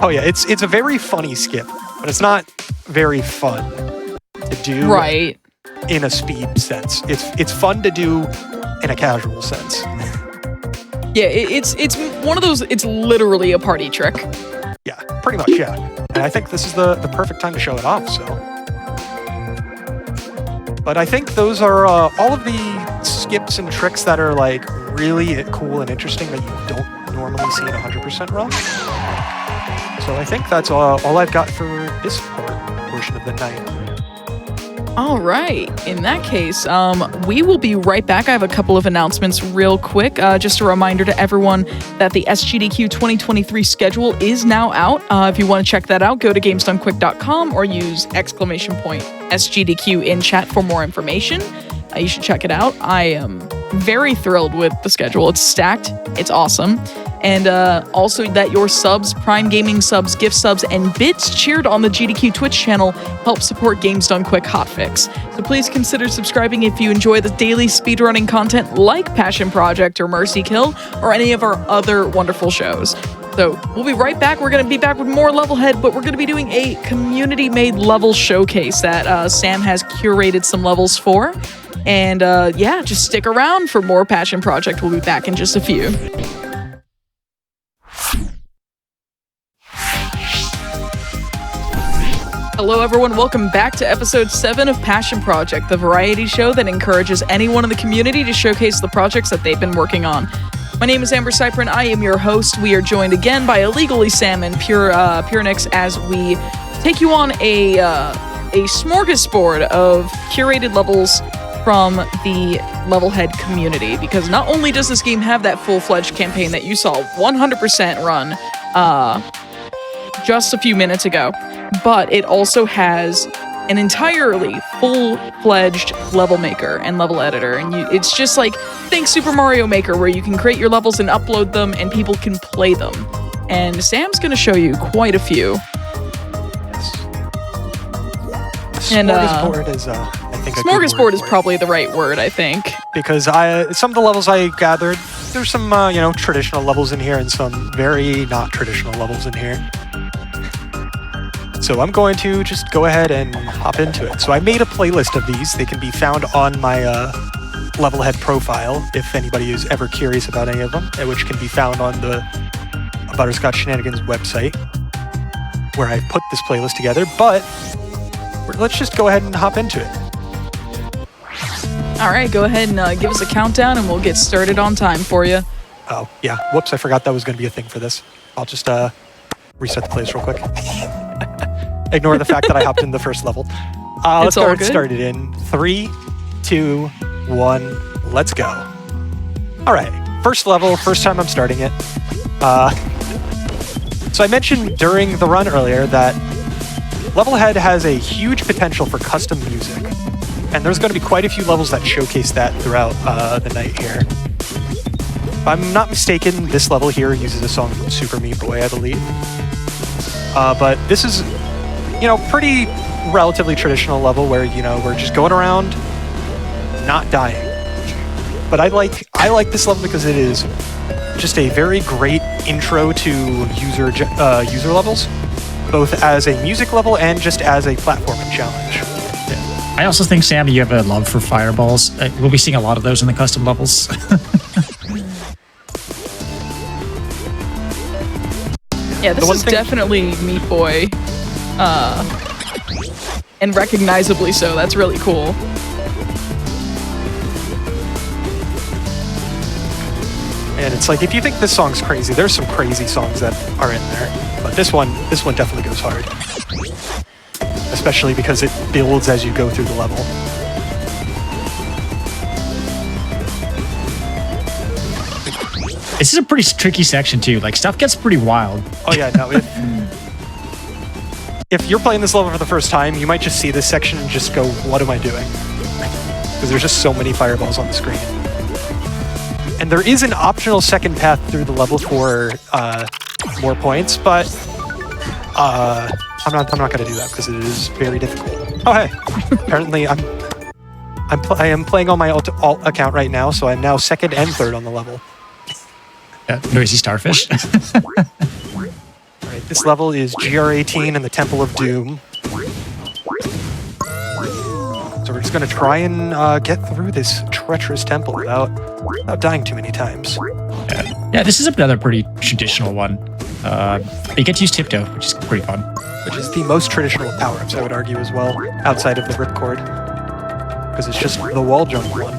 Oh yeah, it's a very funny skip, but it's not very fun to do right in a speed sense. It's fun to do in a casual sense. Yeah, it's one of those, it's literally a party trick. Yeah, pretty much, yeah. And I think this is the perfect time to show it off, so. But I think those are all of the skips and tricks that are like really cool and interesting that you don't normally see in a 100% run. So I think that's all I've got for this portion of the night. All right. In that case, we will be right back. I have a couple of announcements real quick. Just a reminder to everyone that the SGDQ 2023 schedule is now out. If you want to check that out, go to gamesdonequick.com or use !SGDQ in chat for more information. You should check it out. I am very thrilled with the schedule. It's stacked. It's awesome. And also that your subs, Prime Gaming subs, gift subs, and bits cheered on the GDQ Twitch channel help support Games Done Quick hotfix. So please consider subscribing if you enjoy the daily speedrunning content like Passion Project or Mercy Kill or any of our other wonderful shows. So we'll be right back. We're going to be back with more Levelhead, but we're going to be doing a community-made level showcase that Sam has curated some levels for. And yeah, just stick around for more Passion Project. We'll be back in just a few. Hello everyone, welcome back to episode 7 of Passion Project, the variety show that encourages anyone in the community to showcase the projects that they've been working on. My name is Amber Cyprin, I am your host. We are joined again by Illegally Sam and Purenix as we take you on a smorgasbord of curated levels from the Levelhead community, because not only does this game have that full-fledged campaign that you saw 100% run just a few minutes ago, but it also has an entirely full-fledged level maker and level editor, and it's just like, think Super Mario Maker, where you can create your levels and upload them and people can play them. And Sam's going to show you quite a few. And smorgasbord is, I think, smorgasbord is probably the right word, I think. Because some of the levels I gathered, there's some, traditional levels in here and some very not traditional levels in here. So I'm going to just go ahead and hop into it. So I made a playlist of these. They can be found on my Levelhead profile if anybody is ever curious about any of them, which can be found on the Butterscotch Shenanigans website, where I put this playlist together. But let's just go ahead and hop into it. All right, go ahead and give us a countdown and we'll get started on time for you. Oh, yeah. Whoops, I forgot that was going to be a thing for this. I'll just reset the playlist real quick. Ignore the fact that I hopped in the first level. Let's get started in 3, 2, 1, let's go. All right, first level, first time I'm starting it. So I mentioned during the run earlier that Levelhead has a huge potential for custom music, and there's going to be quite a few levels that showcase that throughout the night here. If I'm not mistaken, this level here uses a song from Super Meat Boy, I believe. But this is, pretty relatively traditional level where, we're just going around, not dying. But I like this level because it is just a very great intro to user levels, both as a music level and just as a platforming challenge. Yeah. I also think, Sam, you have a love for fireballs. We'll be seeing a lot of those in the custom levels. Yeah, this is definitely Meat Boy, and recognizably so. That's really cool. And it's like, if you think this song's crazy, there's some crazy songs that are in there, but this one definitely goes hard, especially because it builds as you go through the level. This is a pretty tricky section too. Like, stuff gets pretty wild. Oh yeah, no. If you're playing this level for the first time, you might just see this section and just go, "What am I doing?" Because there's just so many fireballs on the screen. And there is an optional second path through the level for more points, but I'm not going to do that because it is very difficult. Oh hey, apparently I am playing on my alt account right now, so I'm now second and third on the level. Noisy starfish. Alright, this level is GR18 and the Temple of Doom. So we're just going to try and get through this treacherous temple without dying too many times. Yeah, this is another pretty traditional one. You get to use Tiptoe, which is pretty fun. Which is the most traditional of power-ups, I would argue, as well, outside of the Ripcord. Because it's just the wall jump one.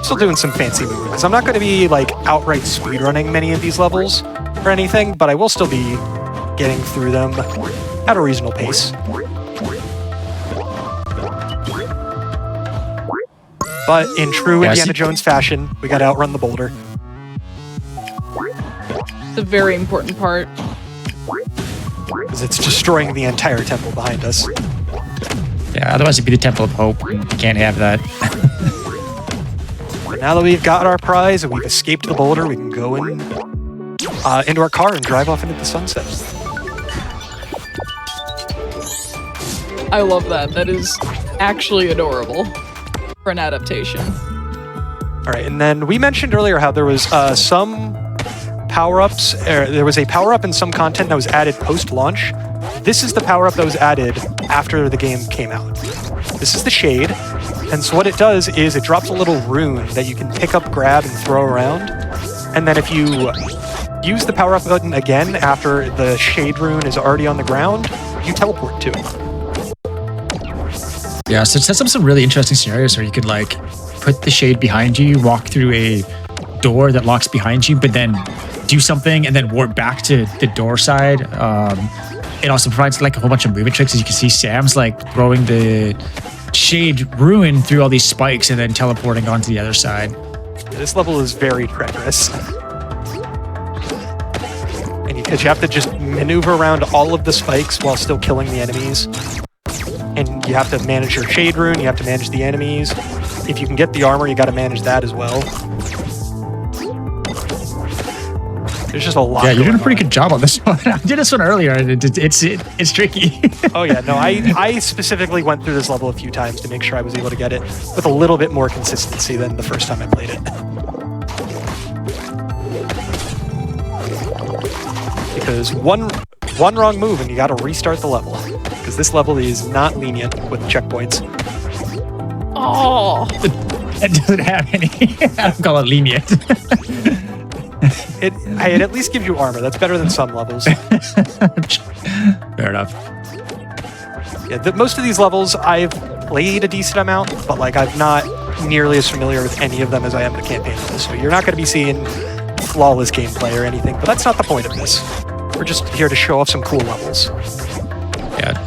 Still doing some fancy movement, because I'm not going to be like outright speedrunning many of these levels or anything, but I will still be getting through them at a reasonable pace. But in true Yeah, Indiana Jones fashion, we got to outrun the boulder. It's a very important part. Because it's destroying the entire temple behind us. Yeah, otherwise it'd be the Temple of Hope. You can't have that. But now that we've got our prize and we've escaped the boulder, we can go into our car and drive off into the sunset. I love that. That is actually adorable for an adaptation. All right, and then we mentioned earlier how there was some power-ups. There was a power-up in some content that was added post-launch. This is the power-up that was added after the game came out. This is the Shade, and so what it does is it drops a little rune that you can pick up, grab, and throw around. And then if you use the power-up button again after the Shade rune is already on the ground, you teleport to it. Yeah, so it sets up some really interesting scenarios where you could like put the Shade behind you, walk through a door that locks behind you, but then do something and then warp back to the door side. It also provides like a whole bunch of movement tricks. As you can see, Sam's like throwing the Shade ruin through all these spikes and then teleporting onto the other side. This level is very treacherous. And because you have to just maneuver around all of the spikes while still killing the enemies. And you have to manage your Shade rune, you have to manage the enemies. If you can get the armor, you got to manage that as well. There's just a lot. Yeah, you're doing a pretty good job on this one. I did this one earlier, and it's tricky. Oh yeah, no, I specifically went through this level a few times to make sure I was able to get it with a little bit more consistency than the first time I played it. Because one wrong move and you got to restart the level. Because this level is not lenient with checkpoints. Oh, It doesn't have any. I don't call it lenient. It at least gives you armor. That's better than some levels. Fair enough. Yeah, most of these levels I've played a decent amount, but like I'm not nearly as familiar with any of them as I am with the campaign levels. So you're not going to be seeing flawless gameplay or anything, but that's not the point of this. We're just here to show off some cool levels. Yeah.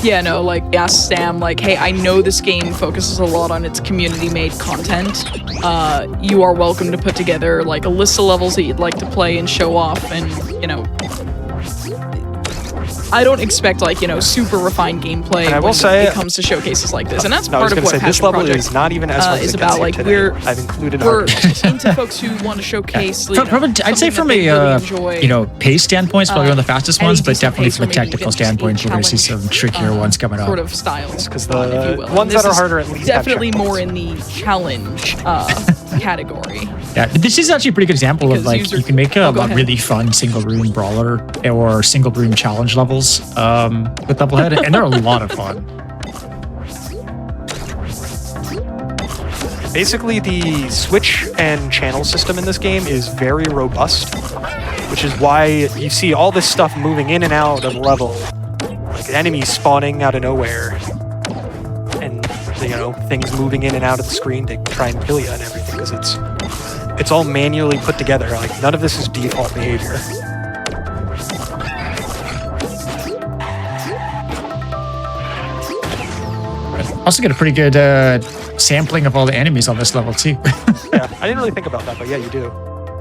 yeah, no, like, ask Sam, like, hey, I know this game focuses a lot on its community-made content. You are welcome to put together, like, a list of levels that you'd like to play and show off, and, you know, I don't expect, like, you know, super refined gameplay And I will when say, it comes to showcases like this, and that's No, I was part of going to what say, this Passion level Project is not even as much is as about. Like, I've included we're art. into folks who want to showcase. You know, I'd say something from that they a really enjoy. you know, pace standpoint, it's probably one of the fastest any ones, but decent definitely pace, from or a maybe technical even just a standpoint, we're going to see challenge, some trickier ones coming up. sort of styles. Because if you will. the ones And that are this is harder at least have definitely more checkpoints. in the challenge category. Yeah, this is actually a pretty good example of Because like user- you can make Oh, a go ahead. really fun single room brawler or single room challenge levels with Levelhead, and they're a lot of fun. Basically, the switch and channel system in this game is very robust, which is why you see all this stuff moving in and out of the level, like enemies spawning out of nowhere, and you know, things moving in and out of the screen to try and kill you and everything, because it's all manually put together. Like none of this is default behavior. Also get a pretty good sampling of all the enemies on this level too. Yeah, I didn't really think about that, but yeah, you do.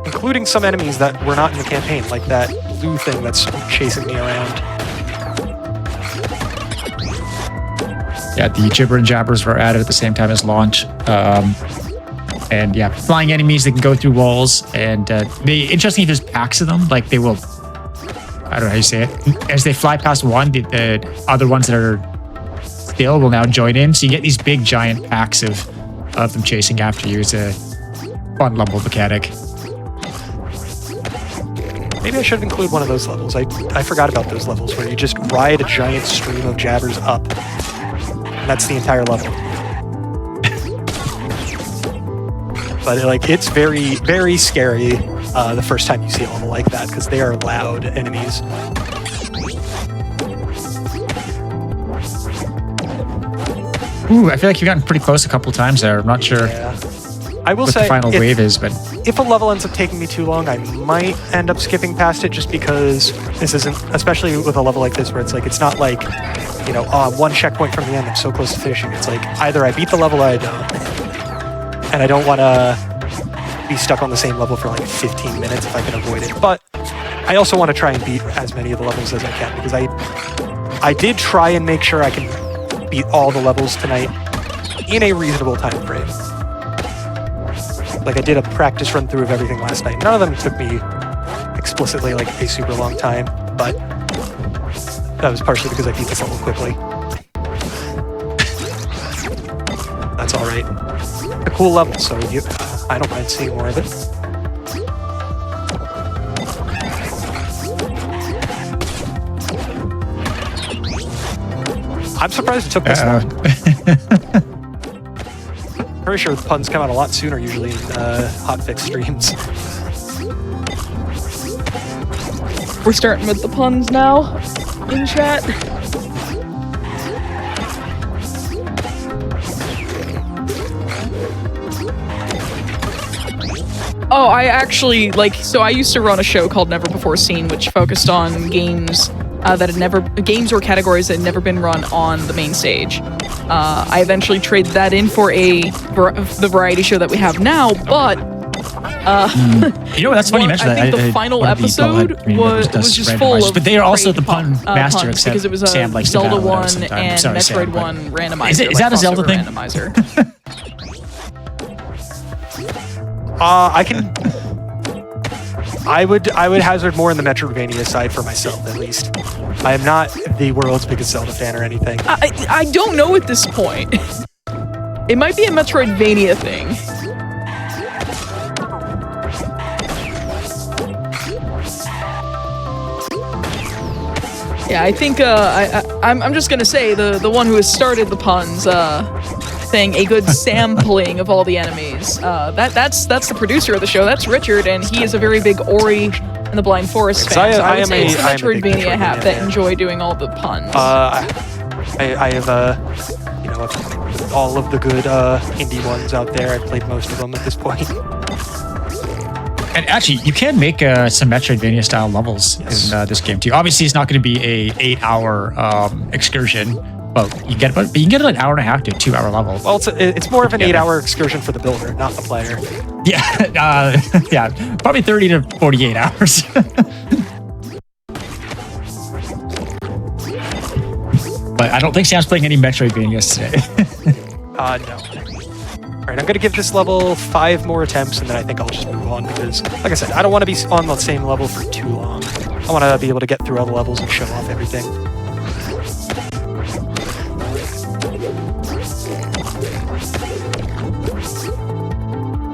Including some enemies that were not in the campaign, like that blue thing that's chasing me around. Yeah, the Jibber and Jabbers were added at the same time as launch. And yeah, flying enemies that can go through walls. And interesting if there's packs of them, like they will, I don't know how you say it. As they fly past one, the other ones that are still will now join in. So you get these big giant packs of them chasing after you. It's a fun level mechanic. Maybe I should include one of those levels. I forgot about those levels where you just ride a giant stream of jabbers up. And that's the entire level. But like it's very, very scary the first time you see a level like that because they are loud enemies. Ooh, I feel like you've gotten pretty close a couple times there. I'm not sure Yeah. I will what say the final wave is, but if a level ends up taking me too long, I might end up skipping past it just because this isn't, especially with a level like this where it's like, it's not like, you know, one checkpoint from the end, I'm so close to finishing. It's like either I beat the level or I don't. And I don't want to be stuck on the same level for like 15 minutes if I can avoid it. But I also want to try and beat as many of the levels as I can because I did try and make sure I can beat all the levels tonight in a reasonable time frame. Like I did a practice run through of everything last night. None of them took me explicitly like a super long time, but that was partially because I beat this level quickly. That's all right. A cool level, so I don't mind seeing more of it. I'm surprised it took this long. Pretty sure the puns come out a lot sooner usually in hotfix streams. We're starting with the puns now in chat. Oh, I actually so I used to run a show called Never Before Seen, which focused on games games or categories that had never been run on the main stage. I eventually traded that in for the variety show that we have now, but you know, that's funny you mentioned that. I think the final episode was just full of but they are also the great pun master, puns, except because it was a Sam likes Zelda to battle it out one sometimes. and Sorry, Metroid Sam, one randomizer. Is that a Zelda thing? Randomizer. I would hazard more in the Metroidvania side for myself, at least. I am not the world's biggest Zelda fan or anything. I don't know at this point. It might be a Metroidvania thing. Yeah, I think I'm just gonna say the one who has started the puns thing, a good sampling of all the enemies. That's the producer of the show. That's Richard, and he is a very big Ori and the Blind Forest fan. So I would say it's the Metroidvania hat that enjoy doing all the puns. I have you know, all of the good indie ones out there. I've played most of them at this point. And actually, you can make some Metroidvania style levels in this game too. Obviously, it's not going to be a 8-hour excursion, but you can get an hour and a half to a 2-hour level. Well, it's more of an 8-hour excursion for the builder, not the player. Yeah, yeah, probably 30 to 48 hours. But I don't think Sam's playing any Metroidvanias today. No. All right, I'm going to give this level 5 more attempts, and then I think I'll just move on because, like I said, I don't want to be on the same level for too long. I want to be able to get through all the levels and show off everything.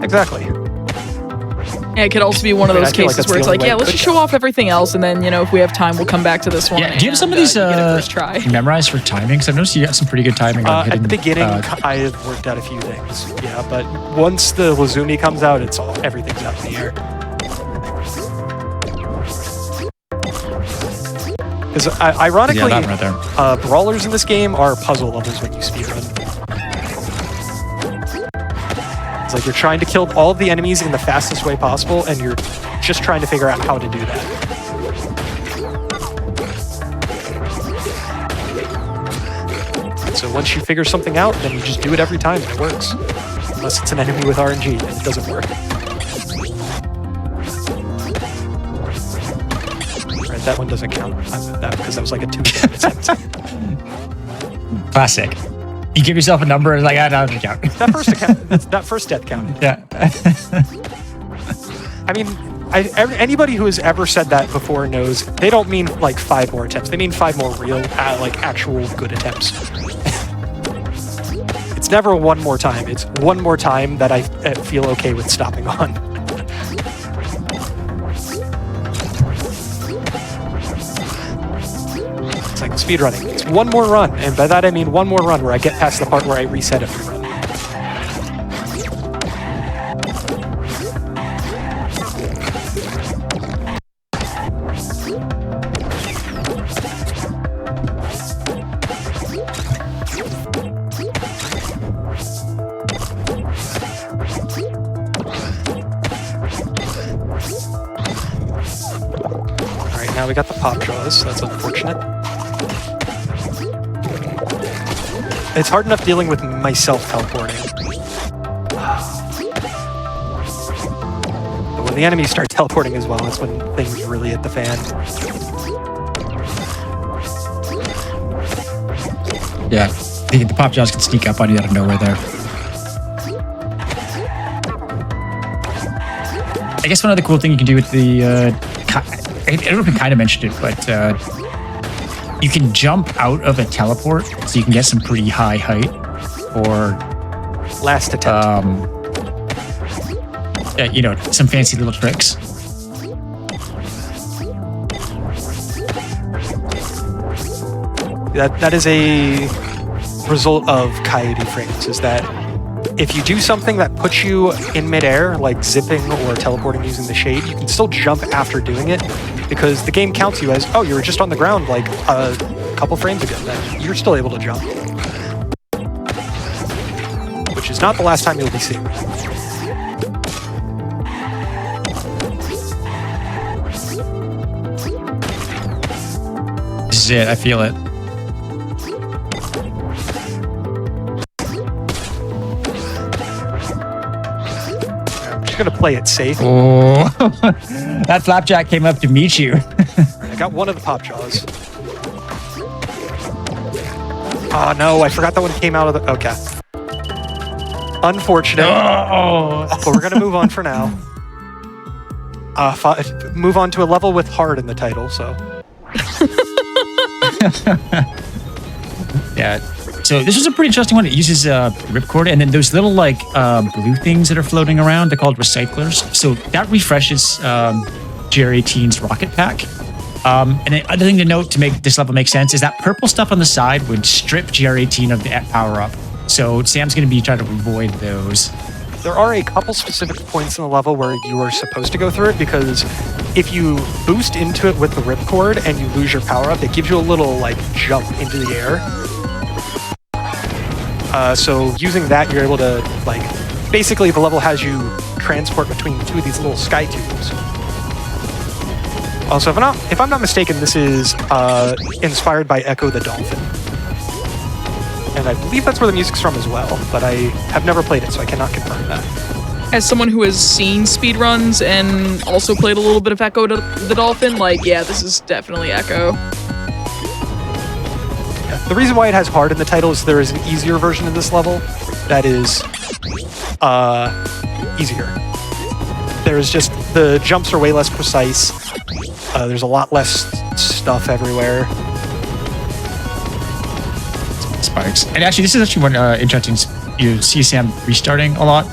Exactly. Yeah, it could also be one of those cases where it's like, yeah, let's just show off everything else, and then, you know, if we have time, we'll come back to this one. Yeah, do you have some of these memorized for timing? Because I've noticed you got some pretty good timing on hitting. At the beginning, I have worked out a few things. Yeah, but once the Lazumi comes out, everything's out in the air. Because ironically, brawlers in this game are puzzle levels when you speedrun. It's like you're trying to kill all of the enemies in the fastest way possible, and you're just trying to figure out how to do that. So once you figure something out, then you just do it every time, and it works. Unless it's an enemy with RNG, then it doesn't work. Right, that one doesn't count. Because that was like a 2 attempt. Classic. You give yourself a number and like, that doesn't count. That first death counted. Yeah. I mean, anybody who has ever said that before knows they don't mean like 5 more attempts. They mean 5 more real, like actual good attempts. It's never one more time. It's one more time that I feel okay with stopping on. It's like speedrunning. It's one more run, and by that I mean one more run where I get past the part where I reset every run. now we got the pop jaws. That's unfortunate. It's hard enough dealing with myself teleporting. But when the enemies start teleporting as well, that's when things really hit the fan. Yeah, the pop jaws can sneak up on you out of nowhere there. I guess one other cool thing you can do with the, I don't know if I kind of mentioned it, but you can jump out of a teleport, so you can get some pretty high height, or last attempt. You know, some fancy little tricks. That is a result of Coyote frames, is that if you do something that puts you in midair, like zipping or teleporting using the shade, you can still jump after doing it, because the game counts you as, oh, you were just on the ground like a couple frames ago, then you're still able to jump. Which is not the last time you'll be seeing. This is it, I feel it. Gonna play it safe. Oh, that flapjack came up to meet you. I got one of the pop jaws. Oh no, I forgot that one came out of the... Okay. Unfortunate. But we're gonna move on for now. Move on to a level with hard in the title, so... Yeah. So this is a pretty interesting one. It uses ripcord, and then those little like blue things that are floating around, they're called recyclers. So that refreshes GR18's rocket pack. And the other thing to note to make this level make sense is that purple stuff on the side would strip GR18 of the power up. So Sam's going to be trying to avoid those. There are a couple specific points in the level where you are supposed to go through it, because if you boost into it with the ripcord and you lose your power up, it gives you a little like jump into the air. So using that, you're able to, like, basically the level has you transport between two of these little sky tubes. Also, if I'm not mistaken, this is inspired by Echo the Dolphin. And I believe that's where the music's from as well, but I have never played it, so I cannot confirm that. As someone who has seen speedruns and also played a little bit of Echo the Dolphin, like, yeah, this is definitely Echo. The reason why it has hard in the title is there is an easier version of this level that is easier. There's just, the jumps are way less precise. There's a lot less stuff everywhere. Spikes. And actually, this is actually one interesting. You see Sam restarting a lot.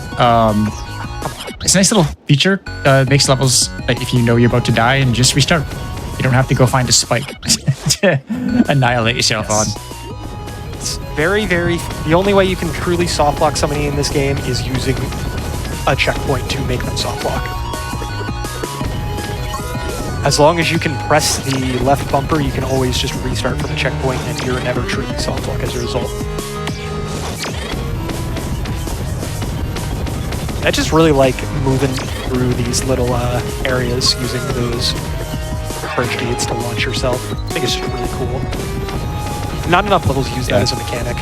It's a nice little feature. Makes levels, like, if you know you're about to die, and just restart. You don't have to go find a spike to annihilate yourself on. It's very, very... The only way you can truly softlock somebody in this game is using a checkpoint to make them softlock. As long as you can press the left bumper, you can always just restart from the checkpoint, and you're never truly softlock as a result. I just really like moving through these little areas using those perch gates to launch yourself. I think it's just really cool. Not enough levels use that as a mechanic.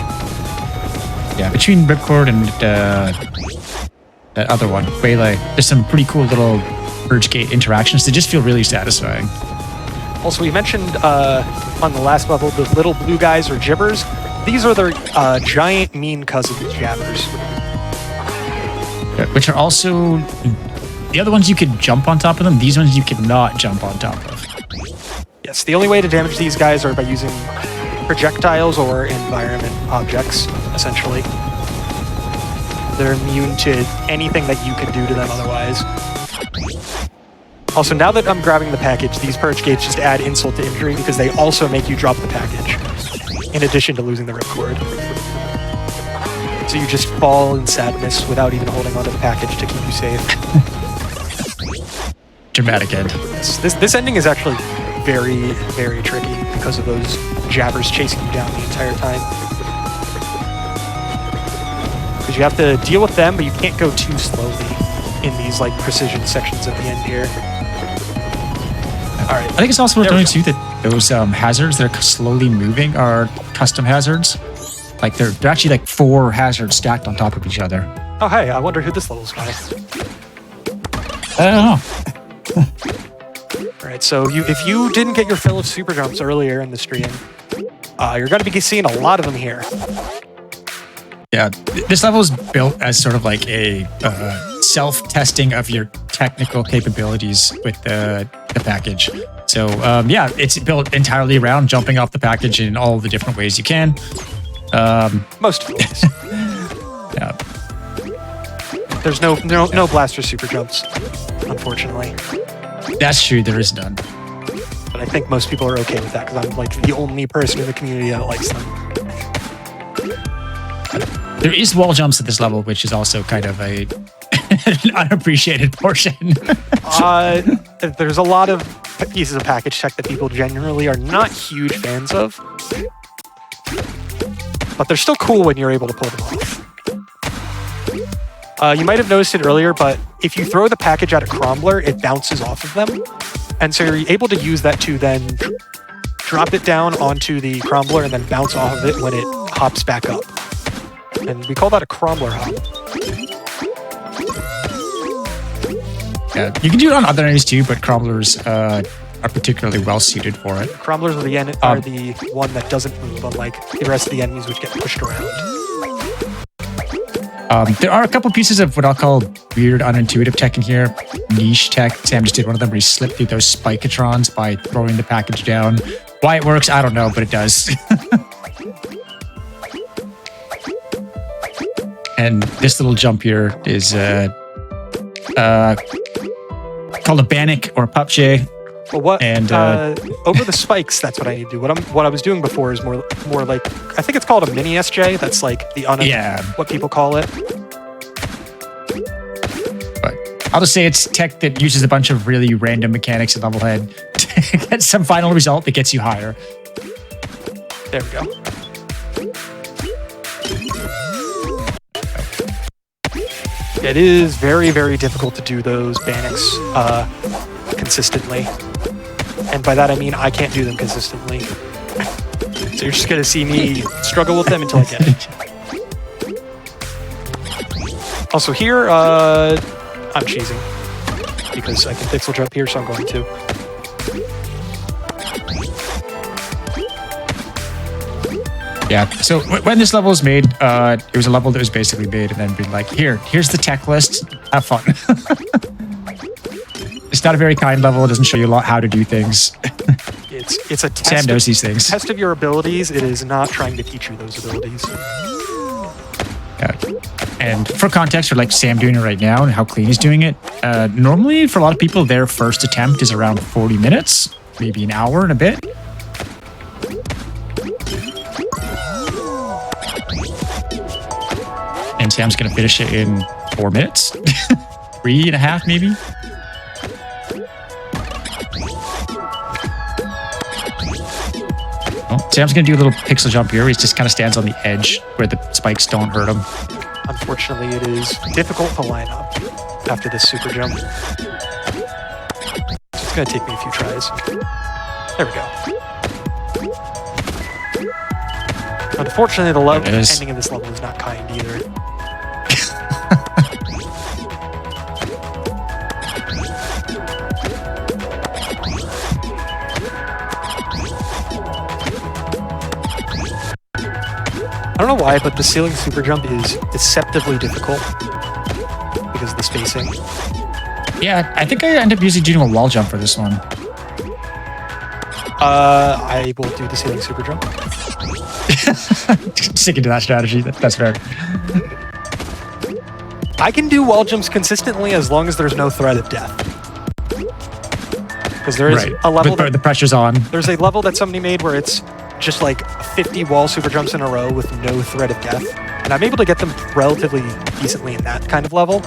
Yeah, between Ripcord and that other one, Waylay, there's some pretty cool little perch gate interactions that just feel really satisfying. Also, we mentioned on the last level, the little blue guys or gibbers. These are their giant mean cousins, jabbers. Which are also... The other ones you could jump on top of them, these ones you cannot jump on top of. Yes, the only way to damage these guys are by using projectiles or environment objects, essentially. They're immune to anything that you can do to them otherwise. Also, now that I'm grabbing the package, these perch gates just add insult to injury because they also make you drop the package, in addition to losing the ripcord. So you just fall in sadness without even holding onto the package to keep you safe. Dramatic end. This ending is actually very, very tricky because of those jabbers chasing you down the entire time. Because you have to deal with them, but you can't go too slowly in these like precision sections at the end here. All right. I think it's also worth There we noting too that those hazards that are slowly moving are custom hazards. Like they're actually like 4 hazards stacked on top of each other. Oh, hey, I wonder who this level's by. I don't know. All right, so if you didn't get your fill of super jumps earlier in the stream, you're going to be seeing a lot of them here. Yeah, this level is built as sort of like a self-testing of your technical capabilities with the package. So yeah, it's built entirely around jumping off the package in all the different ways you can. Most of the ways. Yeah. There's no blaster super jumps, unfortunately. That's true, there is none. But I think most people are okay with that because I'm like the only person in the community that likes them. There is wall jumps at this level, which is also kind of an unappreciated portion. There's a lot of pieces of package tech that people generally are not huge fans of. But they're still cool when you're able to pull them off. You might have noticed it earlier, but if you throw the package at a crumbler, it bounces off of them. And so you're able to use that to then drop it down onto the crumbler and then bounce off of it when it hops back up. And we call that a crumbler hop. Yeah, you can do it on other enemies too, but crumblers are particularly well suited for it. Crumblers are the one that doesn't move, unlike the rest of the enemies which get pushed around. There are a couple pieces of what I'll call weird, unintuitive tech in here. Niche tech. Sam just did one of them where he slipped through those spikeatrons by throwing the package down. Why it works, I don't know, but it does. And this little jump here is called a bannock or a pupche. Well, what? And over the spikes, that's what I need to do. What I was doing before is more like, I think it's called a mini SJ. That's like the what people call it. But I'll just say it's tech that uses a bunch of really random mechanics in Levelhead to get some final result that gets you higher. There we go. It is very, very difficult to do those bannocks consistently. And by that I mean I can't do them consistently. So you're just going to see me struggle with them until I get it. Also here, I'm cheesing. Because I can pixel jump here, so I'm going to. Yeah, so when this level was made, it was a level that was basically made and then been like, here's the tech list, have fun. It's not a very kind level, it doesn't show you a lot how to do things. It's a test. Sam knows these things. Test of your abilities, it is not trying to teach you those abilities. Yeah. And for context, for like Sam doing it right now and how clean he's doing it, normally for a lot of people, their first attempt is around 40 minutes, maybe an hour and a bit. And Sam's going to finish it in 4 minutes. 3.5 maybe. Well, Sam's going to do a little pixel jump here. He just kind of stands on the edge where the spikes don't hurt him. Unfortunately, it is difficult to line up after this super jump. So it's going to take me a few tries. There we go. Unfortunately, the ending of this level is not kind either. I don't know why, but the ceiling super jump is deceptively difficult because of the spacing. Yeah, I think I end up usually doing a wall jump for this one. I will do the ceiling super jump. Sticking to that strategy, that's fair. I can do wall jumps consistently as long as there's no threat of death. Because there is a level the pressure's on. There's a level that somebody made where it's just like 50 wall super jumps in a row with no threat of death. And I'm able to get them relatively decently in that kind of level.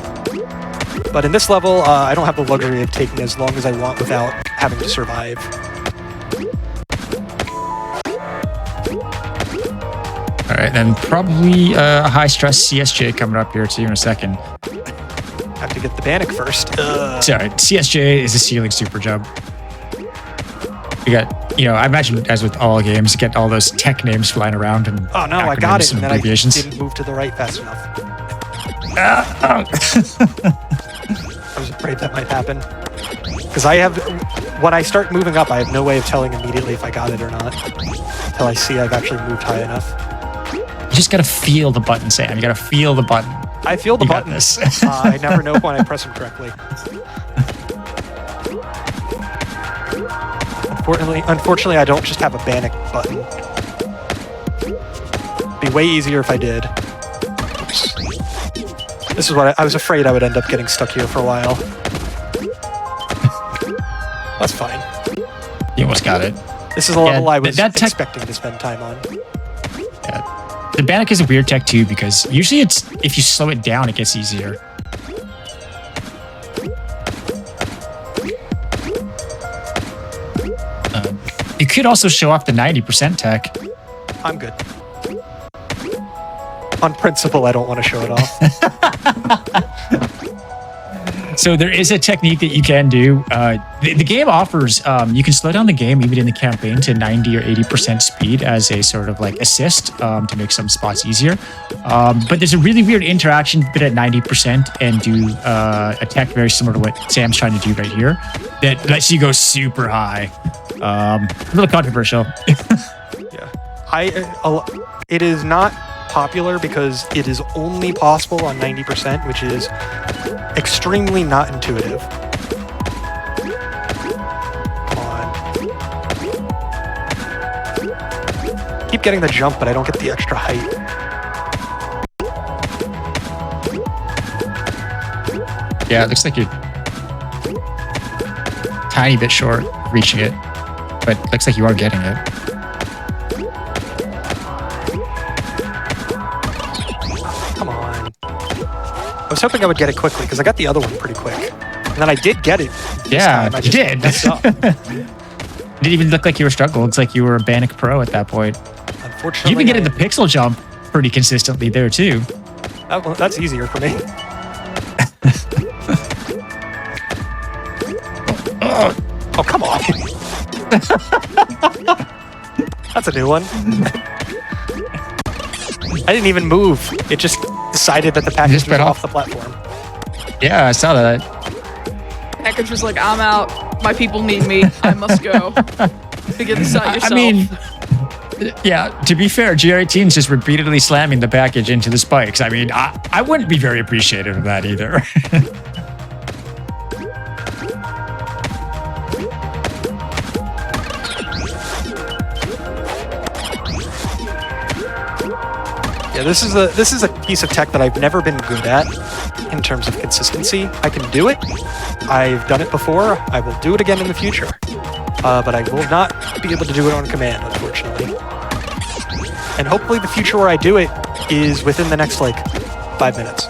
But in this level, I don't have the luxury of taking as long as I want without having to survive. All right, then probably a high-stress CSJ coming up here too in a second. Have to get the bannock first. Sorry, CSJ is a ceiling super jump. You got, I imagine as with all games, you get all those tech names flying around and Oh no, I got it, and then I abbreviations. didn't move to the right fast enough. I was afraid that might happen. Because when I start moving up, I have no way of telling immediately if I got it or not. Until I see I've actually moved high enough. You just gotta feel the button, Sam. You gotta feel the button. I feel the You got button. this. I never know when I press them correctly. Unfortunately, I don't just have a Bannock button. It'd be way easier if I did. Oops. This is what I was afraid I would end up getting stuck here for a while. That's fine. You almost got it. This is a level I was that expecting to spend time on. Yeah. The Bannock is a weird tech too because usually if you slow it down, it gets easier. You could also show off the 90% tech. I'm good. On principle, I don't want to show it off. So there is a technique that you can do. The game offers, you can slow down the game even in the campaign to 90 or 80% speed as a sort of like assist to make some spots easier. But there's a really weird interaction bit at 90% and do a tech very similar to what Sam's trying to do right here that lets you go super high. A little controversial. Yeah. It is not popular because it is only possible on 90%, which is extremely not intuitive. Come on. Keep getting the jump, but I don't get the extra height. Yeah, it looks like you're tiny bit short of reaching it, but it looks like you are getting it. Come on. I was hoping I would get it quickly because I got the other one pretty quick. And then I did get it. Yeah, I you just did. messed up. It didn't even look like you were struggling. It looks like you were a Bannock Pro at that point. Unfortunately, You've been getting the pixel jump pretty consistently there too. that's easier for me. Oh, come on. That's a new one. I didn't even move. It just decided that the package was off the platform. Yeah, I saw that. Package was like, I'm out. My people need me. I must go. Figure this out yourself. I mean, yeah, to be fair, GR18 is just repeatedly slamming the package into the spikes. I mean, I wouldn't be very appreciative of that either. Yeah, this is a piece of tech that I've never been good at in terms of consistency. I can do it. I've done it before. I will do it again in the future. But I will not be able to do it on command, unfortunately. And hopefully the future where I do it is within the next, 5 minutes.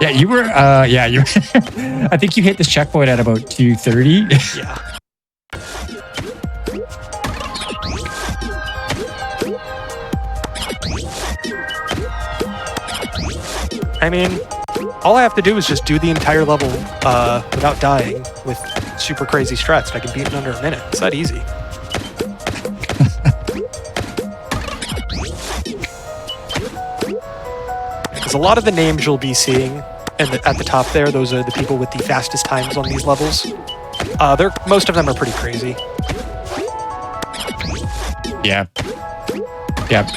Yeah, you were, I think you hit this checkpoint at about 2:30. Yeah. I mean, all I have to do is just do the entire level without dying with super crazy strats, and I can beat it in under a minute. It's that easy. Because a lot of the names you'll be seeing at the top there, those are the people with the fastest times on these levels. Most of them are pretty crazy. Yeah. Yeah,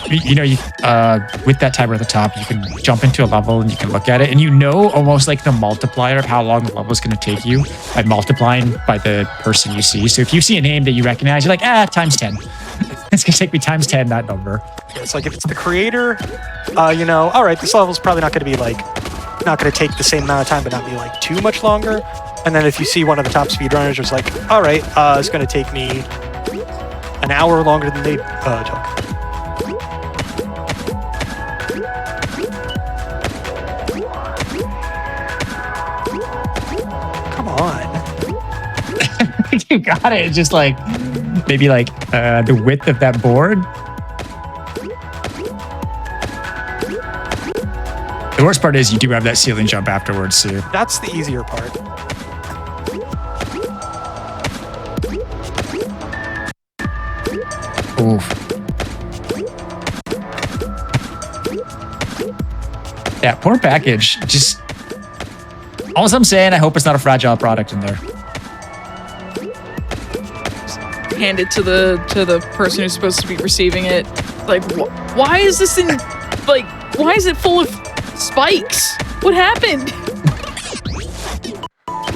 with that timer at the top, you can jump into a level and you can look at it, and almost like the multiplier of how long the level is going to take you by multiplying by the person you see. So if you see a name that you recognize, you're like, times 10. It's going to take me times 10, that number. Yeah, it's like if it's the creator, all right, this level's probably not going to be not going to take the same amount of time, but not be too much longer. And then if you see one of the top speedrunners, it's like, all right, it's going to take me an hour longer than they took. You got it. It's just maybe the width of that board. The worst part is you do have that ceiling jump afterwards too. That's the easier part. Yeah, poor package. Just all I'm saying, I hope it's not a fragile product in there. Hand it to the person who's supposed to be receiving it. Like, why is this in? Like, why is it full of spikes? What happened?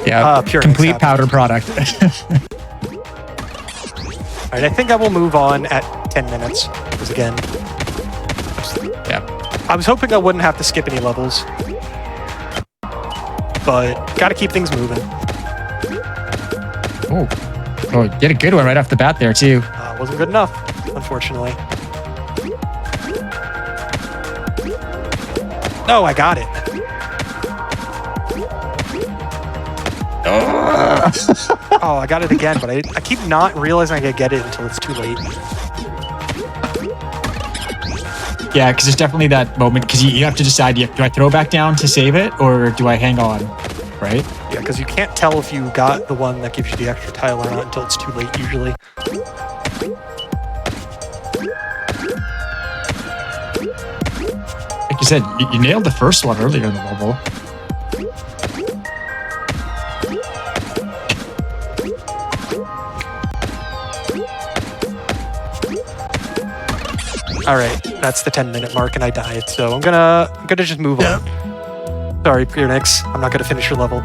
Yeah, pure complete powder product. All right, I think I will move on at 10 minutes. Because again, yeah, I was hoping I wouldn't have to skip any levels, but gotta keep things moving. Oh, get a good one right off the bat there too. Wasn't good enough, unfortunately. No, I got it. Oh, I got it again, but I keep not realizing I can get it until it's too late. Yeah, because there's definitely that moment, because you have to decide, do I throw back down to save it, or do I hang on, right? Yeah, because you can't tell if you got the one that gives you the extra tile or not until it's too late, usually. Like you said, you nailed the first one earlier in the level. All right, that's the 10-minute mark, and I died, so I'm gonna just move on. Sorry, Pyrnix, I'm not gonna finish your level.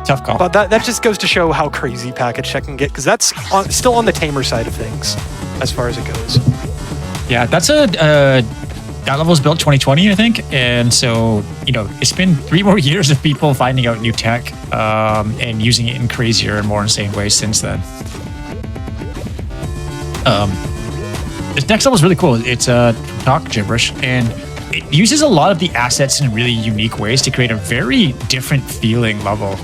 Tough call. But that just goes to show how crazy package check can get, because that's still on the tamer side of things, as far as it goes. Yeah, that's that level's built 2020, I think, and so it's been 3 more years of people finding out new tech and using it in crazier and more insane ways since then. This next level is really cool. It's talk gibberish, and it uses a lot of the assets in really unique ways to create a very different feeling level.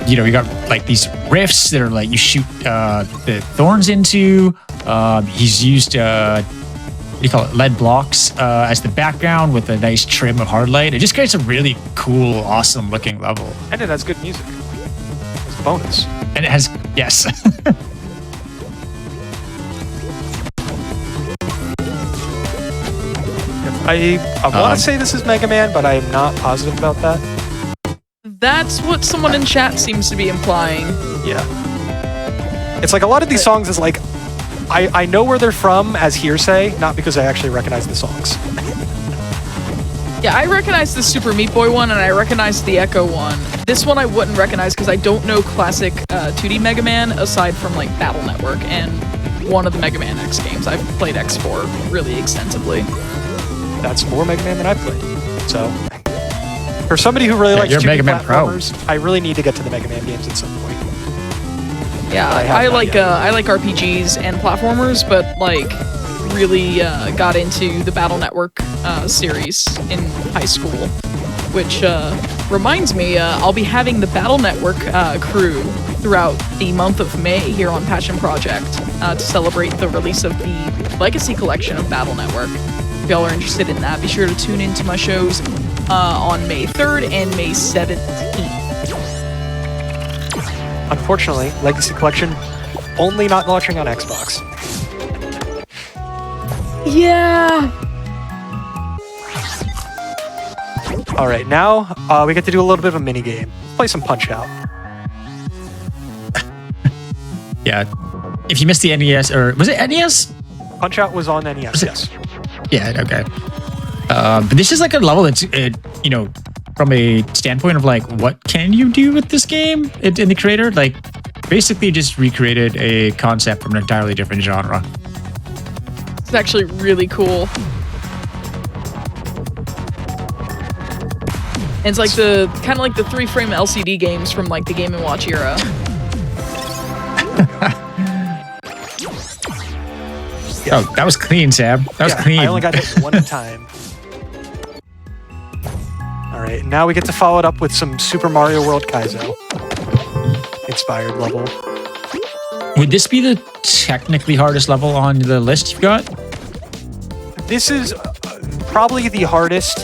You got like these rifts that are like you shoot the thorns into. He's used what do you call it, lead blocks as the background with a nice trim of hard light. It just creates a really cool, awesome looking level. And it has good music. It's a bonus. And it has, yes. I want to say this is Mega Man, but I am not positive about that. That's what someone in chat seems to be implying. Yeah. It's like a lot of these songs is like, I know where they're from as hearsay, not because I actually recognize the songs. Yeah, I recognize the Super Meat Boy one, and I recognize the Echo one. This one I wouldn't recognize because I don't know classic 2D Mega Man aside from like Battle Network and one of the Mega Man X games. I've played X4 really extensively. That's more Mega Man than I've played. So, for somebody who really likes 2D Mega Man platformers, I really need to get to the Mega Man games at some point. Yeah, I like RPGs and platformers, but like really got into the Battle Network series in high school, which reminds me, I'll be having the Battle Network crew throughout the month of May here on Passion Project to celebrate the release of the Legacy Collection of Battle Network. If y'all are interested in that, be sure to tune into my shows on May 3rd and May 17th. Unfortunately, Legacy Collection only not launching on Xbox. Yeah. All right, now we get to do a little bit of a mini game. Play some Punch Out. Yeah. If you missed the NES, or was it NES? Punch Out was on NES, yes. Yeah, okay. But this is like a level that's, from a standpoint of like, what can you do with this game in the creator? Like, basically just recreated a concept from an entirely different genre. It's actually really cool. And it's like the kind of like the 3-frame LCD games from like the Game & Watch era. Oh, that was clean, Sam. That was clean. I only got hit one time. All right, now we get to follow it up with some Super Mario World Kaizo inspired level. Would this be the technically hardest level on the list you've got? This is probably the hardest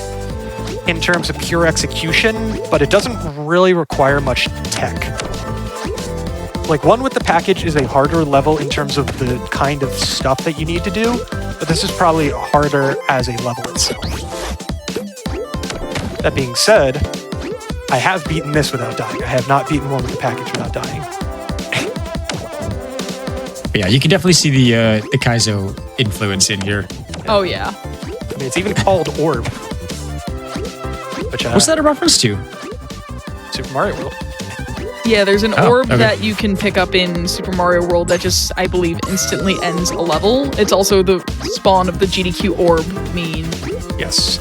in terms of pure execution, but it doesn't really require much tech. like One with the Package is a harder level in terms of the kind of stuff that you need to do, but this is probably harder as a level itself. That being said, I have beaten this without dying. I have not beaten One with the Package without dying. Yeah, you can definitely see the Kaizo influence in here. Oh yeah. I mean, it's even called Orb. Which, What's that a reference to? Super Mario World. Yeah, there's an Oh, orb okay. that you can pick up in Super Mario World that just, I believe, instantly ends a level. It's also the spawn of the GDQ orb meme. Yes.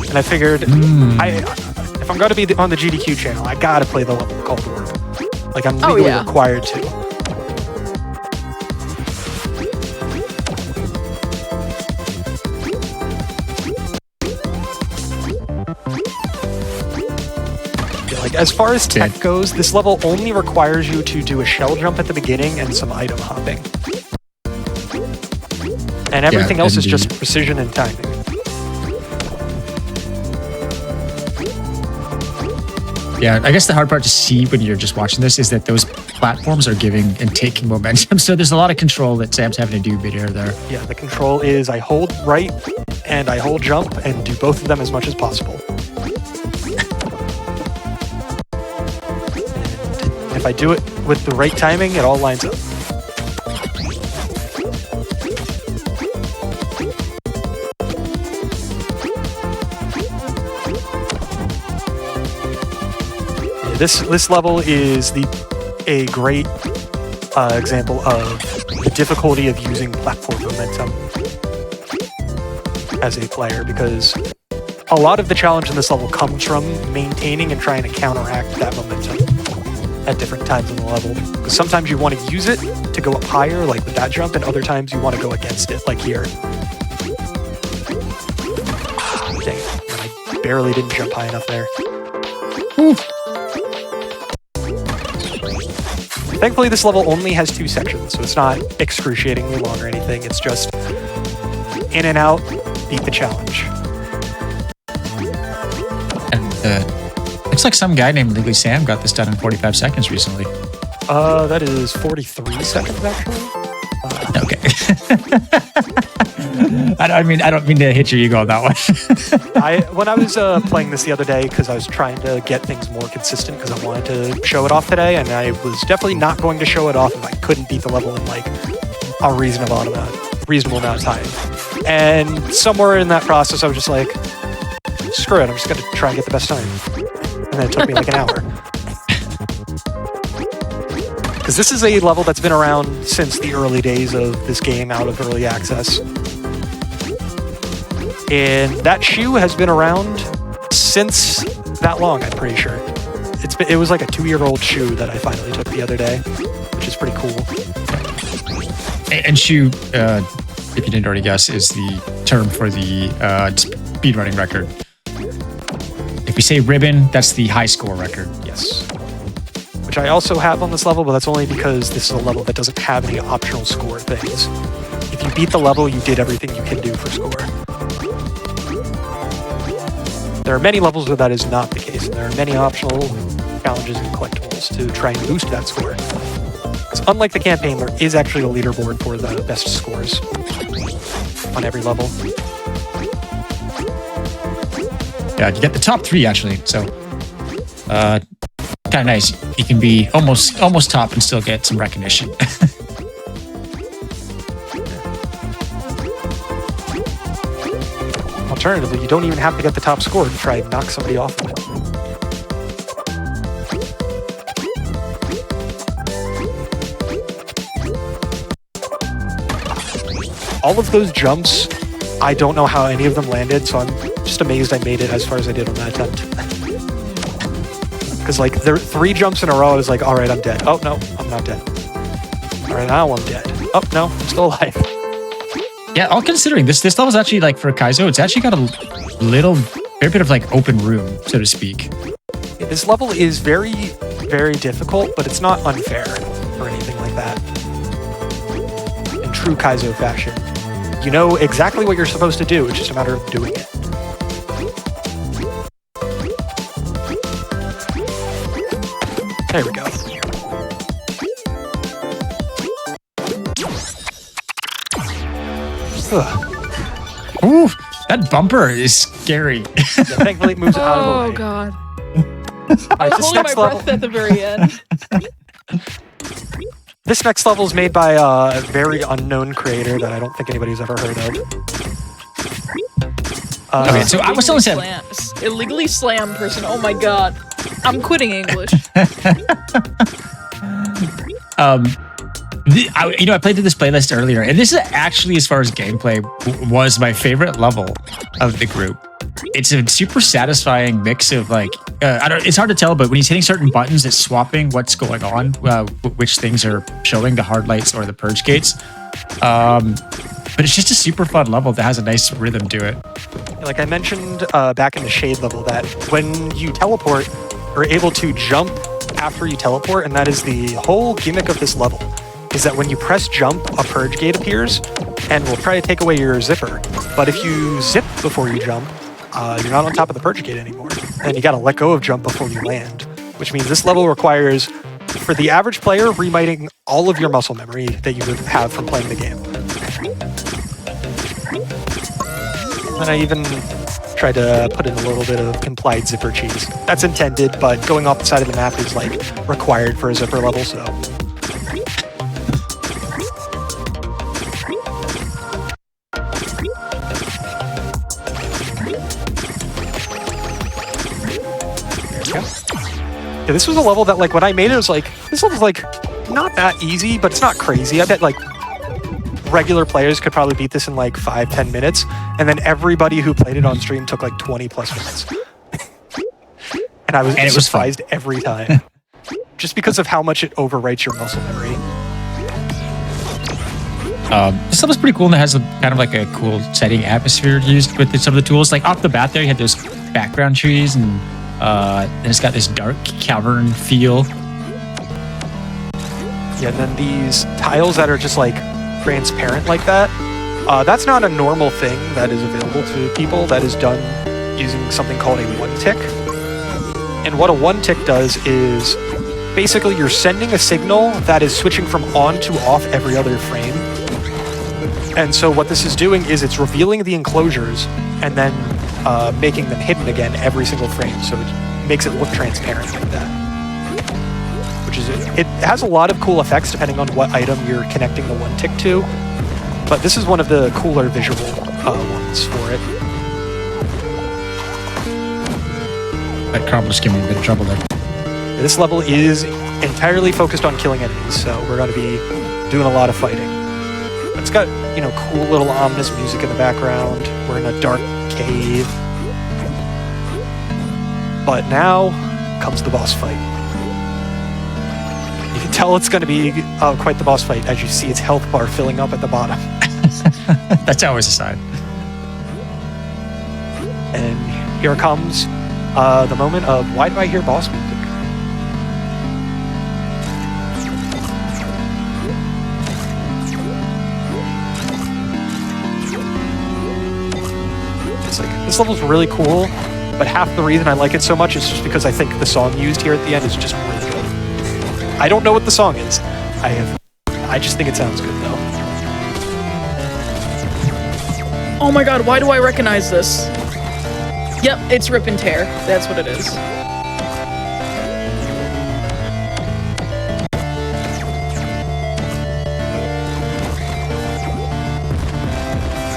And I figured, if I'm going to be on the GDQ channel, I gotta play the level called Orb. Like, I'm legally required to. Like, as far as tech goes, this level only requires you to do a shell jump at the beginning and some item hopping. And everything else is just precision and timing. Yeah, I guess the hard part to see when you're just watching this is that those platforms are giving and taking momentum. So there's a lot of control that Sam's having to do mid-air there. Yeah, the control is I hold right and I hold jump and do both of them as much as possible. If I do it with the right timing, it all lines up. Yeah, this level is a great example of the difficulty of using platform momentum as a player, because a lot of the challenge in this level comes from maintaining and trying to counteract that momentum at different times in the level. Because sometimes you want to use it to go up higher, like with that jump, and other times you want to go against it, like here. Dang it. I barely didn't jump high enough there. Thankfully, this level only has 2 sections, so it's not excruciatingly long or anything. It's just in and out, beat the challenge. And looks like some guy named Legally Sam got this done in 45 seconds recently. That is 43 seconds, actually. Okay. I don't mean to hit your ego on that one. When I was playing this the other day, because I was trying to get things more consistent, because I wanted to show it off today, and I was definitely not going to show it off if I couldn't beat the level in like a reasonable amount of time. And somewhere in that process, I was just like, screw it, I'm just going to try and get the best time. And then it took me like an hour. Because this is a level that's been around since the early days of this game out of early access. And that shoe has been around since that long, I'm pretty sure. It was like a 2-year-old shoe that I finally took the other day, which is pretty cool. And shoe, if you didn't already guess, is the term for the speedrunning record. If we say ribbon, that's the high score record. Yes. Which I also have on this level, but that's only because this is a level that doesn't have any optional score things. If you beat the level, you did everything you can do for score. There are many levels where that is not the case, and there are many optional challenges and collectibles to try and boost that score. So unlike the campaign, there is actually a leaderboard for the best scores on every level. Yeah, you get the top 3 actually, so kind of nice. You can be almost top and still get some recognition. Alternatively, you don't even have to get the top score to try and knock somebody off of it. All of those jumps, I don't know how any of them landed, so I'm just amazed I made it as far as I did on that attempt. Because like there 3 jumps in a row, I was like, all right, I'm dead. Oh no, I'm not dead. All right, now I'm dead. Oh no, I'm still alive. Yeah, all considering this level's actually like for Kaizo, it's actually got a fair bit of like open room, so to speak. This level is very, very difficult, but it's not unfair or anything like that. In true Kaizo fashion, you know exactly what you're supposed to do. It's just a matter of doing it. There we go. Ugh. Ooh, that bumper is scary. Yeah, thankfully it moves out of the way. Oh god. All I right, was holding my breath at the very end. This next level is made by a very unknown creator that I don't think anybody's ever heard of. Okay, so I was telling Sam. Illegally slam person. Oh my god. I'm quitting English. I played through this playlist earlier, and this is actually, as far as gameplay, was my favorite level of the group. It's a super satisfying mix of like, it's hard to tell, but when he's hitting certain buttons, it's swapping what's going on, which things are showing, the hard lights or the purge gates. But it's just a super fun level that has a nice rhythm to it. Like I mentioned back in the Shade level, that when you teleport, you're able to jump after you teleport, and that is the whole gimmick of this level, is that when you press jump, a purge gate appears and will try to take away your zipper. But if you zip before you jump, you're not on top of the purge gate anymore. And you gotta let go of jump before you land, which means this level requires, for the average player, remiting all of your muscle memory that you would have from playing the game. And I even tried to put in a little bit of implied zipper cheese. That's intended, but going off the side of the map is like required for a zipper level, so. Yeah, this was a level that, like, when I made it, it was like, this level's like not that easy, but it's not crazy. I bet like regular players could probably beat this in like 5-10 minutes, and then everybody who played it on stream took like 20 plus minutes. And I was surprised every time, just because of how much it overwrites your muscle memory. This level's pretty cool, and it has kind of like a cool setting atmosphere used with some of the tools. Like off the bat there, you had those background trees, and then it's got this dark cavern feel. Yeah, and then these tiles that are just like transparent like that, that's not a normal thing that is available to people. That is done using something called a one-tick. And what a one-tick does is basically you're sending a signal that is switching from on to off every other frame. And so what this is doing is it's revealing the enclosures and then making them hidden again every single frame. So it makes it look transparent like that. Which is, it has a lot of cool effects depending on what item you're connecting the one tick to. But this is one of the cooler visual ones for it. That Crumbler's giving me a bit of trouble there. This level is entirely focused on killing enemies, so we're going to be doing a lot of fighting. It's got, you know, cool little ominous music in the background. We're in a dark cave. But now comes the boss fight. You can tell it's going to be quite the boss fight as you see its health bar filling up at the bottom. That's always a sign. And here comes the moment of, why do I hear boss music? It's like, this level's really cool, but half the reason I like it so much is just because I think the song used here at the end is just really good. I don't know what the song is. I just think it sounds good though. Oh my god, why do I recognize this? Yep, it's Rip and Tear. That's what it is.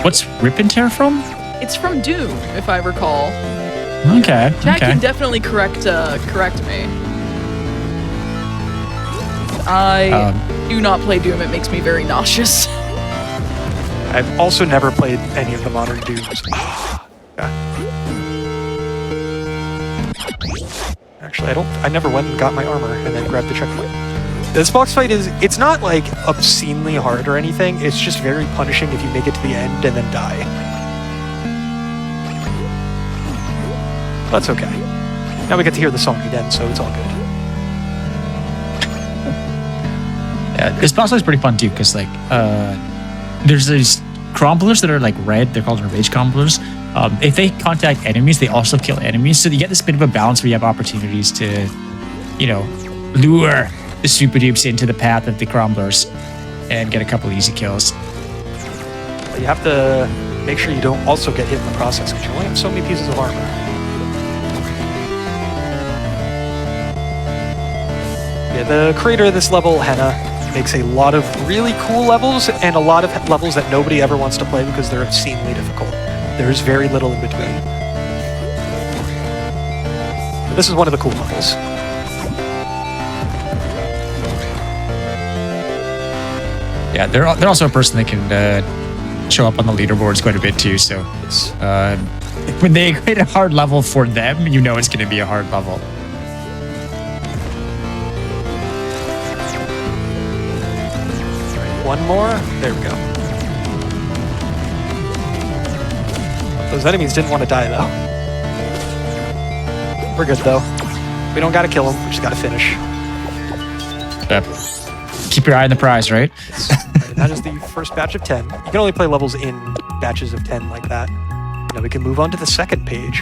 What's Rip and Tear from? It's from Doom, if I recall. Okay. Jack okay. can definitely correct me. I do not play Doom. It makes me very nauseous. I've also never played any of the modern Dooms. Actually, I never went and got my armor and then grabbed the checkpoint. This boss fight it's not like obscenely hard or anything. It's just very punishing if you make it to the end and then die. That's okay. Now we get to hear the song again, so it's all good. Yeah, this boss fight is pretty fun too, because like there's these crumblers that are like red. They're called rage crumblers. If they contact enemies, they also kill enemies. So you get this bit of a balance where you have opportunities to, you know, lure the super dupes into the path of the crumblers and get a couple easy kills. But you have to make sure you don't also get hit in the process because you only have so many pieces of armor. Yeah, the creator of this level, Henna, makes a lot of really cool levels and a lot of levels that nobody ever wants to play because they're obscenely difficult. There's very little in between. But this is one of the cool levels. Yeah, they're also a person that can show up on the leaderboards quite a bit too. So when they create a hard level for them, you know it's going to be a hard level. One more. There we go. Those enemies didn't want to die, though. We're good, though. We don't got to kill them. We just got to finish. Keep your eye on the prize, right? Right, that is the first batch of 10. You can only play levels in batches of 10 like that. Now we can move on to the second page.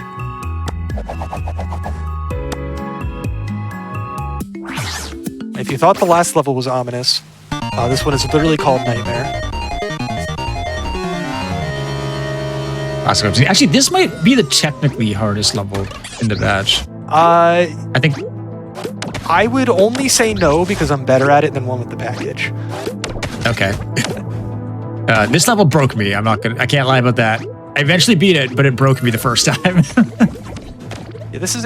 If you thought the last level was ominous, this one is literally called Nightmare. Actually, this might be the technically hardest level in the batch. I think I would only say no because I'm better at it than one with the package. Okay. This level broke me. I can't lie about that. I eventually beat it, but it broke me the first time. Yeah, this is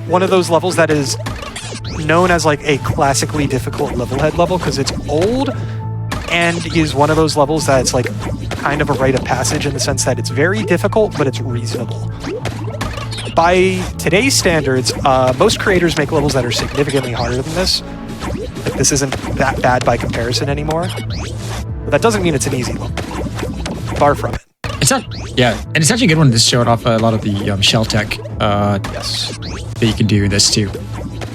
one of those levels that is known as like a classically difficult Levelhead level because it's old and is one of those levels that's like kind of a rite of passage in the sense that it's very difficult, but it's reasonable. By today's standards, most creators make levels that are significantly harder than this. Like this isn't that bad by comparison anymore. But that doesn't mean it's an easy level. Far from it. It's not, yeah, and it's actually a good one. This showed off a lot of the shell tech yes. that you can do in this too.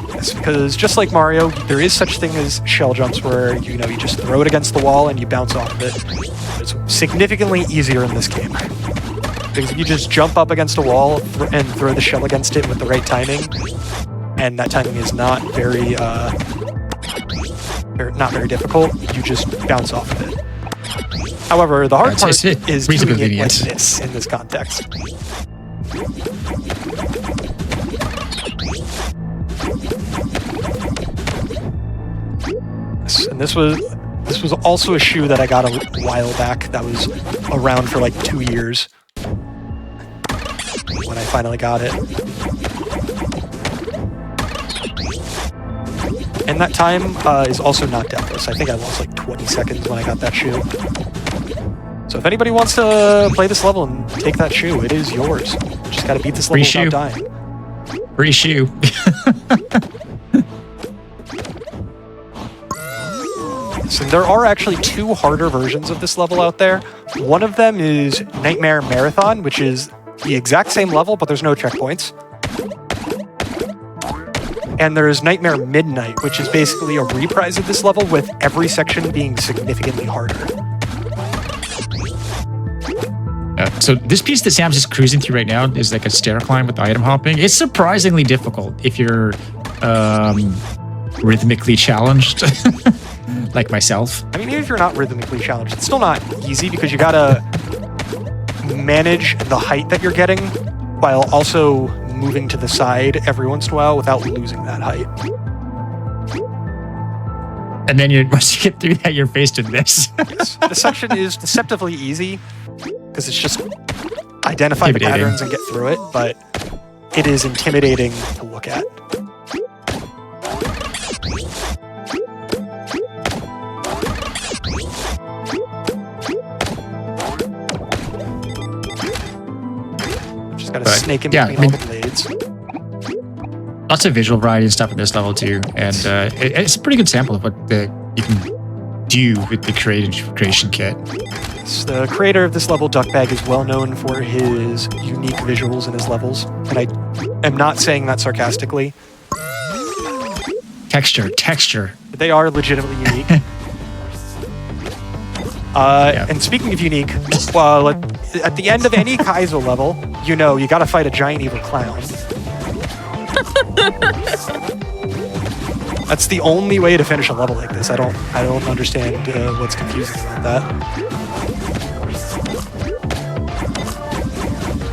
Yes, because just like Mario, there is such thing as shell jumps where you just throw it against the wall and you bounce off of it. It's significantly easier in this game. Because if you just jump up against a wall and throw the shell against it with the right timing, and that timing is not very difficult, you just bounce off of it. However, the hard part is doing it like this in this context. And this was also a shoe that I got a while back that was around for like 2 years when I finally got it. And that time is also not deathless. I think I lost like 20 seconds when I got that shoe. So if anybody wants to play this level and take that shoe, it is yours. Just gotta beat this level without dying. Free shoe. So there are actually 2 harder versions of this level out there. One of them is Nightmare Marathon, which is the exact same level, but there's no checkpoints. And there's Nightmare Midnight, which is basically a reprise of this level with every section being significantly harder. So this piece that Sam's just cruising through right now is like a stair climb with item hopping. It's surprisingly difficult if you're rhythmically challenged, like myself. I mean, even if you're not rhythmically challenged, it's still not easy because you gotta manage the height that you're getting while also moving to the side every once in a while without losing that height. And then once you get through that, you're faced with this. Yes. This section is deceptively easy because it's just identify the patterns and get through it, but it is intimidating to look at. Just got a snake in between all the blades. Lots of visual variety and stuff at this level too, and it's a pretty good sample of what you can do with the creation kit. The creator of this level, Duckbag, is well known for his unique visuals in his levels, and I am not saying that sarcastically. Texture. But they are legitimately unique. And speaking of unique, at the end of any Kaizo level, you gotta fight a giant evil clown. That's the only way to finish a level like this. I don't understand what's confusing about that.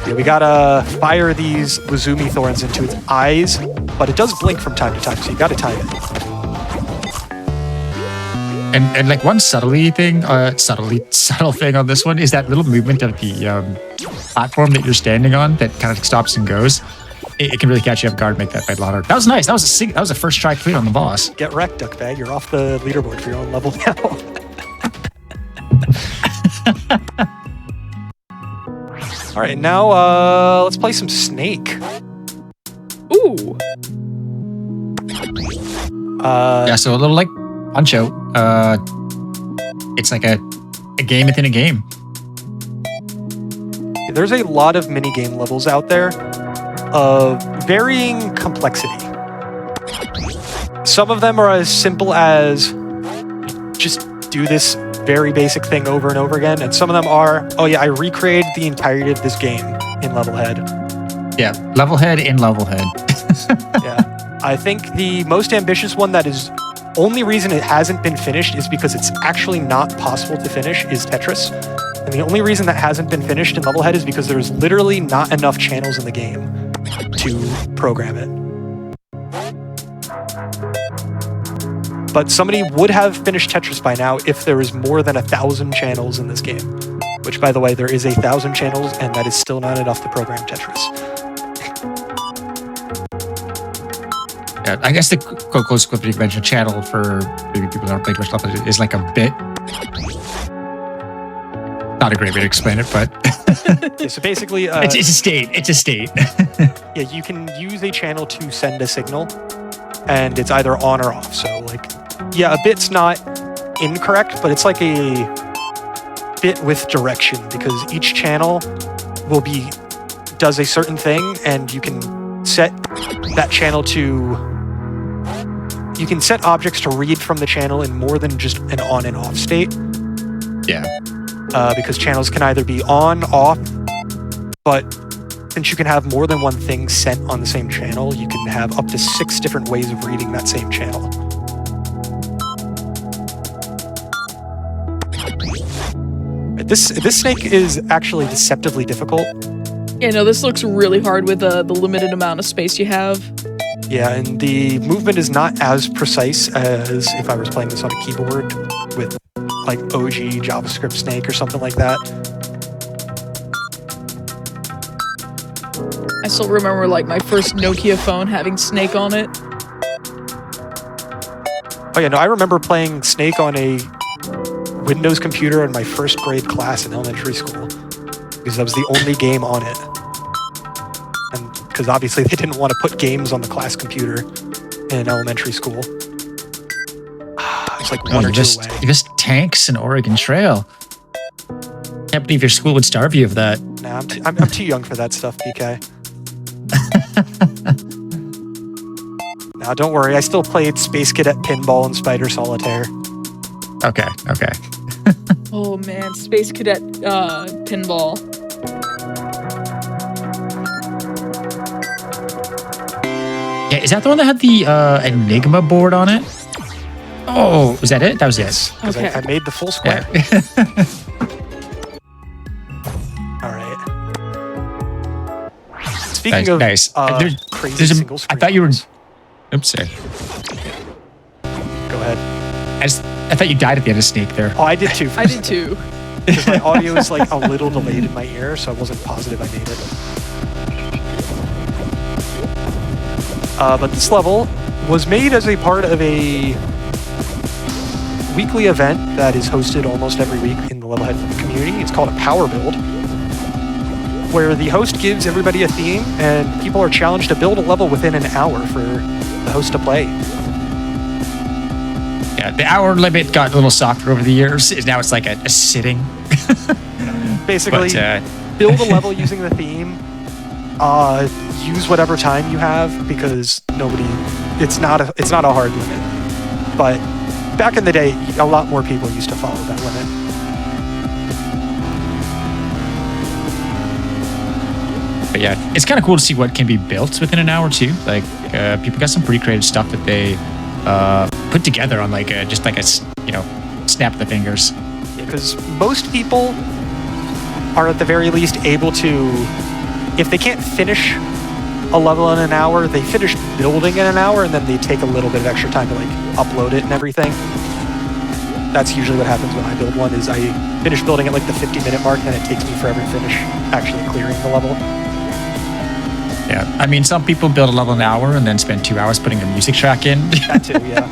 Yeah, we gotta fire these Luzumi thorns into its eyes, but it does blink from time to time, so you gotta time it. And like one subtle thing on this one is that little movement of the platform that you're standing on that kind of stops and goes. It can really catch you off guard, make that fight a lot harder. That was nice. That was a first try clean on the boss. Get wrecked, Duckbag. You're off the leaderboard for your own level now. All right, now let's play some Snake. Ooh. Yeah, so a little like Poncho. It's like a game within a game. There's a lot of mini-game levels out there of varying complexity. Some of them are as simple as just do this very basic thing over and over again, and some of them are, oh yeah, I recreated the entirety of this game in Levelhead. Yeah, Levelhead in Levelhead. Yeah. I think the most ambitious one that is only reason it hasn't been finished is because it's actually not possible to finish is Tetris. And the only reason that hasn't been finished in Levelhead is because there's literally not enough channels in the game to program it. But somebody would have finished Tetris by now if there was more than 1,000 channels in this game. Which, by the way, there is 1,000 channels, and that is still not enough to program Tetris. Yeah, I guess the close equivalent conventional channel for maybe people that don't play too much Levelhead is like a bit. Not a great way to explain it, but Yeah, so basically, it's a state. It's a state. yeah, you can use a channel to send a signal, and it's either on or off. So, like, yeah, a bit's not incorrect, but it's like a bit with direction because each channel does a certain thing, and you can set that channel to. You can set objects to read from the channel in more than just an on and off state. Yeah. Because channels can either be on, off, but since you can have more than one thing sent on the same channel, you can have up to 6 different ways of reading that same channel. This snake is actually deceptively difficult. Yeah, no, this looks really hard with the limited amount of space you have. Yeah, and the movement is not as precise as if I was playing this on a keyboard with like OG JavaScript Snake or something like that. I still remember like my first Nokia phone having Snake on it. Oh yeah, no, I remember playing Snake on a Windows computer in my first grade class in elementary school because that was the only game on it. And because obviously they didn't want to put games on the class computer in elementary school. It's like one or two away. You just tanks and Oregon Trail. Can't believe your school would starve you of that. Nah, I'm too young for that stuff, PK. Now, don't worry. I still played Space Cadet Pinball and Spider Solitaire. Okay. Oh man, Space Cadet Pinball. Yeah, is that the one that had the Enigma board on it? Oh, was that it? That was Yes, because Okay. I made the full square. Yeah. All right. Speaking of nice. crazy There's single screen. I thought you were. games- Oops, sorry. Go ahead. I thought you died at the end of Snake there. Oh, I did too. I did too. Because my audio is like a little delayed in my ear, so I wasn't positive I made it. But this level was made as a part of a weekly event that is hosted almost every week in the Levelhead community. It's called a Power Build, where the host gives everybody a theme, and people are challenged to build a level within an hour for the host to play. Yeah, the hour limit got a little softer over the years. Now it's like a sitting. Basically, But, build a level using the theme. Use whatever time you have because it's not a hard limit. But back in the day, a lot more people used to follow that limit. But yeah, it's kind of cool to see what can be built within an hour too. Like people got some pretty creative stuff that they put together on like just like a snap of the fingers. Because most people are at the very least able to, if they can't finish a level in an hour, they finish building in an hour, and then they take a little bit of extra time to like upload it and everything. That's usually what happens when I build one, is I finish building at like the 50-minute mark, and it takes me forever to finish actually clearing the level. Yeah, I mean, some people build a level in an hour and then spend 2 hours putting a music track in. That too, yeah.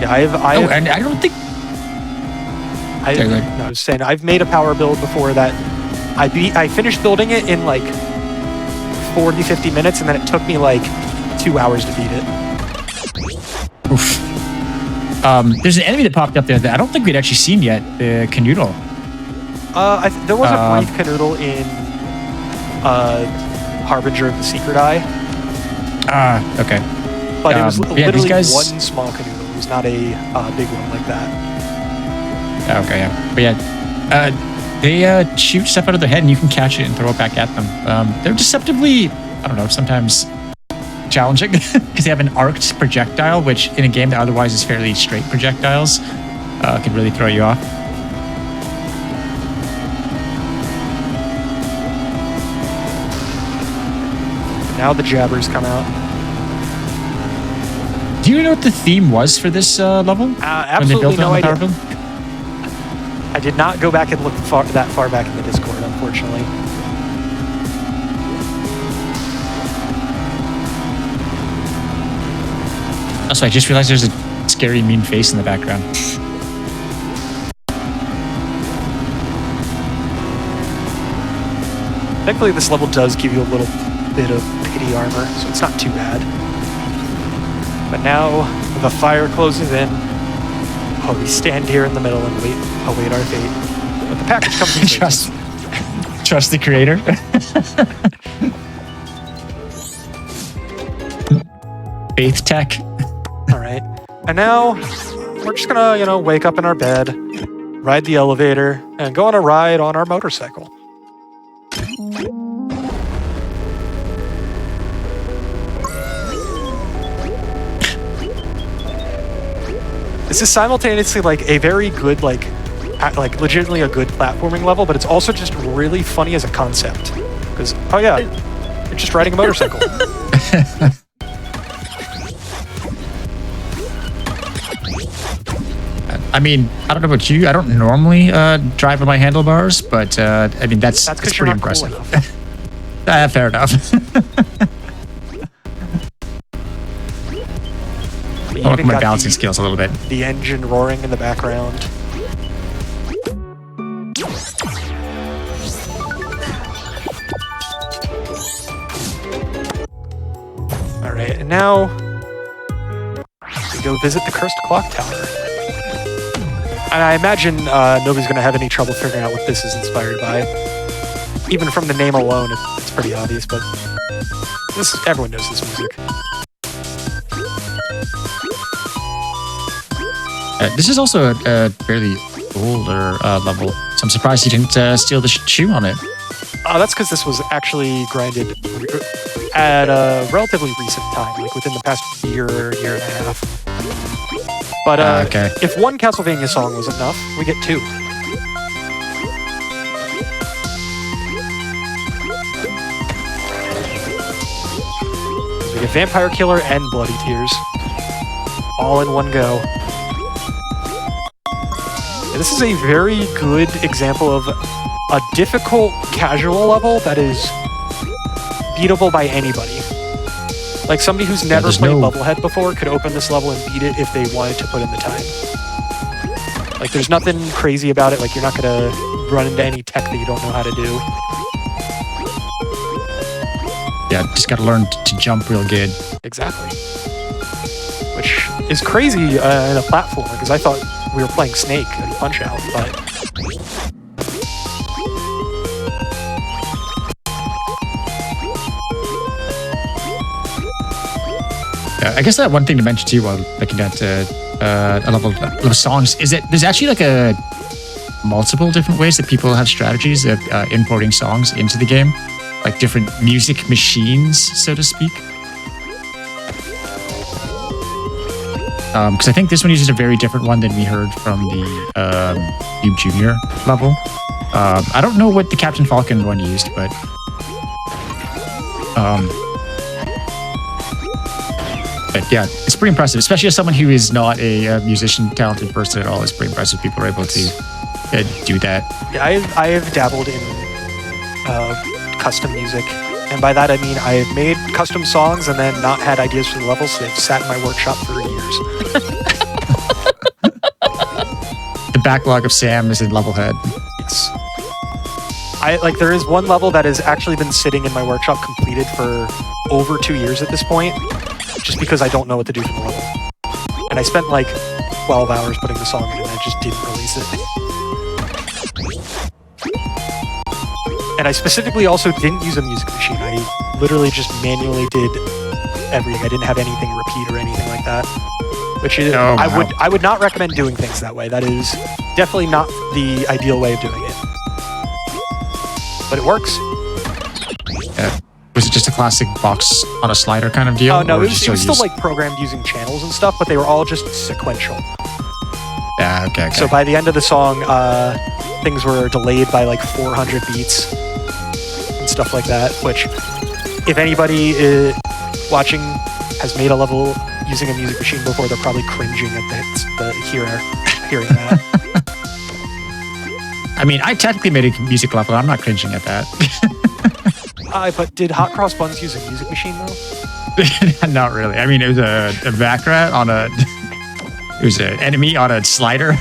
Yeah, and I don't think... I was saying, I've made a power build before that I finished building it in like 40, 50 minutes, and then it took me like 2 hours to beat it. Oof. There's an enemy that popped up there that I don't think we'd actually seen yet, the Canoodle. There was a brief Canoodle in Harbinger of the Secret Eye. Okay. But it was literally guys... one small Canoodle. It was not a big one like that. Okay, yeah. But yeah, they shoot stuff out of their head and you can catch it and throw it back at them. They're deceptively, I don't know, sometimes challenging because they have an arced projectile, which in a game that otherwise is fairly straight projectiles can really throw you off. Now the jabbers come out. Do you know what the theme was for this level? Absolutely no idea. Build? I did not go back and look that far back in the Discord, unfortunately. Also, I just realized there's a scary, mean face in the background. Thankfully, this level does give you a little bit of pity armor, so it's not too bad. But now, the fire closes in. Oh, we stand here in the middle and await our fate. But the package comes in. Trust the creator. Faith tech. All right. And now, we're just gonna, wake up in our bed, ride the elevator, and go on a ride on our motorcycle. This is simultaneously like a very good, like legitimately a good platforming level, but it's also just really funny as a concept. Because, oh yeah, you're just riding a motorcycle. I mean, I don't know about you. I don't normally drive on my handlebars, but I mean, that's pretty impressive. Cool fair enough. I work my balancing skills a little bit. The engine roaring in the background. All right, and now we go visit the Cursed Clock Tower. And I imagine nobody's going to have any trouble figuring out what this is inspired by. Even from the name alone, it's pretty obvious, but everyone knows this music. This is also a fairly older level, so I'm surprised you didn't steal the shoe on it. That's because this was actually grinded at a relatively recent time, like within the past year and a half. But okay. If one Castlevania song was enough, we get two. We get Vampire Killer and Bloody Tears, all in one go. And this is a very good example of a difficult casual level that is beatable by anybody. Like somebody who's never played Levelhead before could open this level and beat it if they wanted to put in the time. Like there's nothing crazy about it. Like you're not gonna run into any tech that you don't know how to do. Yeah, just gotta learn to jump real good. Exactly. Which is crazy in a platformer, because I thought we were playing Snake and Punch-Out, but... I guess that one thing to mention too while looking at a level of songs is that there's actually like multiple different ways that people have strategies of importing songs into the game. like different music machines, so to speak. Because I think this one uses a very different one than we heard from the Cube Junior level. I don't know what the Captain Falcon one used, but yeah, it's pretty impressive, especially as someone who is not a musician, talented person at all. It's pretty impressive people are able to do that. Yeah, I have dabbled in custom music, and by that I mean I have made custom songs and then not had ideas for the levels, so they've sat in my workshop for years. The backlog of Sam is in Levelhead. Yes. There is one level that has actually been sitting in my workshop completed for over 2 years at this point, just because I don't know what to do for the level. And I spent like 12 hours putting the song in and I just didn't release it. And I specifically also didn't use a music machine. I literally just manually did everything. I didn't have anything repeat or anything like that. Which is, I would not recommend doing things that way. That is definitely not the ideal way of doing it. But it works. Yeah. Was it just a classic box on a slider kind of deal? Oh no, it was still like programmed using channels and stuff, but they were all just sequential. Yeah, okay. So by the end of the song, things were delayed by like 400 beats and stuff like that, which if anybody watching has made a level using a music machine before, they're probably cringing at hearing that. I mean, I technically made a music level. I'm not cringing at that. But did Hot Cross Buns use a music machine though? Not really. I mean, it was a back rat on a... It was an enemy on a slider.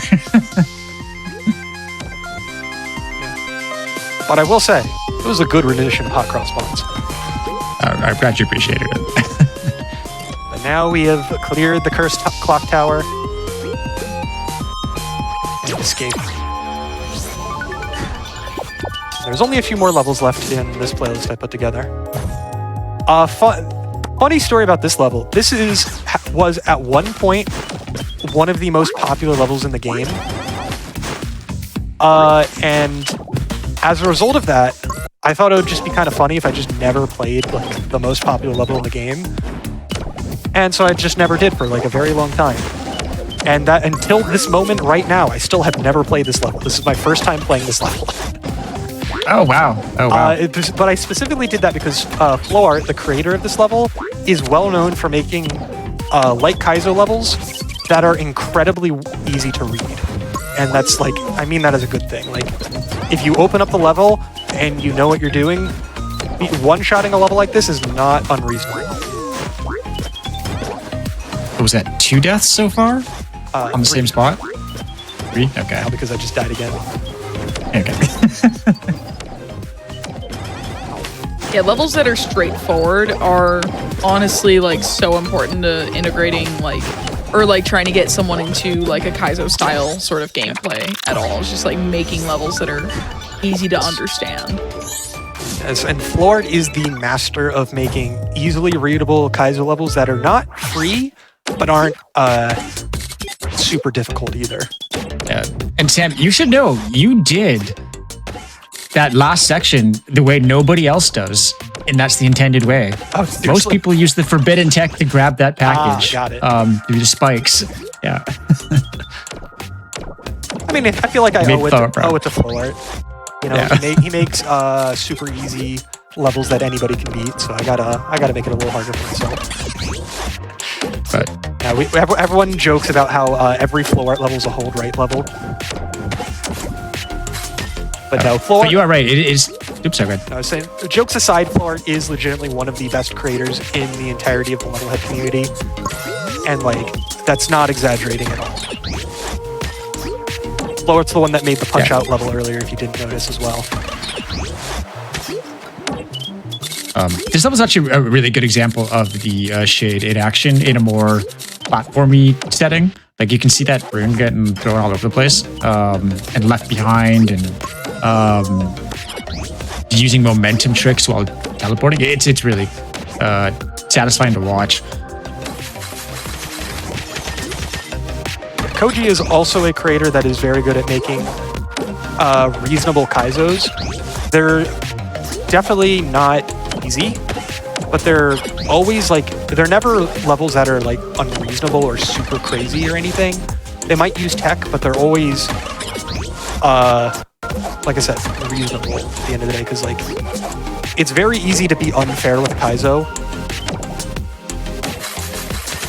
But I will say, it was a good rendition of Hot Cross Buns. I'm glad you appreciated it. But now we have cleared the cursed clock tower and escaped. There's only a few more levels left in this playlist I put together. Funny story about this level. This was at one point one of the most popular levels in the game. And as a result of that, I thought it would just be kind of funny if I just never played like the most popular level in the game. And so I just never did for like a very long time. And that until this moment right now, I still have never played this level. This is my first time playing this level. Oh, wow. Oh, wow. But I specifically did that because FlowArt, the creator of this level, is well known for making light Kaizo levels that are incredibly easy to read. And that's like, I mean that as a good thing. Like, if you open up the level and you know what you're doing, one-shotting a level like this is not unreasonable. Was that 2 deaths so far? On the same spot? 3? Okay. Now because I just died again. Okay. Yeah, levels that are straightforward are honestly like so important to integrating or trying to get someone into like a Kaizo style sort of gameplay at all. It's just like making levels that are easy to understand. Yes, and FlowArt is the master of making easily readable Kaizo levels that are not free, but aren't super difficult either. Yeah. And Sam, you should know, you did that last section the way nobody else does, and that's the intended way. Oh, most people use the forbidden tech to grab that package. Got it. Through the spikes. Yeah. I mean, I feel like I owe it to FlowArt. You know, Yeah. he makes super easy levels that anybody can beat, so I gotta make it a little harder for myself. But yeah, everyone jokes about how every FlowArt level is a hold right level. But no, FlowArt... But you are right, it is... Oops, sorry, go ahead. I was saying, jokes aside, FlowArt is legitimately one of the best creators in the entirety of the Levelhead community. And, like, that's not exaggerating at all. FlowArt's the one that made the Punch-Out level earlier, if you didn't notice as well. This level is actually a really good example of the shade in action in a more platformy setting. Like, you can see that rune getting thrown all over the place, and left behind, and using momentum tricks while teleporting. It's really satisfying to watch. Koji is also a creator that is very good at making reasonable Kaizos. definitely not easy, but they're always like, they're never levels that are like unreasonable or super crazy or anything. They might use tech, but they're always, like I said, reasonable at the end of the day, because like, it's very easy to be unfair with Kaizo,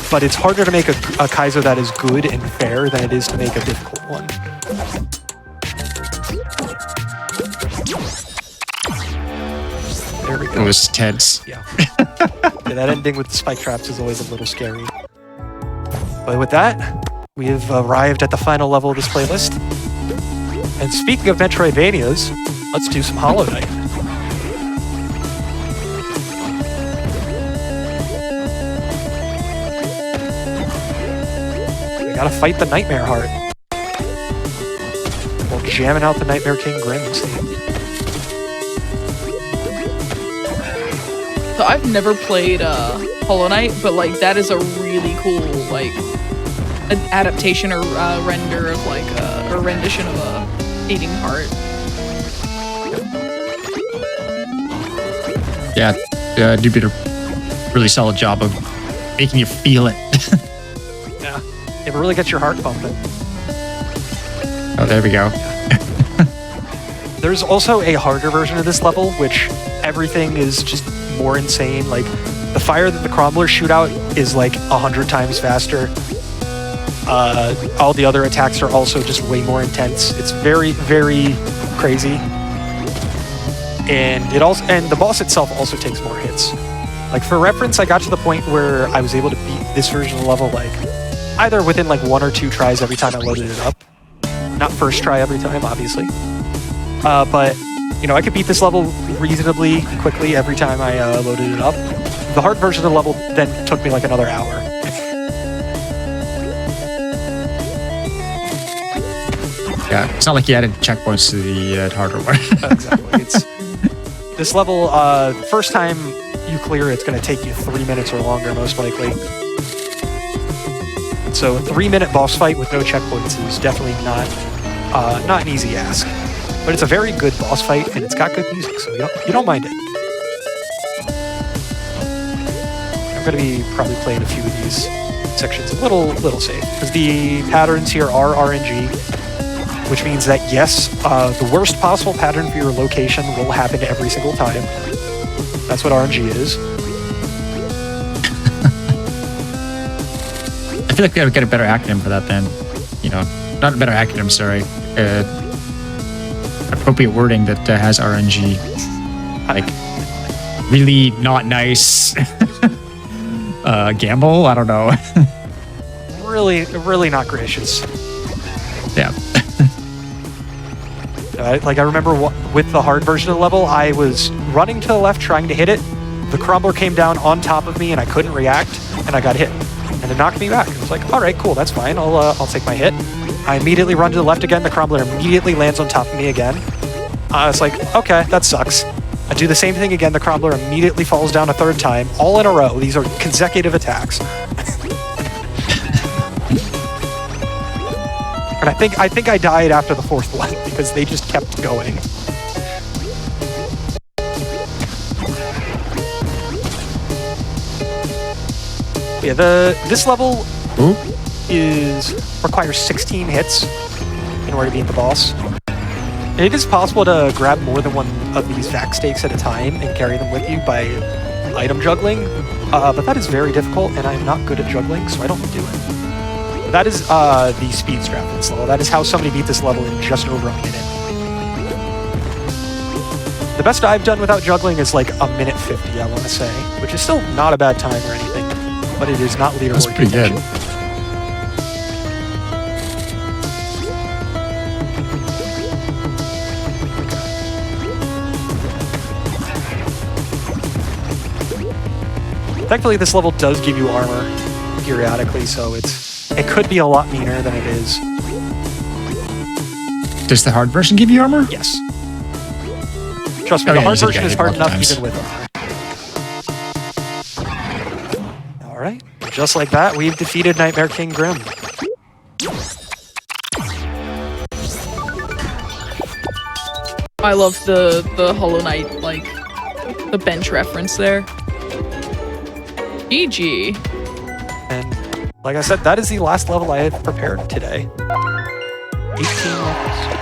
but it's harder to make a Kaizo that is good and fair than it is to make a difficult one. There we go. It was tense. Yeah. Yeah, that ending with the spike traps is always a little scary. But with that, we have arrived at the final level of this playlist. And speaking of Metroidvanias, let's do some Hollow Knight. We gotta fight the Nightmare Heart while jamming out the Nightmare King Grimm's theme. So I've never played Hollow Knight, but like that is a really cool like an adaptation or render of like or rendition of a beating heart. Yeah, you did a really solid job of making you feel it. Yeah, it really gets your heart pumping. Oh, there we go. There's also a harder version of this level, which everything is just more insane. Like, the fire that the Cromblers shoot out is like 100 times faster. All the other attacks are also just way more intense. It's very, very crazy. And the boss itself also takes more hits. Like, for reference, I got to the point where I was able to beat this version of the level like either within like 1 or 2 tries every time I loaded it up. Not first try every time, obviously. But you know, I could beat this level reasonably quickly every time I loaded it up. The hard version of the level then took me like another hour. Yeah, it's not like you added checkpoints to the harder one. Exactly. This level, first time you clear, it's going to take you 3 minutes or longer, most likely. So a 3-minute boss fight with no checkpoints is definitely not an easy ask. But it's a very good boss fight, and it's got good music, so you don't mind it. I'm going to be probably playing a few of these sections a little safe, because the patterns here are RNG, which means that yes, the worst possible pattern for your location will happen every single time. That's what RNG is. I feel like we gotta get a better acronym for that then. You know, not a better acronym, sorry. Appropriate wording that has RNG. Like, really not nice gamble? I don't know. Really not gracious. Yeah. Like, I remember with the hard version of the level, I was running to the left trying to hit it. The Crumbler came down on top of me and I couldn't react, and I got hit. And it knocked me back. I was like, all right, cool, that's fine. I'll take my hit. I immediately run to the left again. The Crumbler immediately lands on top of me again. I was like, okay, that sucks. I do the same thing again. The Crumbler immediately falls down a third time, all in a row. These are consecutive attacks. And I think I died after the fourth one because they just kept going. Yeah, this level requires 16 hits in order to beat the boss. And it is possible to grab more than one of these vac stakes at a time and carry them with you by item juggling, but that is very difficult, and I'm not good at juggling, so I don't do it. That is the speed strat for this level. That is how somebody beat this level in just over a minute. The best I've done without juggling is like 1:50, I want to say, which is still not a bad time or anything, but it is not leaderboard. That's pretty good. Thankfully, this level does give you armor periodically, so it could be a lot meaner than it is. Does the hard version give you armor? Yes. Trust me, the hard version is hard enough even with armor. Alright, just like that, we've defeated Nightmare King Grimm. I love the Hollow Knight like the bench reference there. GG. And like I said, that is the last level I have prepared today. 18 levels.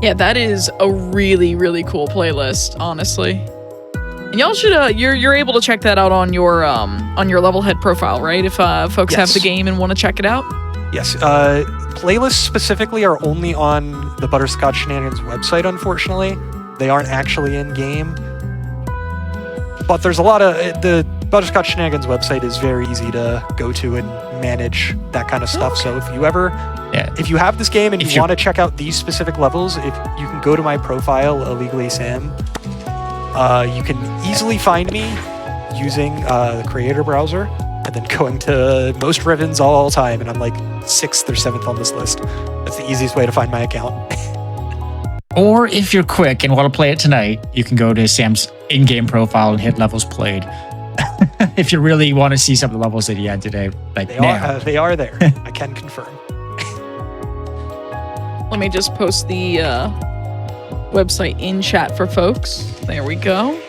Yeah, that is a really, really cool playlist, honestly. And y'all should you're able to check that out on your Levelhead profile, right? If folks have the game and want to check it out. Yes. Playlists specifically are only on the Butterscotch Shenanigans website, unfortunately. They aren't actually in game. But there's a lot of the Butterscotch Shenanigans website is very easy to go to and manage that kind of stuff. So if you ever if you have this game and you want to check out these specific levels, if you can go to my profile, Illegally Sam. You can easily find me using the creator browser and then going to most ribbons all time, and I'm like 6th or 7th on this list. That's the easiest way to find my account. Or if you're quick and want to play it tonight, you can go to Sam's in-game profile and hit levels played. If you really want to see some of the levels that he had today, like they are there. I can confirm. Let me just post the website in chat for folks. There we go.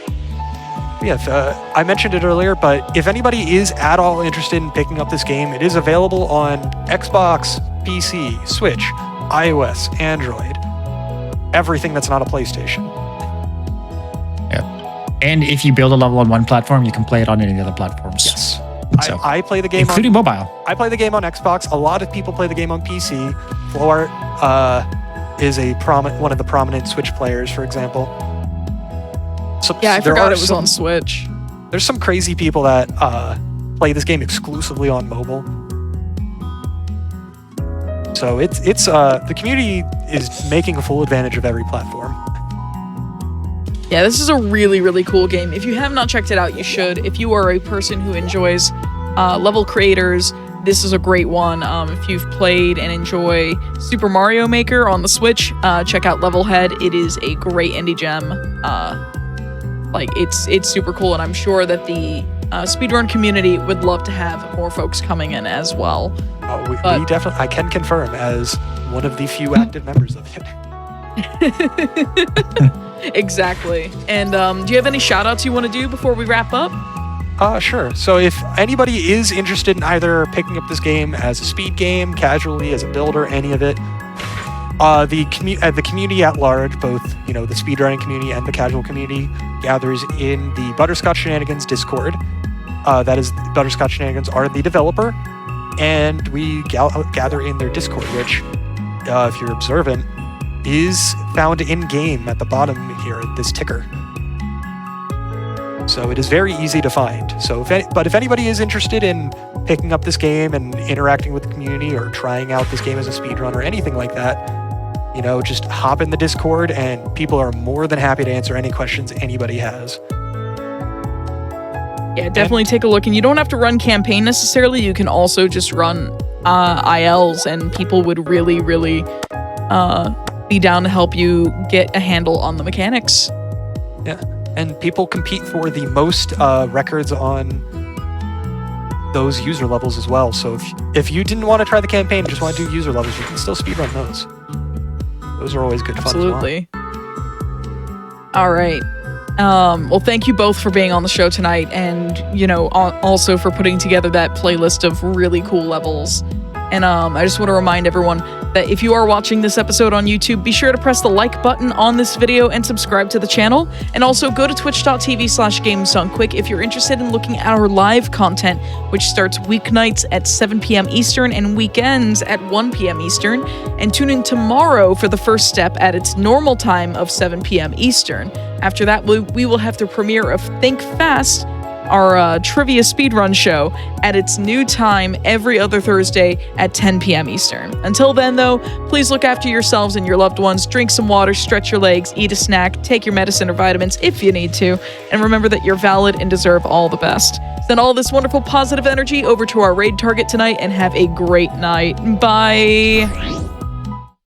Yeah, I mentioned it earlier, but if anybody is at all interested in picking up this game, it is available on Xbox, PC, Switch, iOS, Android, everything that's not a PlayStation. Yeah. And if you build a level on one platform, you can play it on any other platforms. Yes. So, I play the game including mobile. I play the game on Xbox. A lot of people play the game on PC. Floart is one of the prominent Switch players, for example. So, yeah, I forgot it was on Switch. There's some crazy people that play this game exclusively on mobile. So it's the community is making a full advantage of every platform. Yeah, this is a really, really cool game. If you have not checked it out, you should. If you are a person who enjoys level creators, this is a great one. If you've played and enjoy Super Mario Maker on the Switch, check out Levelhead. It is a great indie gem. It's super cool, and I'm sure that the speedrun community would love to have more folks coming in as well. We definitely, I can confirm as one of the few active members of it. Exactly. And do you have any shout outs you want to do before we wrap up? Sure. So if anybody is interested in either picking up this game as a speed game, casually, as a builder, any of it, the community at large, both the speedrunning community and the casual community, gathers in the Butterscotch Shenanigans Discord. That is, Butterscotch Shenanigans are the developer, and we gather in their Discord, which, if you're observant, is found in-game at the bottom here, this ticker. So it is very easy to find. So, if anybody is interested in picking up this game and interacting with the community or trying out this game as a speedrun or anything like that, just hop in the Discord and people are more than happy to answer any questions anybody has. Yeah, definitely take a look. And you don't have to run campaign necessarily. You can also just run ILs, and people would really, really be down to help you get a handle on the mechanics. Yeah, and people compete for the most records on those user levels as well. So if you didn't want to try the campaign and just want to do user levels, you can still speedrun those. Those are always good fun. Absolutely. All right. Well, thank you both for being on the show tonight, and also for putting together that playlist of really cool levels. And I just want to remind everyone that if you are watching this episode on YouTube, be sure to press the like button on this video and subscribe to the channel. And also go to twitch.tv/GamesDoneQuick if you're interested in looking at our live content, which starts weeknights at 7 p.m. Eastern and weekends at 1 p.m. Eastern. And tune in tomorrow for the first step at its normal time of 7 p.m. Eastern. After that, we will have the premiere of Think Fast, our trivia speedrun show, at its new time every other Thursday at 10 p.m. Eastern. Until then, though, please look after yourselves and your loved ones, drink some water, stretch your legs, eat a snack, take your medicine or vitamins if you need to, and remember that you're valid and deserve all the best. Send all this wonderful positive energy over to our raid target tonight and have a great night. Bye!